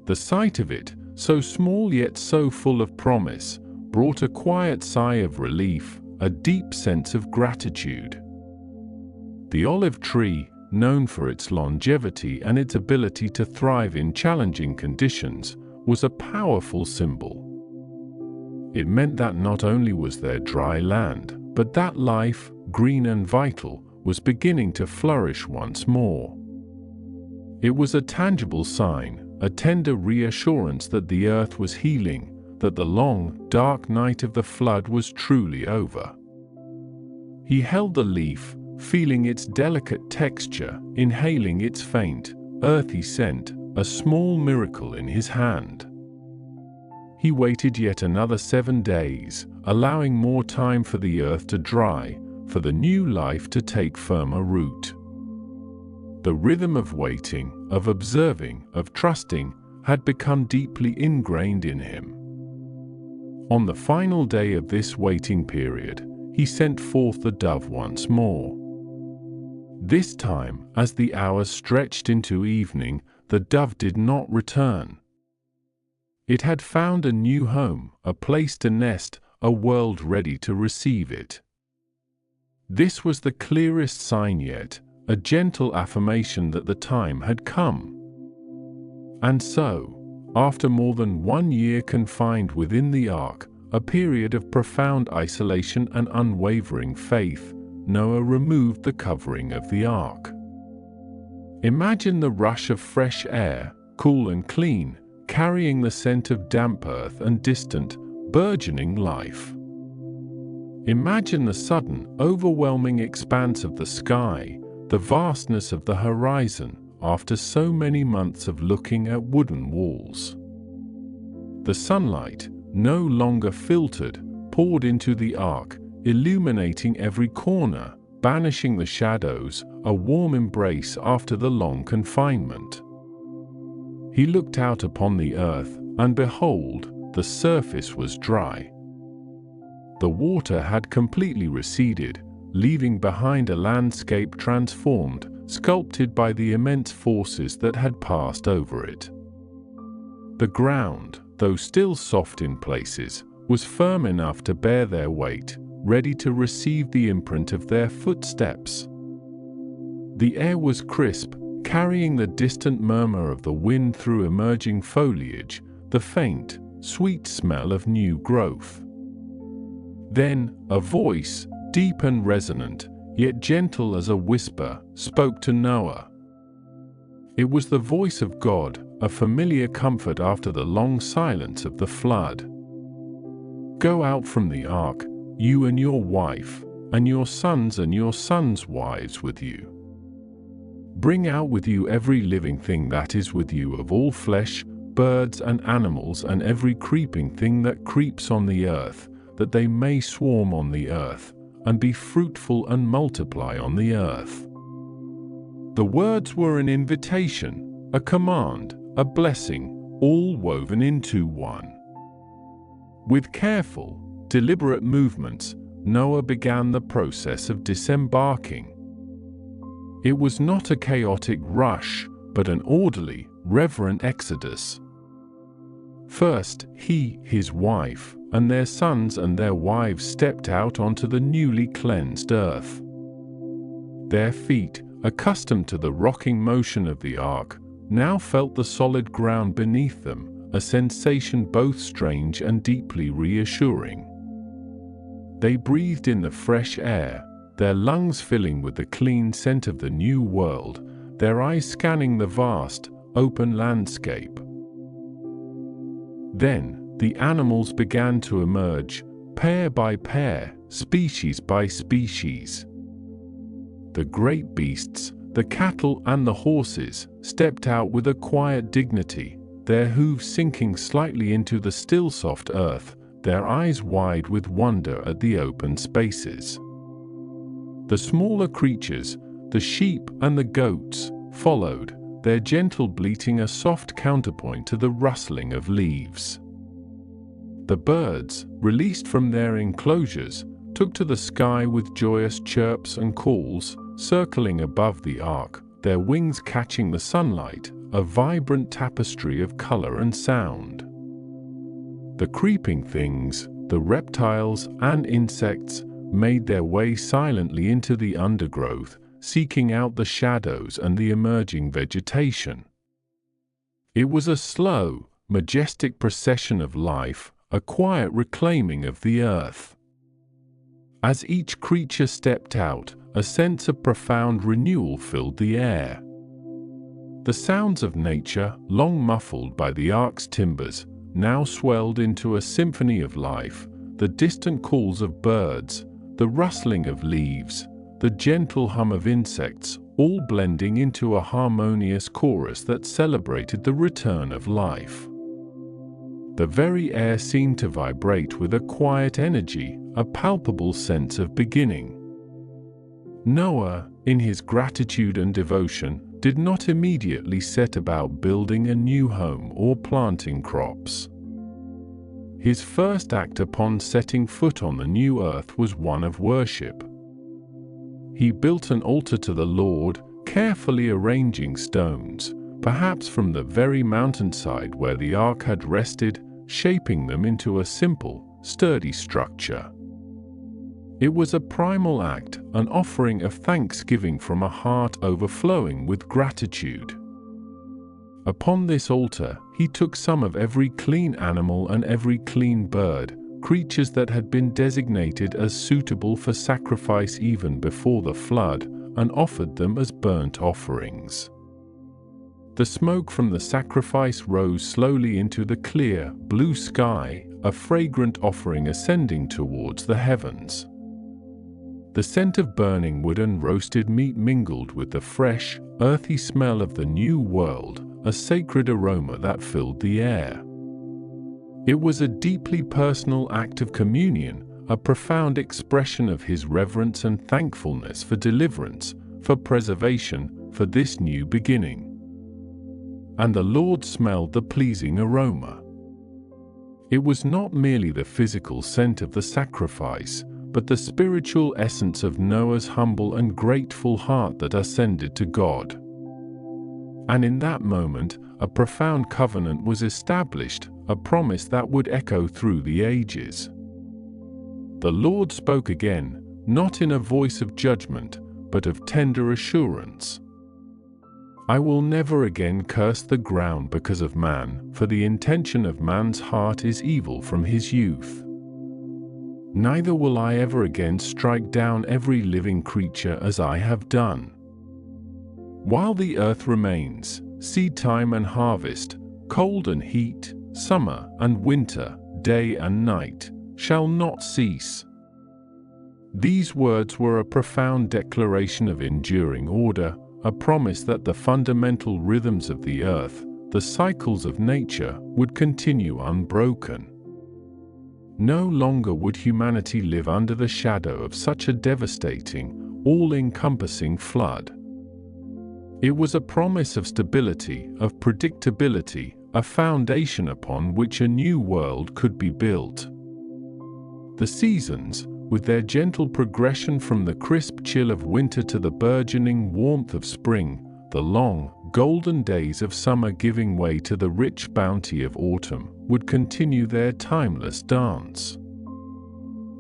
[SPEAKER 1] The sight of it, so small yet so full of promise, brought a quiet sigh of relief, a deep sense of gratitude. The olive tree, known for its longevity and its ability to thrive in challenging conditions, was a powerful symbol. It meant that not only was there dry land, but that life, green and vital, was beginning to flourish once more. It was a tangible sign, a tender reassurance that the earth was healing, that the long, dark night of the flood was truly over. He held the leaf, feeling its delicate texture, inhaling its faint, earthy scent, a small miracle in his hand. He waited yet another 7 days, allowing more time for the earth to dry, for the new life to take firmer root. The rhythm of waiting, of observing, of trusting, had become deeply ingrained in him. On the final day of this waiting period, he sent forth the dove once more. This time, as the hours stretched into evening, the dove did not return. It had found a new home, a place to nest, a world ready to receive it. This was the clearest sign yet, a gentle affirmation that the time had come. And so, after more than 1 year confined within the ark, a period of profound isolation and unwavering faith, Noah removed the covering of the ark. Imagine the rush of fresh air, cool and clean, carrying the scent of damp earth and distant, burgeoning life. Imagine the sudden, overwhelming expanse of the sky, the vastness of the horizon, after so many months of looking at wooden walls. The sunlight, no longer filtered, poured into the ark, illuminating every corner, banishing the shadows, a warm embrace after the long confinement. He looked out upon the earth, and behold, the surface was dry. The water had completely receded, leaving behind a landscape transformed, sculpted by the immense forces that had passed over it. The ground, though still soft in places, was firm enough to bear their weight, ready to receive the imprint of their footsteps. The air was crisp, carrying the distant murmur of the wind through emerging foliage, the faint, sweet smell of new growth. Then, a voice, deep and resonant, yet gentle as a whisper, spoke to Noah. It was the voice of God, a familiar comfort after the long silence of the flood. Go out from the ark, you and your wife, and your sons and your sons' wives with you. Bring out with you every living thing that is with you of all flesh, birds and animals and every creeping thing that creeps on the earth, that they may swarm on the earth, and be fruitful and multiply on the earth. The words were an invitation, a command, a blessing, all woven into one. With careful, deliberate movements, Noah began the process of disembarking. It was not a chaotic rush, but an orderly, reverent exodus. First, he, his wife, and their sons and their wives stepped out onto the newly cleansed earth. Their feet, accustomed to the rocking motion of the ark, now felt the solid ground beneath them, a sensation both strange and deeply reassuring. They breathed in the fresh air, their lungs filling with the clean scent of the new world, their eyes scanning the vast, open landscape. Then, the animals began to emerge, pair by pair, species by species. The great beasts, the cattle and the horses, stepped out with a quiet dignity, their hooves sinking slightly into the still soft earth, their eyes wide with wonder at the open spaces. The smaller creatures, the sheep and the goats, followed, their gentle bleating a soft counterpoint to the rustling of leaves. The birds, released from their enclosures, took to the sky with joyous chirps and calls, circling above the ark, their wings catching the sunlight, a vibrant tapestry of color and sound. The creeping things, the reptiles and insects, made their way silently into the undergrowth, seeking out the shadows and the emerging vegetation. It was a slow, majestic procession of life, a quiet reclaiming of the earth. As each creature stepped out, a sense of profound renewal filled the air. The sounds of nature, long muffled by the ark's timbers, now swelled into a symphony of life, the distant calls of birds, the rustling of leaves, the gentle hum of insects, all blending into a harmonious chorus that celebrated the return of life. The very air seemed to vibrate with a quiet energy, a palpable sense of beginning. Noah, in his gratitude and devotion, did not immediately set about building a new home or planting crops. His first act upon setting foot on the new earth was one of worship. He built an altar to the Lord, carefully arranging stones, perhaps from the very mountainside where the ark had rested, shaping them into a simple, sturdy structure. It was a primal act, an offering of thanksgiving from a heart overflowing with gratitude. Upon this altar, he took some of every clean animal and every clean bird, creatures that had been designated as suitable for sacrifice even before the flood, and offered them as burnt offerings. The smoke from the sacrifice rose slowly into the clear, blue sky, a fragrant offering ascending towards the heavens. The scent of burning wood and roasted meat mingled with the fresh, earthy smell of the new world, a sacred aroma that filled the air. It was a deeply personal act of communion, a profound expression of his reverence and thankfulness for deliverance, for preservation, for this new beginning. And the Lord smelled the pleasing aroma. It was not merely the physical scent of the sacrifice, but the spiritual essence of Noah's humble and grateful heart that ascended to God. And in that moment, a profound covenant was established, a promise that would echo through the ages. The Lord spoke again, not in a voice of judgment, but of tender assurance. I will never again curse the ground because of man, for the intention of man's heart is evil from his youth. Neither will I ever again strike down every living creature as I have done. While the earth remains, seed time and harvest, cold and heat, summer and winter, day and night, shall not cease. These words were a profound declaration of enduring order, a promise that the fundamental rhythms of the earth, the cycles of nature, would continue unbroken. No longer would humanity live under the shadow of such a devastating, all-encompassing flood. It was a promise of stability, of predictability, a foundation upon which a new world could be built. The seasons, with their gentle progression from the crisp chill of winter to the burgeoning warmth of spring, the long, golden days of summer giving way to the rich bounty of autumn, would continue their timeless dance.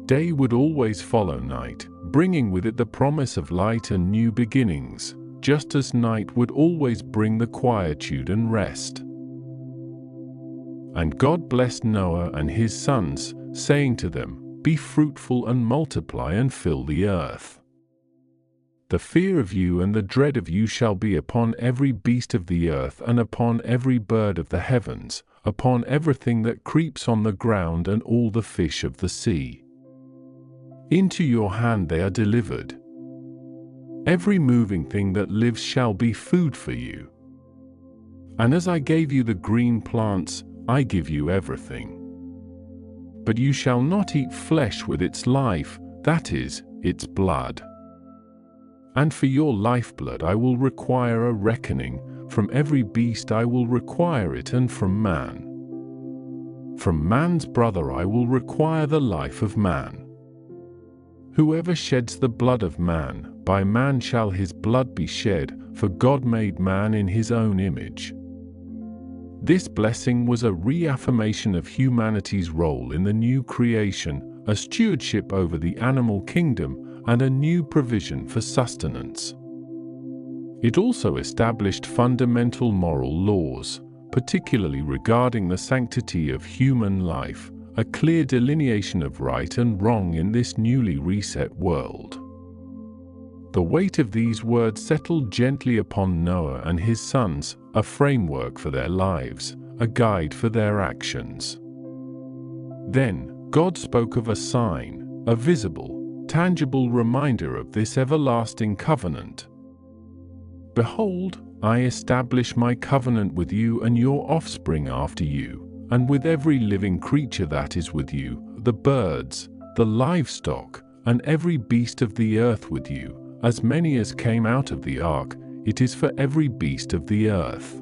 [SPEAKER 1] Day would always follow night, bringing with it the promise of light and new beginnings, just as night would always bring the quietude and rest. And God blessed Noah and his sons, saying to them, "Be fruitful and multiply and fill the earth. The fear of you and the dread of you shall be upon every beast of the earth and upon every bird of the heavens, upon everything that creeps on the ground and all the fish of the sea. Into your hand they are delivered. Every moving thing that lives shall be food for you. And as I gave you the green plants, I give you everything. But you shall not eat flesh with its life, that is, its blood. And for your lifeblood I will require a reckoning, from every beast I will require it, and from man. From man's brother I will require the life of man. Whoever sheds the blood of man, by man shall his blood be shed, for God made man in his own image. This blessing was a reaffirmation of humanity's role in the new creation, a stewardship over the animal kingdom, and a new provision for sustenance. It also established fundamental moral laws, particularly regarding the sanctity of human life, a clear delineation of right and wrong in this newly reset world. The weight of these words settled gently upon Noah and his sons, a framework for their lives, a guide for their actions. Then, God spoke of a sign, a visible, tangible reminder of this everlasting covenant. Behold, I establish my covenant with you and your offspring after you, and with every living creature that is with you, the birds, the livestock, and every beast of the earth with you, as many as came out of the ark, it is for every beast of the earth.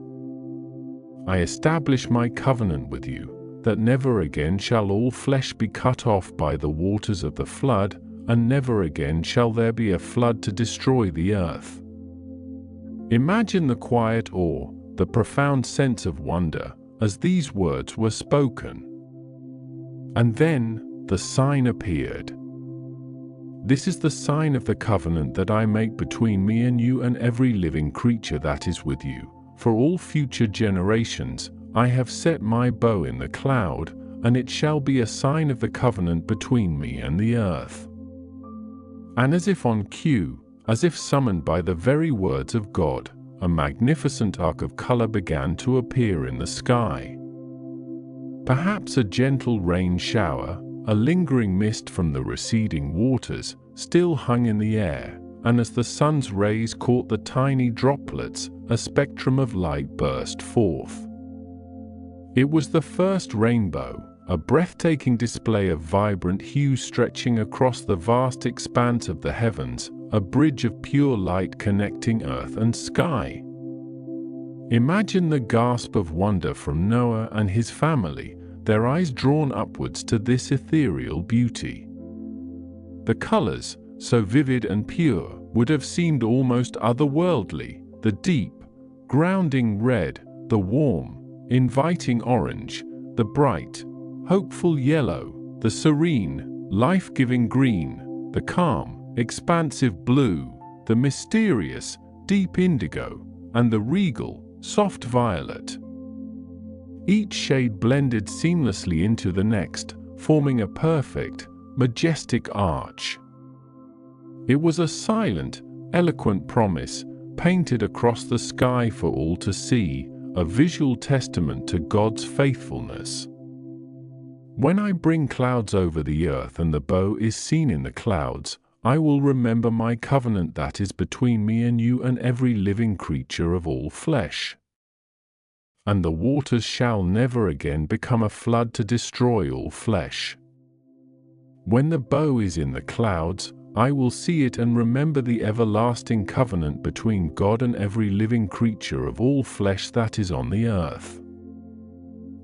[SPEAKER 1] I establish my covenant with you, that never again shall all flesh be cut off by the waters of the flood, and never again shall there be a flood to destroy the earth. Imagine the quiet awe, the profound sense of wonder, as these words were spoken. And then, the sign appeared. This is the sign of the covenant that I make between me and you and every living creature that is with you. For all future generations, I have set my bow in the cloud, and it shall be a sign of the covenant between me and the earth. And as if on cue, as if summoned by the very words of God, a magnificent arc of color began to appear in the sky. Perhaps a gentle rain shower, a lingering mist from the receding waters, still hung in the air, and as the sun's rays caught the tiny droplets, a spectrum of light burst forth. It was the first rainbow, a breathtaking display of vibrant hues stretching across the vast expanse of the heavens, a bridge of pure light connecting earth and sky. Imagine the gasp of wonder from Noah and his family, their eyes drawn upwards to this ethereal beauty. The colors, so vivid and pure, would have seemed almost otherworldly, the deep, grounding red, the warm, inviting orange, the bright, hopeful yellow, the serene, life-giving green, the calm, expansive blue, the mysterious, deep indigo, and the regal, soft violet. Each shade blended seamlessly into the next, forming a perfect, majestic arch. It was a silent, eloquent promise, painted across the sky for all to see, a visual testament to God's faithfulness. When I bring clouds over the earth and the bow is seen in the clouds, I will remember my covenant that is between me and you and every living creature of all flesh. And the waters shall never again become a flood to destroy all flesh. When the bow is in the clouds, I will see it and remember the everlasting covenant between God and every living creature of all flesh that is on the earth.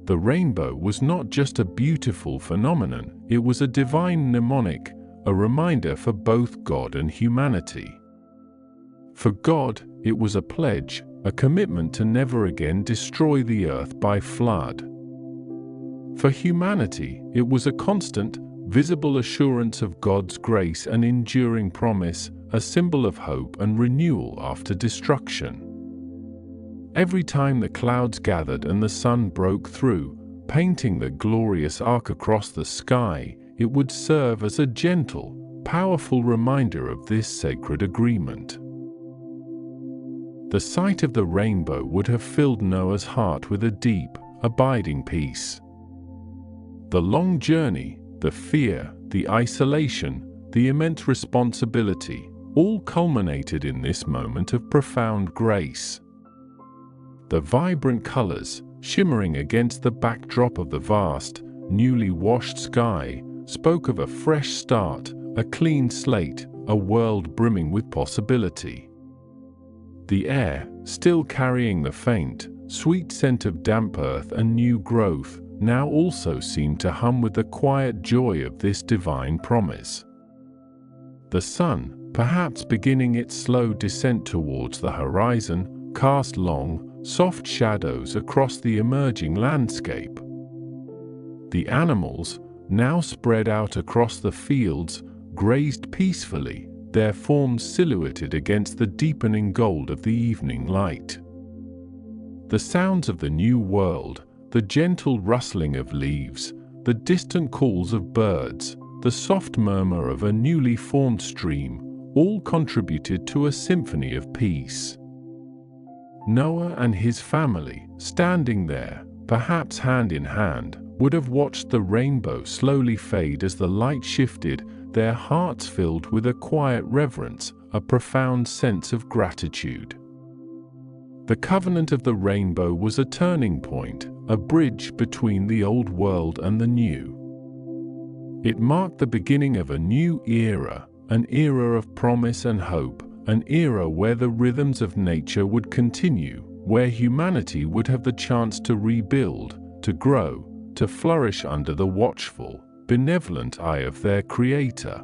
[SPEAKER 1] The rainbow was not just a beautiful phenomenon, it was a divine mnemonic, a reminder for both God and humanity. For God, it was a pledge, a commitment to never again destroy the earth by flood. For humanity, it was a constant, visible assurance of God's grace and enduring promise, a symbol of hope and renewal after destruction. Every time the clouds gathered and the sun broke through, painting the glorious arc across the sky, it would serve as a gentle, powerful reminder of this sacred agreement. The sight of the rainbow would have filled Noah's heart with a deep, abiding peace. The long journey, the fear, the isolation, the immense responsibility, all culminated in this moment of profound grace. The vibrant colors, shimmering against the backdrop of the vast, newly washed sky, spoke of a fresh start, a clean slate, a world brimming with possibility. The air, still carrying the faint, sweet scent of damp earth and new growth, now also seemed to hum with the quiet joy of this divine promise. The sun, perhaps beginning its slow descent towards the horizon, cast long, soft shadows across the emerging landscape. The animals, now spread out across the fields, grazed peacefully, their forms silhouetted against the deepening gold of the evening light. The sounds of the new world, the gentle rustling of leaves, the distant calls of birds, the soft murmur of a newly formed stream, all contributed to a symphony of peace. Noah and his family, standing there, perhaps hand in hand, would have watched the rainbow slowly fade as the light shifted, their hearts filled with a quiet reverence, a profound sense of gratitude. The covenant of the rainbow was a turning point, a bridge between the old world and the new. It marked the beginning of a new era, an era of promise and hope, an era where the rhythms of nature would continue, where humanity would have the chance to rebuild, to grow, to flourish under the watchful, benevolent eye of their Creator.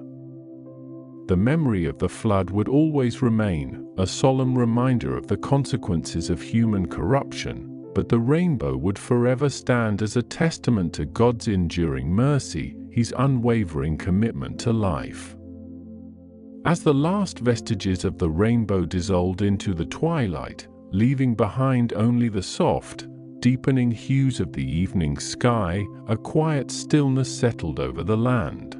[SPEAKER 1] The memory of the flood would always remain, a solemn reminder of the consequences of human corruption, but the rainbow would forever stand as a testament to God's enduring mercy, His unwavering commitment to life. As the last vestiges of the rainbow dissolved into the twilight, leaving behind only the soft, deepening hues of the evening sky, a quiet stillness settled over the land.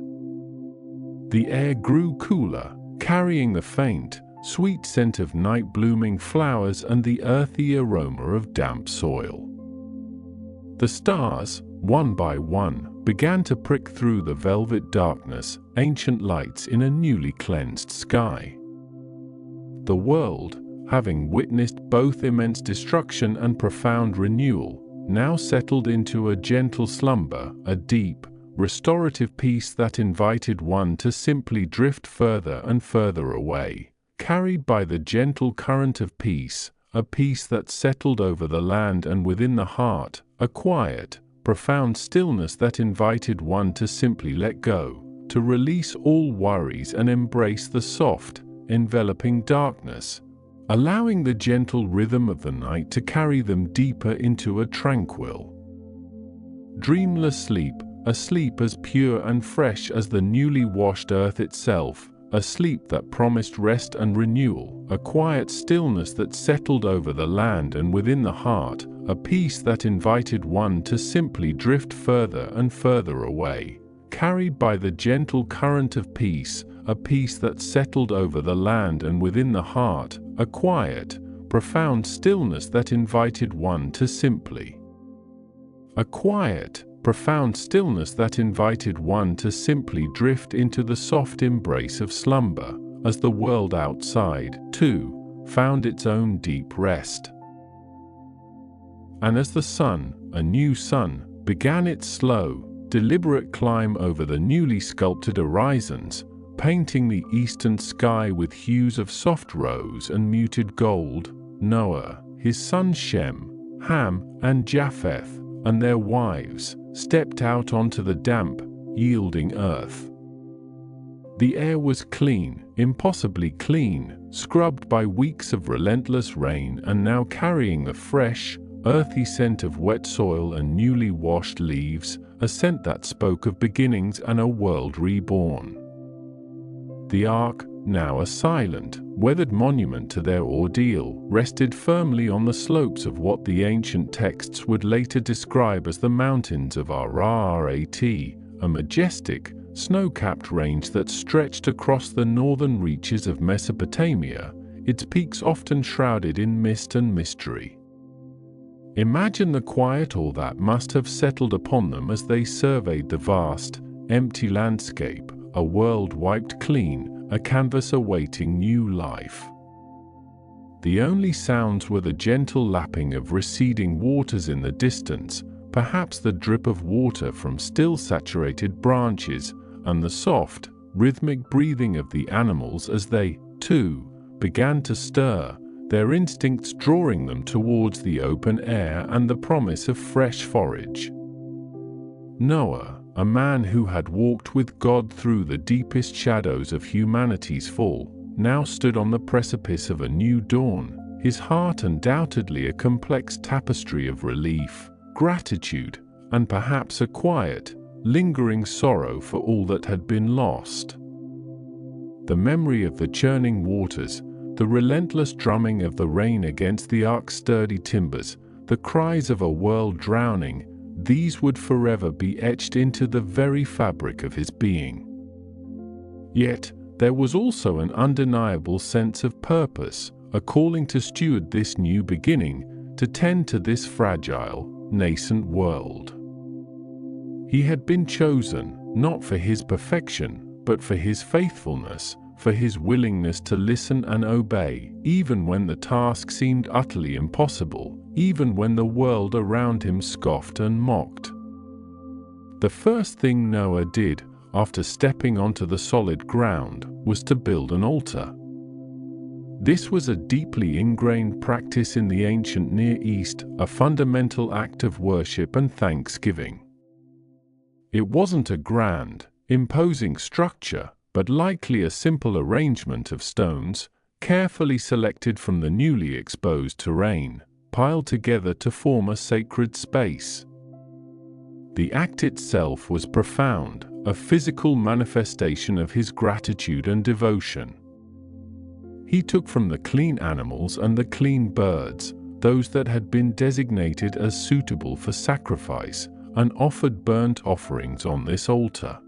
[SPEAKER 1] The air grew cooler, carrying the faint, sweet scent of night-blooming flowers and the earthy aroma of damp soil. The stars, one by one, began to prick through the velvet darkness, ancient lights in a newly cleansed sky. The world, having witnessed both immense destruction and profound renewal, now settled into a gentle slumber, a deep, restorative peace that invited one to simply drift further and further away, carried by the gentle current of peace, a peace that settled over the land and within the heart, a quiet, profound stillness that invited one to simply let go, to release all worries and embrace the soft, enveloping darkness, allowing the gentle rhythm of the night to carry them deeper into a tranquil, dreamless sleep, a sleep as pure and fresh as the newly washed earth itself, a sleep that promised rest and renewal, a quiet stillness that settled over the land and within the heart, a peace that invited one to simply drift further and further away, carried by the gentle current of peace, a peace that settled over the land and within the heart, a quiet, profound stillness that invited one to simply. A quiet, profound stillness that invited one to simply drift into the soft embrace of slumber, as the world outside, too, found its own deep rest. And as the sun, a new sun, began its slow, deliberate climb over the newly sculpted horizons, painting the eastern sky with hues of soft rose and muted gold, Noah, his sons Shem, Ham, and Japheth, and their wives, stepped out onto the damp, yielding earth. The air was clean, impossibly clean, scrubbed by weeks of relentless rain and now carrying the fresh, earthy scent of wet soil and newly washed leaves, a scent that spoke of beginnings and a world reborn. The ark, now a silent, weathered monument to their ordeal, rested firmly on the slopes of what the ancient texts would later describe as the mountains of Ararat, a majestic, snow-capped range that stretched across the northern reaches of Mesopotamia, its peaks often shrouded in mist and mystery. Imagine the quiet awe that must have settled upon them as they surveyed the vast, empty landscape, a world wiped clean, a canvas awaiting new life. The only sounds were the gentle lapping of receding waters in the distance, perhaps the drip of water from still saturated branches, and the soft, rhythmic breathing of the animals as they, too, began to stir, their instincts drawing them towards the open air and the promise of fresh forage. Noah, a man who had walked with God through the deepest shadows of humanity's fall, now stood on the precipice of a new dawn, his heart undoubtedly a complex tapestry of relief, gratitude, and perhaps a quiet, lingering sorrow for all that had been lost. The memory of the churning waters, the relentless drumming of the rain against the ark's sturdy timbers, the cries of a world drowning, these would forever be etched into the very fabric of his being. Yet, there was also an undeniable sense of purpose, a calling to steward this new beginning, to tend to this fragile, nascent world. He had been chosen, not for his perfection, but for his faithfulness, for his willingness to listen and obey, even when the task seemed utterly impossible, even when the world around him scoffed and mocked. The first thing Noah did, after stepping onto the solid ground, was to build an altar. This was a deeply ingrained practice in the ancient Near East, a fundamental act of worship and thanksgiving. It wasn't a grand, imposing structure, but likely a simple arrangement of stones, carefully selected from the newly exposed terrain, piled together to form a sacred space. The act itself was profound, a physical manifestation of his gratitude and devotion. He took from the clean animals and the clean birds, those that had been designated as suitable for sacrifice, and offered burnt offerings on this altar.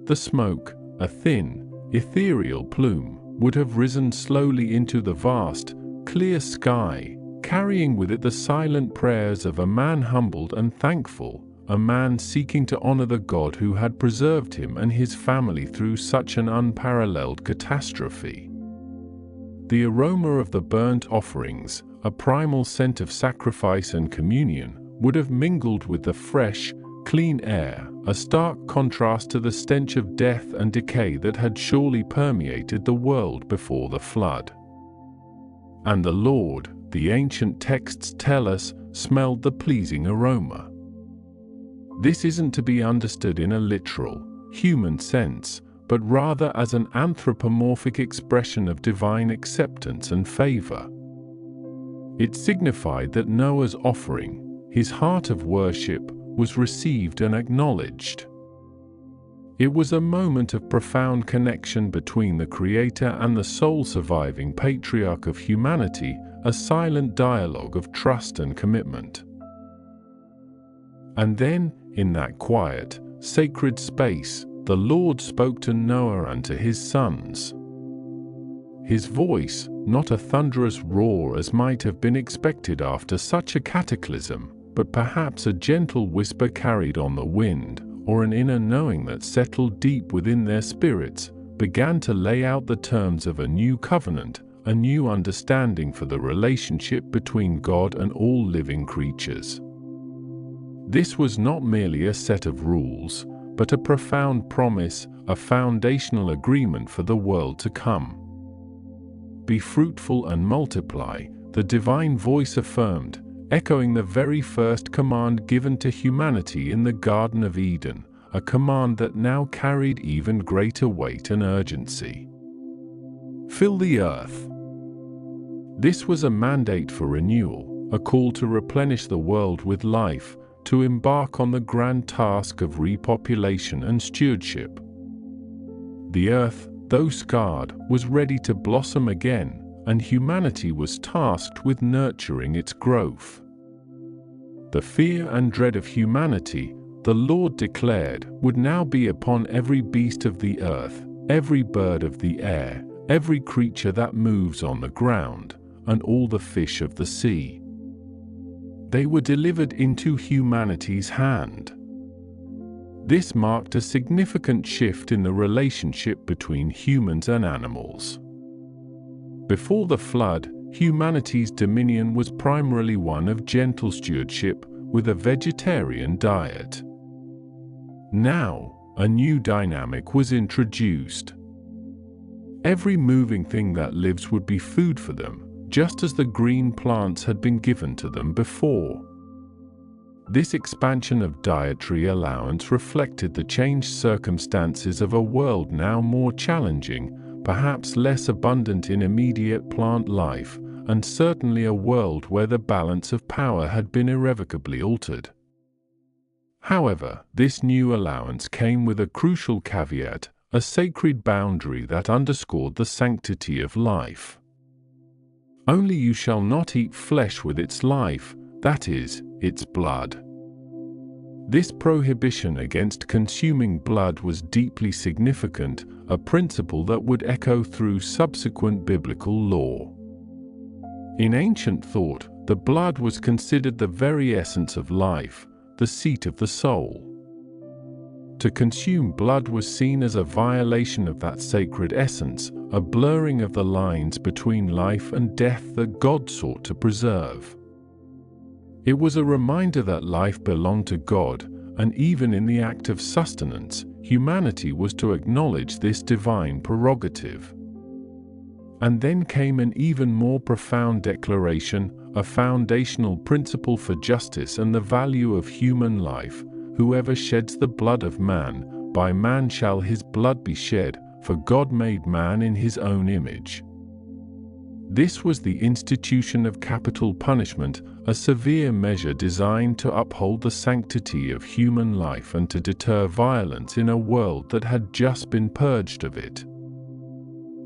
[SPEAKER 1] The smoke, a thin, ethereal plume, would have risen slowly into the vast, clear sky, carrying with it the silent prayers of a man humbled and thankful, a man seeking to honor the God who had preserved him and his family through such an unparalleled catastrophe. The aroma of the burnt offerings, a primal scent of sacrifice and communion, would have mingled with the fresh, clean air, a stark contrast to the stench of death and decay that had surely permeated the world before the flood. And the Lord, the ancient texts tell us, smelled the pleasing aroma. This isn't to be understood in a literal, human sense, but rather as an anthropomorphic expression of divine acceptance and favor. It signified that Noah's offering, his heart of worship, was received and acknowledged. It was a moment of profound connection between the Creator and the sole surviving patriarch of humanity, a silent dialogue of trust and commitment. And then, in that quiet, sacred space, the Lord spoke to Noah and to his sons. His voice, not a thunderous roar as might have been expected after such a cataclysm, but perhaps a gentle whisper carried on the wind, or an inner knowing that settled deep within their spirits, began to lay out the terms of a new covenant, a new understanding for the relationship between God and all living creatures. This was not merely a set of rules, but a profound promise, a foundational agreement for the world to come. Be fruitful and multiply, the divine voice affirmed, echoing the very first command given to humanity in the Garden of Eden, a command that now carried even greater weight and urgency. Fill the earth. This was a mandate for renewal, a call to replenish the world with life, to embark on the grand task of repopulation and stewardship. The earth, though scarred, was ready to blossom again, and humanity was tasked with nurturing its growth. The fear and dread of humanity, the Lord declared, would now be upon every beast of the earth, every bird of the air, every creature that moves on the ground, and all the fish of the sea. They were delivered into humanity's hand. This marked a significant shift in the relationship between humans and animals. Before the flood, humanity's dominion was primarily one of gentle stewardship with a vegetarian diet. Now, a new dynamic was introduced. Every moving thing that lives would be food for them, just as the green plants had been given to them before. This expansion of dietary allowance reflected the changed circumstances of a world now more challenging, perhaps less abundant in immediate plant life, and certainly a world where the balance of power had been irrevocably altered. However, this new allowance came with a crucial caveat, a sacred boundary that underscored the sanctity of life. Only you shall not eat flesh with its life, that is, its blood. This prohibition against consuming blood was deeply significant, a principle that would echo through subsequent biblical law. In ancient thought, the blood was considered the very essence of life, the seat of the soul. To consume blood was seen as a violation of that sacred essence, a blurring of the lines between life and death that God sought to preserve. It was a reminder that life belonged to God, and even in the act of sustenance, humanity was to acknowledge this divine prerogative. And then came an even more profound declaration, a foundational principle for justice and the value of human life. Whoever sheds the blood of man, by man shall his blood be shed, for God made man in his own image. This was the institution of capital punishment, a severe measure designed to uphold the sanctity of human life and to deter violence in a world that had just been purged of it.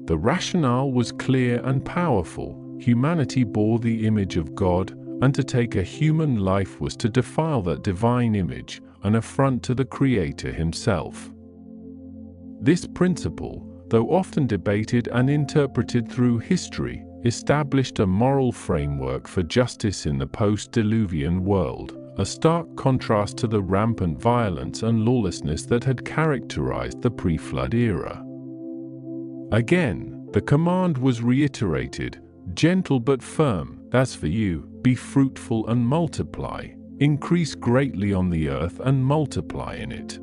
[SPEAKER 1] The rationale was clear and powerful. Humanity bore the image of God, and to take a human life was to defile that divine image, an affront to the Creator himself. This principle, though often debated and interpreted through history, established a moral framework for justice in the post-Diluvian world, a stark contrast to the rampant violence and lawlessness that had characterized the pre-flood era. Again, the command was reiterated, gentle but firm, "As for you, be fruitful and multiply, increase greatly on the earth and multiply in it."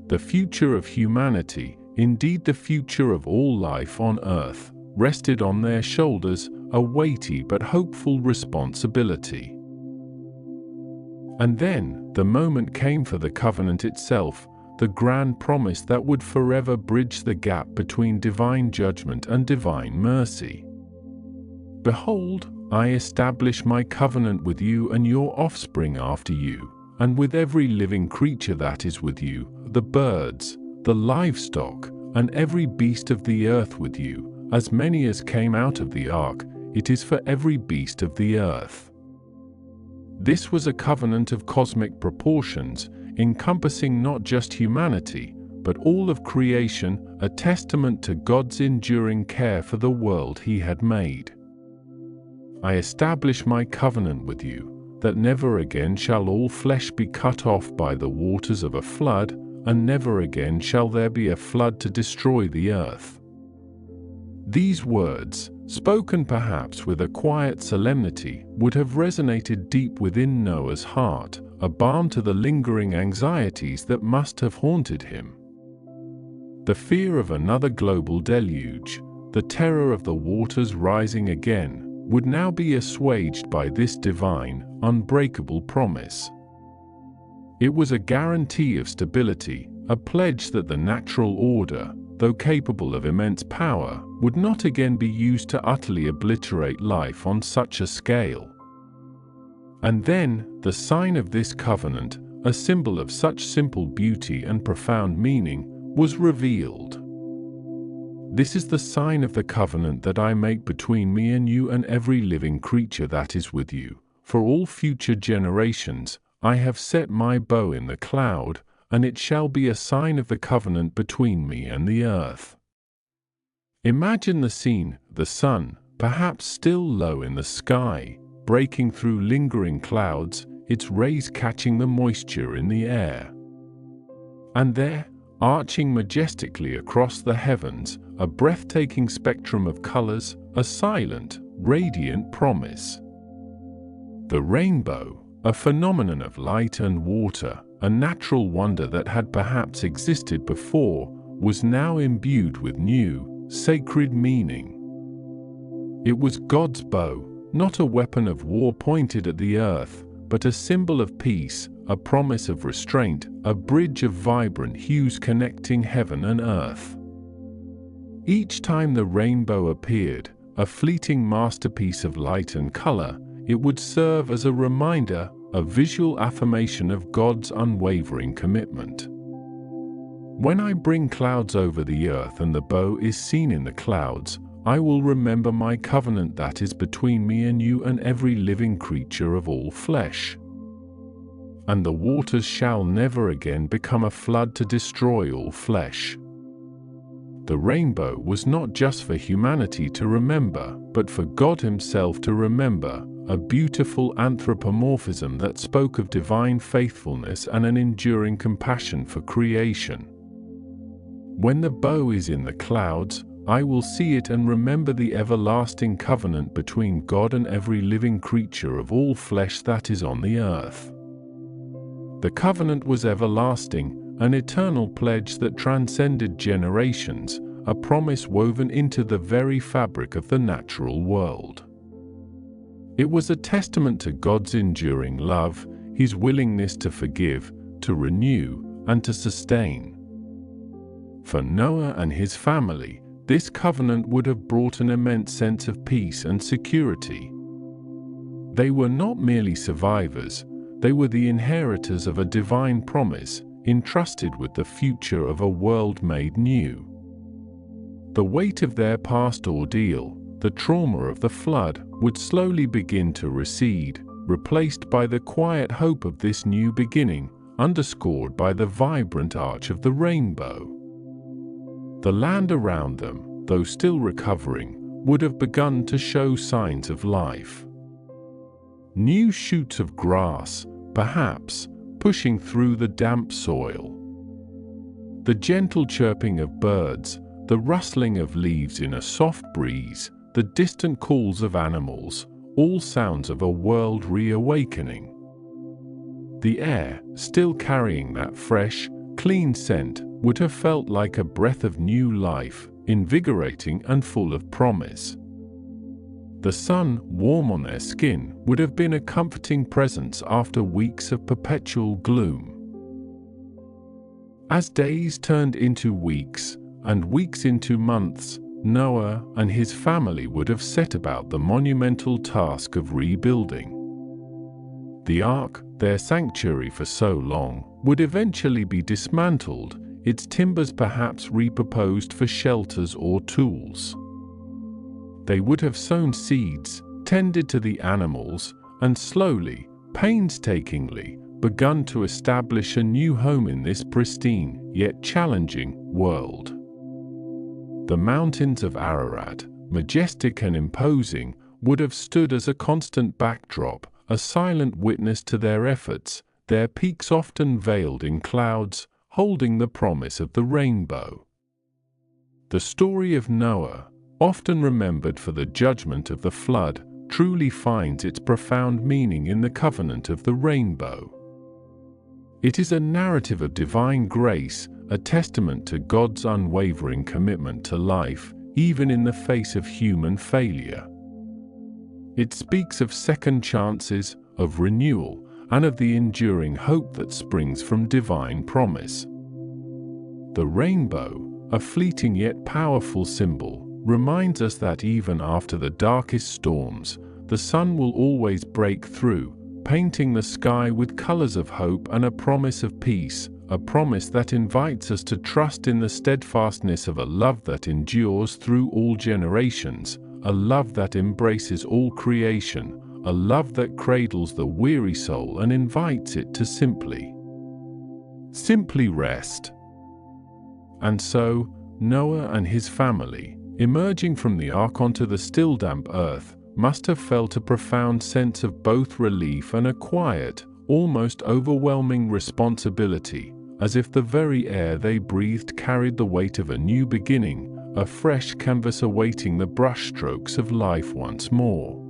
[SPEAKER 1] The future of humanity, indeed the future of all life on earth, rested on their shoulders, a weighty but hopeful responsibility. And then, the moment came for the covenant itself, the grand promise that would forever bridge the gap between divine judgment and divine mercy. "Behold, I establish my covenant with you and your offspring after you, and with every living creature that is with you, the birds, the livestock, and every beast of the earth with you, as many as came out of the ark, it is for every beast of the earth." This was a covenant of cosmic proportions, encompassing not just humanity, but all of creation, a testament to God's enduring care for the world he had made. "I establish my covenant with you, that never again shall all flesh be cut off by the waters of a flood, and never again shall there be a flood to destroy the earth." These words, spoken perhaps with a quiet solemnity, would have resonated deep within Noah's heart, a balm to the lingering anxieties that must have haunted him. The fear of another global deluge, the terror of the waters rising again, would now be assuaged by this divine, unbreakable promise. It was a guarantee of stability, a pledge that the natural order, though capable of immense power, would not again be used to utterly obliterate life on such a scale. And then, the sign of this covenant, a symbol of such simple beauty and profound meaning, was revealed. "This is the sign of the covenant that I make between me and you and every living creature that is with you. For all future generations, I have set my bow in the cloud, and it shall be a sign of the covenant between me and the earth." Imagine the scene, the sun, perhaps still low in the sky, breaking through lingering clouds, its rays catching the moisture in the air. And there, arching majestically across the heavens, a breathtaking spectrum of colors, a silent, radiant promise. The rainbow, a phenomenon of light and water, a natural wonder that had perhaps existed before, was now imbued with new, sacred meaning. It was God's bow, not a weapon of war pointed at the earth, but a symbol of peace, a promise of restraint, a bridge of vibrant hues connecting heaven and earth. Each time the rainbow appeared, a fleeting masterpiece of light and color, it would serve as a reminder, a visual affirmation of God's unwavering commitment. When I bring clouds over the earth and the bow is seen in the clouds, I will remember my covenant that is between me and you and every living creature of all flesh. And the waters shall never again become a flood to destroy all flesh. The rainbow was not just for humanity to remember, but for God Himself to remember, a beautiful anthropomorphism that spoke of divine faithfulness and an enduring compassion for creation. When the bow is in the clouds, I will see it and remember the everlasting covenant between God and every living creature of all flesh that is on the earth. The covenant was everlasting, an eternal pledge that transcended generations, a promise woven into the very fabric of the natural world. It was a testament to God's enduring love, His willingness to forgive, to renew, and to sustain. For Noah and his family, this covenant would have brought an immense sense of peace and security. They were not merely survivors, they were the inheritors of a divine promise, entrusted with the future of a world made new. The weight of their past ordeal, the trauma of the flood, would slowly begin to recede, replaced by the quiet hope of this new beginning, underscored by the vibrant arch of the rainbow. The land around them, though still recovering, would have begun to show signs of life. New shoots of grass, perhaps, pushing through the damp soil. The gentle chirping of birds, the rustling of leaves in a soft breeze, the distant calls of animals, all sounds of a world reawakening. The air, still carrying that fresh, clean scent, would have felt like a breath of new life, invigorating and full of promise. The sun, warm on their skin, would have been a comforting presence after weeks of perpetual gloom. As days turned into weeks, and weeks into months, Noah and his family would have set about the monumental task of rebuilding. The ark, their sanctuary for so long, would eventually be dismantled, its timbers perhaps repurposed for shelters or tools. They would have sown seeds, tended to the animals, and slowly, painstakingly, begun to establish a new home in this pristine, yet challenging, world. The mountains of Ararat, majestic and imposing, would have stood as a constant backdrop, a silent witness to their efforts, their peaks often veiled in clouds, holding the promise of the rainbow. The story of Noah, often remembered for the judgment of the flood, truly finds its profound meaning in the covenant of the rainbow. It is a narrative of divine grace, a testament to God's unwavering commitment to life, even in the face of human failure. It speaks of second chances, of renewal, and of the enduring hope that springs from divine promise. The rainbow, a fleeting yet powerful symbol, reminds us that even after the darkest storms, the sun will always break through, painting the sky with colors of hope and a promise of peace, a promise that invites us to trust in the steadfastness of a love that endures through all generations, a love that embraces all creation, a love that cradles the weary soul and invites it to simply rest. And so, Noah and his family, emerging from the ark onto the still damp earth, must have felt a profound sense of both relief and a quiet, almost overwhelming responsibility, as if the very air they breathed carried the weight of a new beginning, a fresh canvas awaiting the brushstrokes of life once more.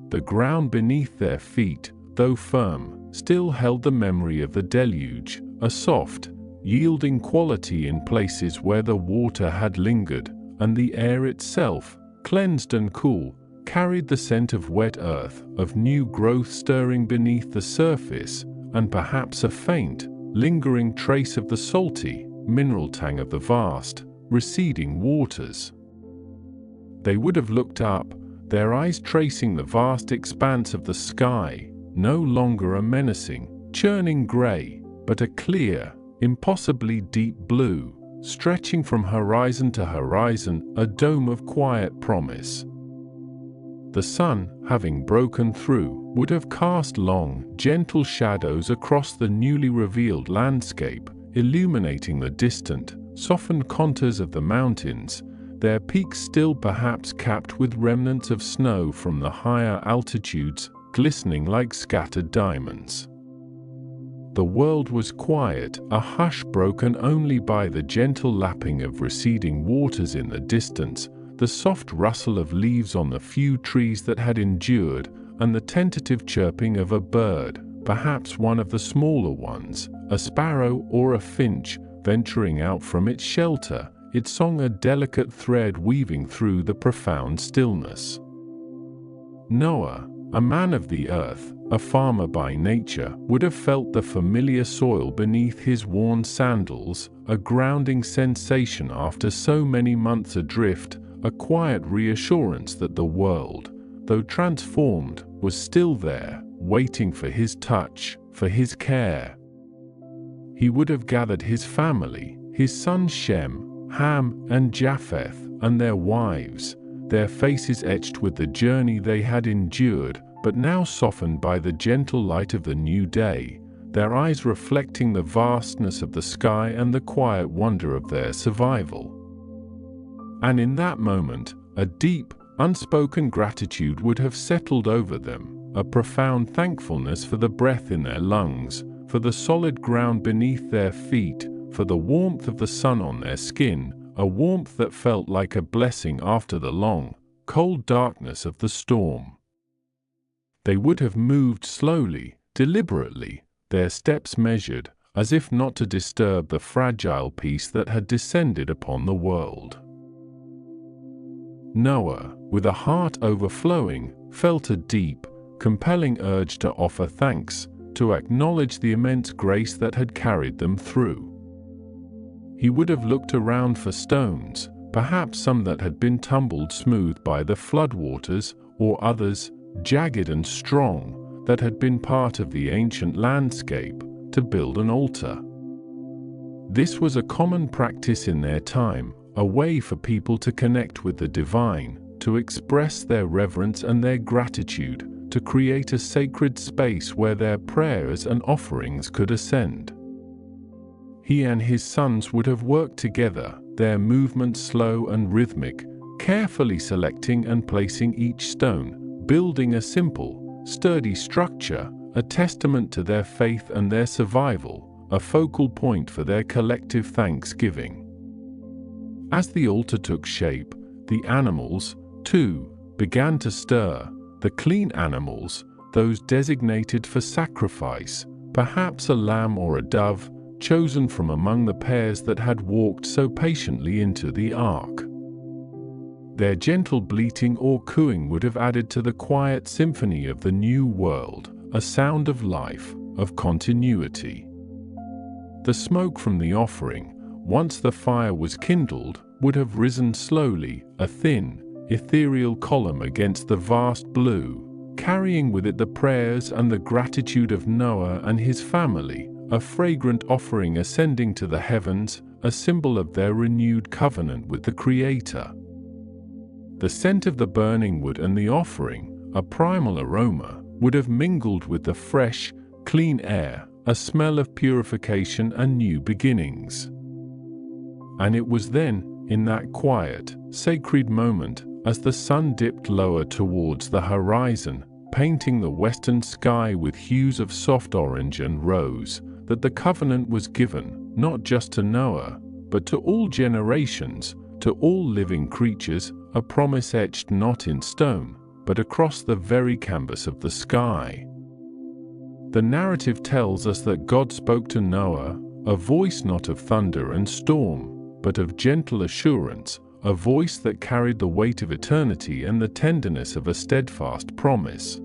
[SPEAKER 1] The ground beneath their feet, though firm, still held the memory of the deluge, a soft, yielding quality in places where the water had lingered, and the air itself, cleansed and cool, carried the scent of wet earth, of new growth stirring beneath the surface, and perhaps a faint, lingering trace of the salty, mineral tang of the vast, receding waters. They would have looked up, their eyes tracing the vast expanse of the sky, no longer a menacing, churning grey, but a clear, impossibly deep blue, stretching from horizon to horizon, a dome of quiet promise. The sun, having broken through, would have cast long, gentle shadows across the newly revealed landscape, illuminating the distant, softened contours of the mountains, their peaks still perhaps capped with remnants of snow from the higher altitudes, glistening like scattered diamonds. The world was quiet, a hush broken only by the gentle lapping of receding waters in the distance, the soft rustle of leaves on the few trees that had endured, and the tentative chirping of a bird, perhaps one of the smaller ones, a sparrow or a finch, venturing out from its shelter, its song a delicate thread weaving through the profound stillness. Noah, a man of the earth, a farmer by nature, would have felt the familiar soil beneath his worn sandals, a grounding sensation after so many months adrift, a quiet reassurance that the world, though transformed, was still there, waiting for his touch, for his care. He would have gathered his family, his sons Shem, Ham, and Japheth, and their wives, their faces etched with the journey they had endured, but now softened by the gentle light of the new day, their eyes reflecting the vastness of the sky and the quiet wonder of their survival. And in that moment, a deep, unspoken gratitude would have settled over them, a profound thankfulness for the breath in their lungs, for the solid ground beneath their feet, for the warmth of the sun on their skin, a warmth that felt like a blessing after the long, cold darkness of the storm. They would have moved slowly, deliberately, their steps measured, as if not to disturb the fragile peace that had descended upon the world. Noah, with a heart overflowing, felt a deep, compelling urge to offer thanks, to acknowledge the immense grace that had carried them through. He would have looked around for stones, perhaps some that had been tumbled smooth by the floodwaters, or others, jagged and strong, that had been part of the ancient landscape, to build an altar. This was a common practice in their time, a way for people to connect with the divine, to express their reverence and their gratitude, to create a sacred space where their prayers and offerings could ascend. He and his sons would have worked together, their movements slow and rhythmic, carefully selecting and placing each stone, building a simple, sturdy structure, a testament to their faith and their survival, a focal point for their collective thanksgiving. As the altar took shape, the animals, too, began to stir, the clean animals, those designated for sacrifice, perhaps a lamb or a dove, chosen from among the pairs that had walked so patiently into the ark. Their gentle bleating or cooing would have added to the quiet symphony of the new world, a sound of life, of continuity. The smoke from the offering, once the fire was kindled, would have risen slowly, a thin, ethereal column against the vast blue, carrying with it the prayers and the gratitude of Noah and his family, a fragrant offering ascending to the heavens, a symbol of their renewed covenant with the Creator. The scent of the burning wood and the offering, a primal aroma, would have mingled with the fresh, clean air, a smell of purification and new beginnings. And it was then, in that quiet, sacred moment, as the sun dipped lower towards the horizon, painting the western sky with hues of soft orange and rose, that the covenant was given, not just to Noah, but to all generations, to all living creatures, a promise etched not in stone, but across the very canvas of the sky. The narrative tells us that God spoke to Noah, a voice not of thunder and storm, but of gentle assurance, a voice that carried the weight of eternity and the tenderness of a steadfast promise.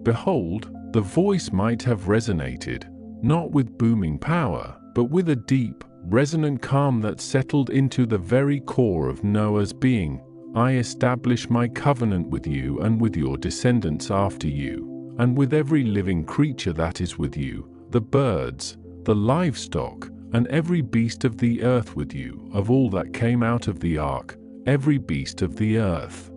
[SPEAKER 1] Behold, the voice might have resonated, not with booming power, but with a deep, resonant calm that settled into the very core of Noah's being. I establish my covenant with you and with your descendants after you, and with every living creature that is with you, the birds, the livestock, and every beast of the earth with you, of all that came out of the ark, every beast of the earth.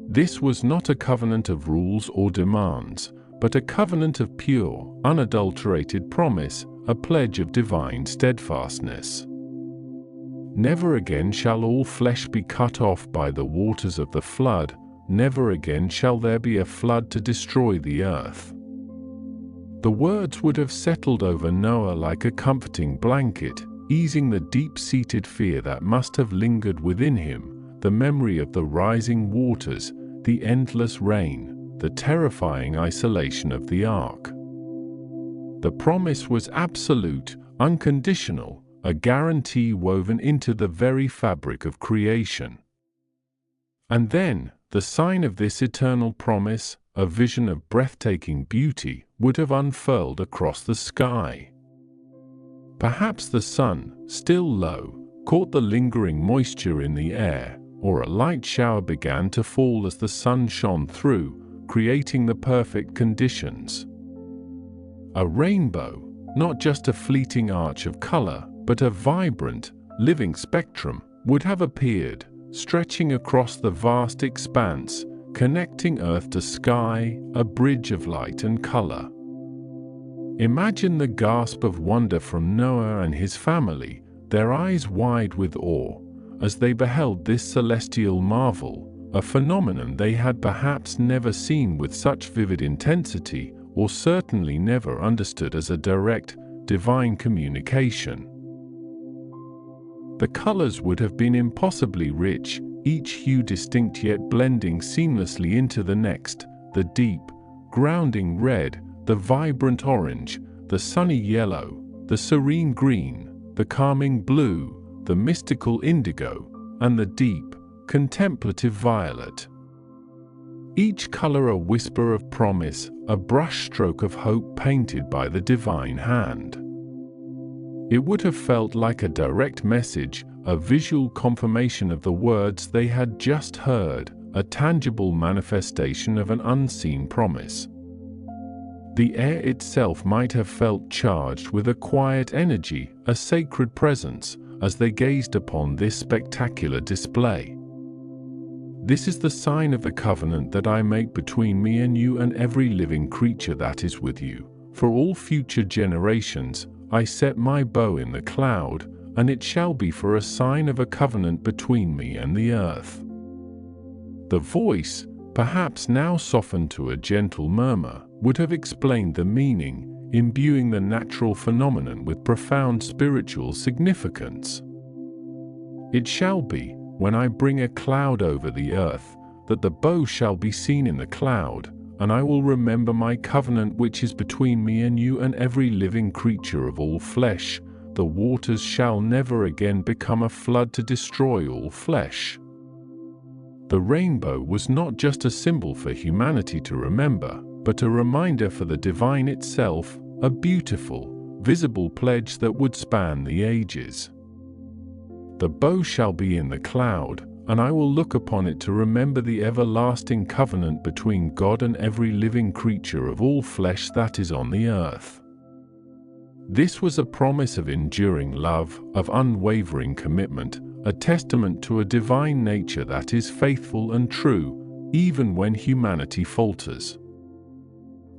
[SPEAKER 1] This was not a covenant of rules or demands, but a covenant of pure, unadulterated promise, a pledge of divine steadfastness. Never again shall all flesh be cut off by the waters of the flood, never again shall there be a flood to destroy the earth. The words would have settled over Noah like a comforting blanket, easing the deep-seated fear that must have lingered within him, the memory of the rising waters, the endless rain, the terrifying isolation of the ark. The promise was absolute, unconditional, a guarantee woven into the very fabric of creation. And then, the sign of this eternal promise, a vision of breathtaking beauty, would have unfurled across the sky. Perhaps the sun, still low, caught the lingering moisture in the air, or a light shower began to fall as the sun shone through, creating the perfect conditions. A rainbow, not just a fleeting arch of color, but a vibrant, living spectrum, would have appeared, stretching across the vast expanse, connecting earth to sky, a bridge of light and color. Imagine the gasp of wonder from Noah and his family, their eyes wide with awe, as they beheld this celestial marvel, a phenomenon they had perhaps never seen with such vivid intensity, or certainly never understood as a direct, divine communication. The colors would have been impossibly rich, each hue distinct yet blending seamlessly into the next, the deep, grounding red, the vibrant orange, the sunny yellow, the serene green, the calming blue, the mystical indigo, and the deep, contemplative violet. Each color a whisper of promise, a brushstroke of hope painted by the divine hand. It would have felt like a direct message, a visual confirmation of the words they had just heard, a tangible manifestation of an unseen promise. The air itself might have felt charged with a quiet energy, a sacred presence, as they gazed upon this spectacular display. This is the sign of the covenant that I make between me and you and every living creature that is with you. For all future generations, I set my bow in the cloud, and it shall be for a sign of a covenant between me and the earth. The voice, perhaps now softened to a gentle murmur, would have explained the meaning, imbuing the natural phenomenon with profound spiritual significance. It shall be, when I bring a cloud over the earth, that the bow shall be seen in the cloud, and I will remember my covenant which is between me and you and every living creature of all flesh. The waters shall never again become a flood to destroy all flesh. The rainbow was not just a symbol for humanity to remember, but a reminder for the divine itself, a beautiful, visible pledge that would span the ages. The bow shall be in the cloud, and I will look upon it to remember the everlasting covenant between God and every living creature of all flesh that is on the earth. This was a promise of enduring love, of unwavering commitment, a testament to a divine nature that is faithful and true, even when humanity falters.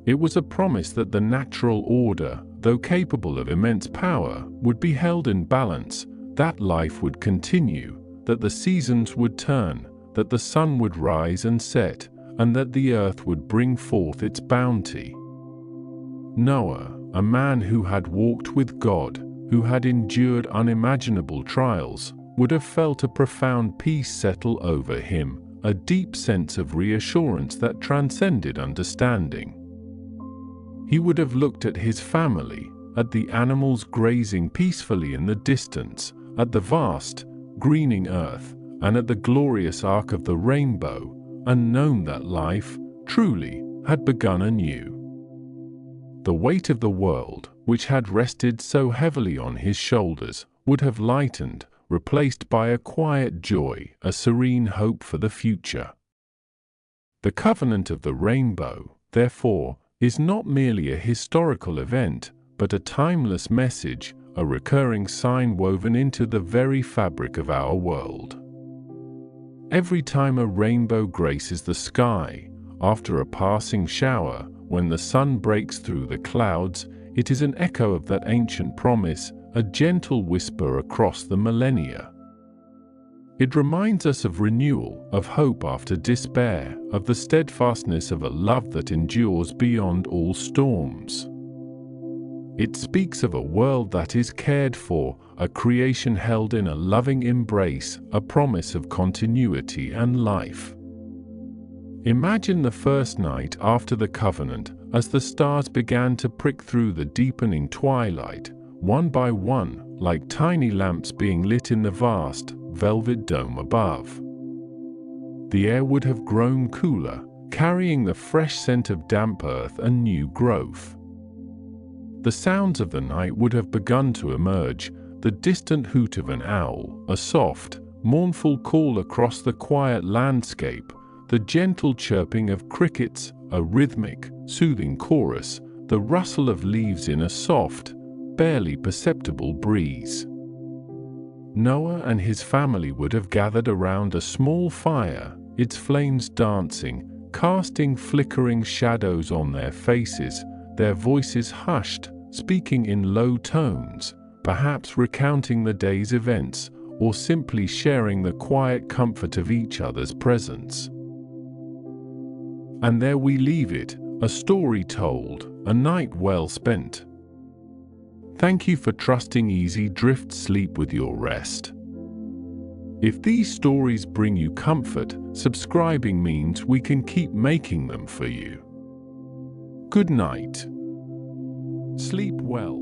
[SPEAKER 1] It was a promise that the natural order, though capable of immense power, would be held in balance, that life would continue, that the seasons would turn, that the sun would rise and set, and that the earth would bring forth its bounty. Noah, a man who had walked with God, who had endured unimaginable trials, would have felt a profound peace settle over him, a deep sense of reassurance that transcended understanding. He would have looked at his family, at the animals grazing peacefully in the distance, at the vast, greening earth, and at the glorious arc of the rainbow, and known that life, truly, had begun anew. The weight of the world, which had rested so heavily on his shoulders, would have lightened, replaced by a quiet joy, a serene hope for the future. The covenant of the rainbow, therefore, is not merely a historical event, but a timeless message, a recurring sign woven into the very fabric of our world. Every time a rainbow graces the sky, after a passing shower, when the sun breaks through the clouds, it is an echo of that ancient promise, a gentle whisper across the millennia. It reminds us of renewal, of hope after despair, of the steadfastness of a love that endures beyond all storms. It speaks of a world that is cared for, a creation held in a loving embrace, a promise of continuity and life. Imagine the first night after the covenant, as the stars began to prick through the deepening twilight, one by one, like tiny lamps being lit in the vast, velvet dome above. The air would have grown cooler, carrying the fresh scent of damp earth and new growth. The sounds of the night would have begun to emerge, the distant hoot of an owl, a soft, mournful call across the quiet landscape, the gentle chirping of crickets, a rhythmic, soothing chorus, the rustle of leaves in a soft, barely perceptible breeze. Noah and his family would have gathered around a small fire, its flames dancing, casting flickering shadows on their faces, their voices hushed, speaking in low tones, perhaps recounting the day's events, or simply sharing the quiet comfort of each other's presence. And there we leave it, a story told, a night well spent. Thank you for trusting easy drift sleep with your rest. If these stories bring you comfort, subscribing means we can keep making them for you. Good night. Sleep well.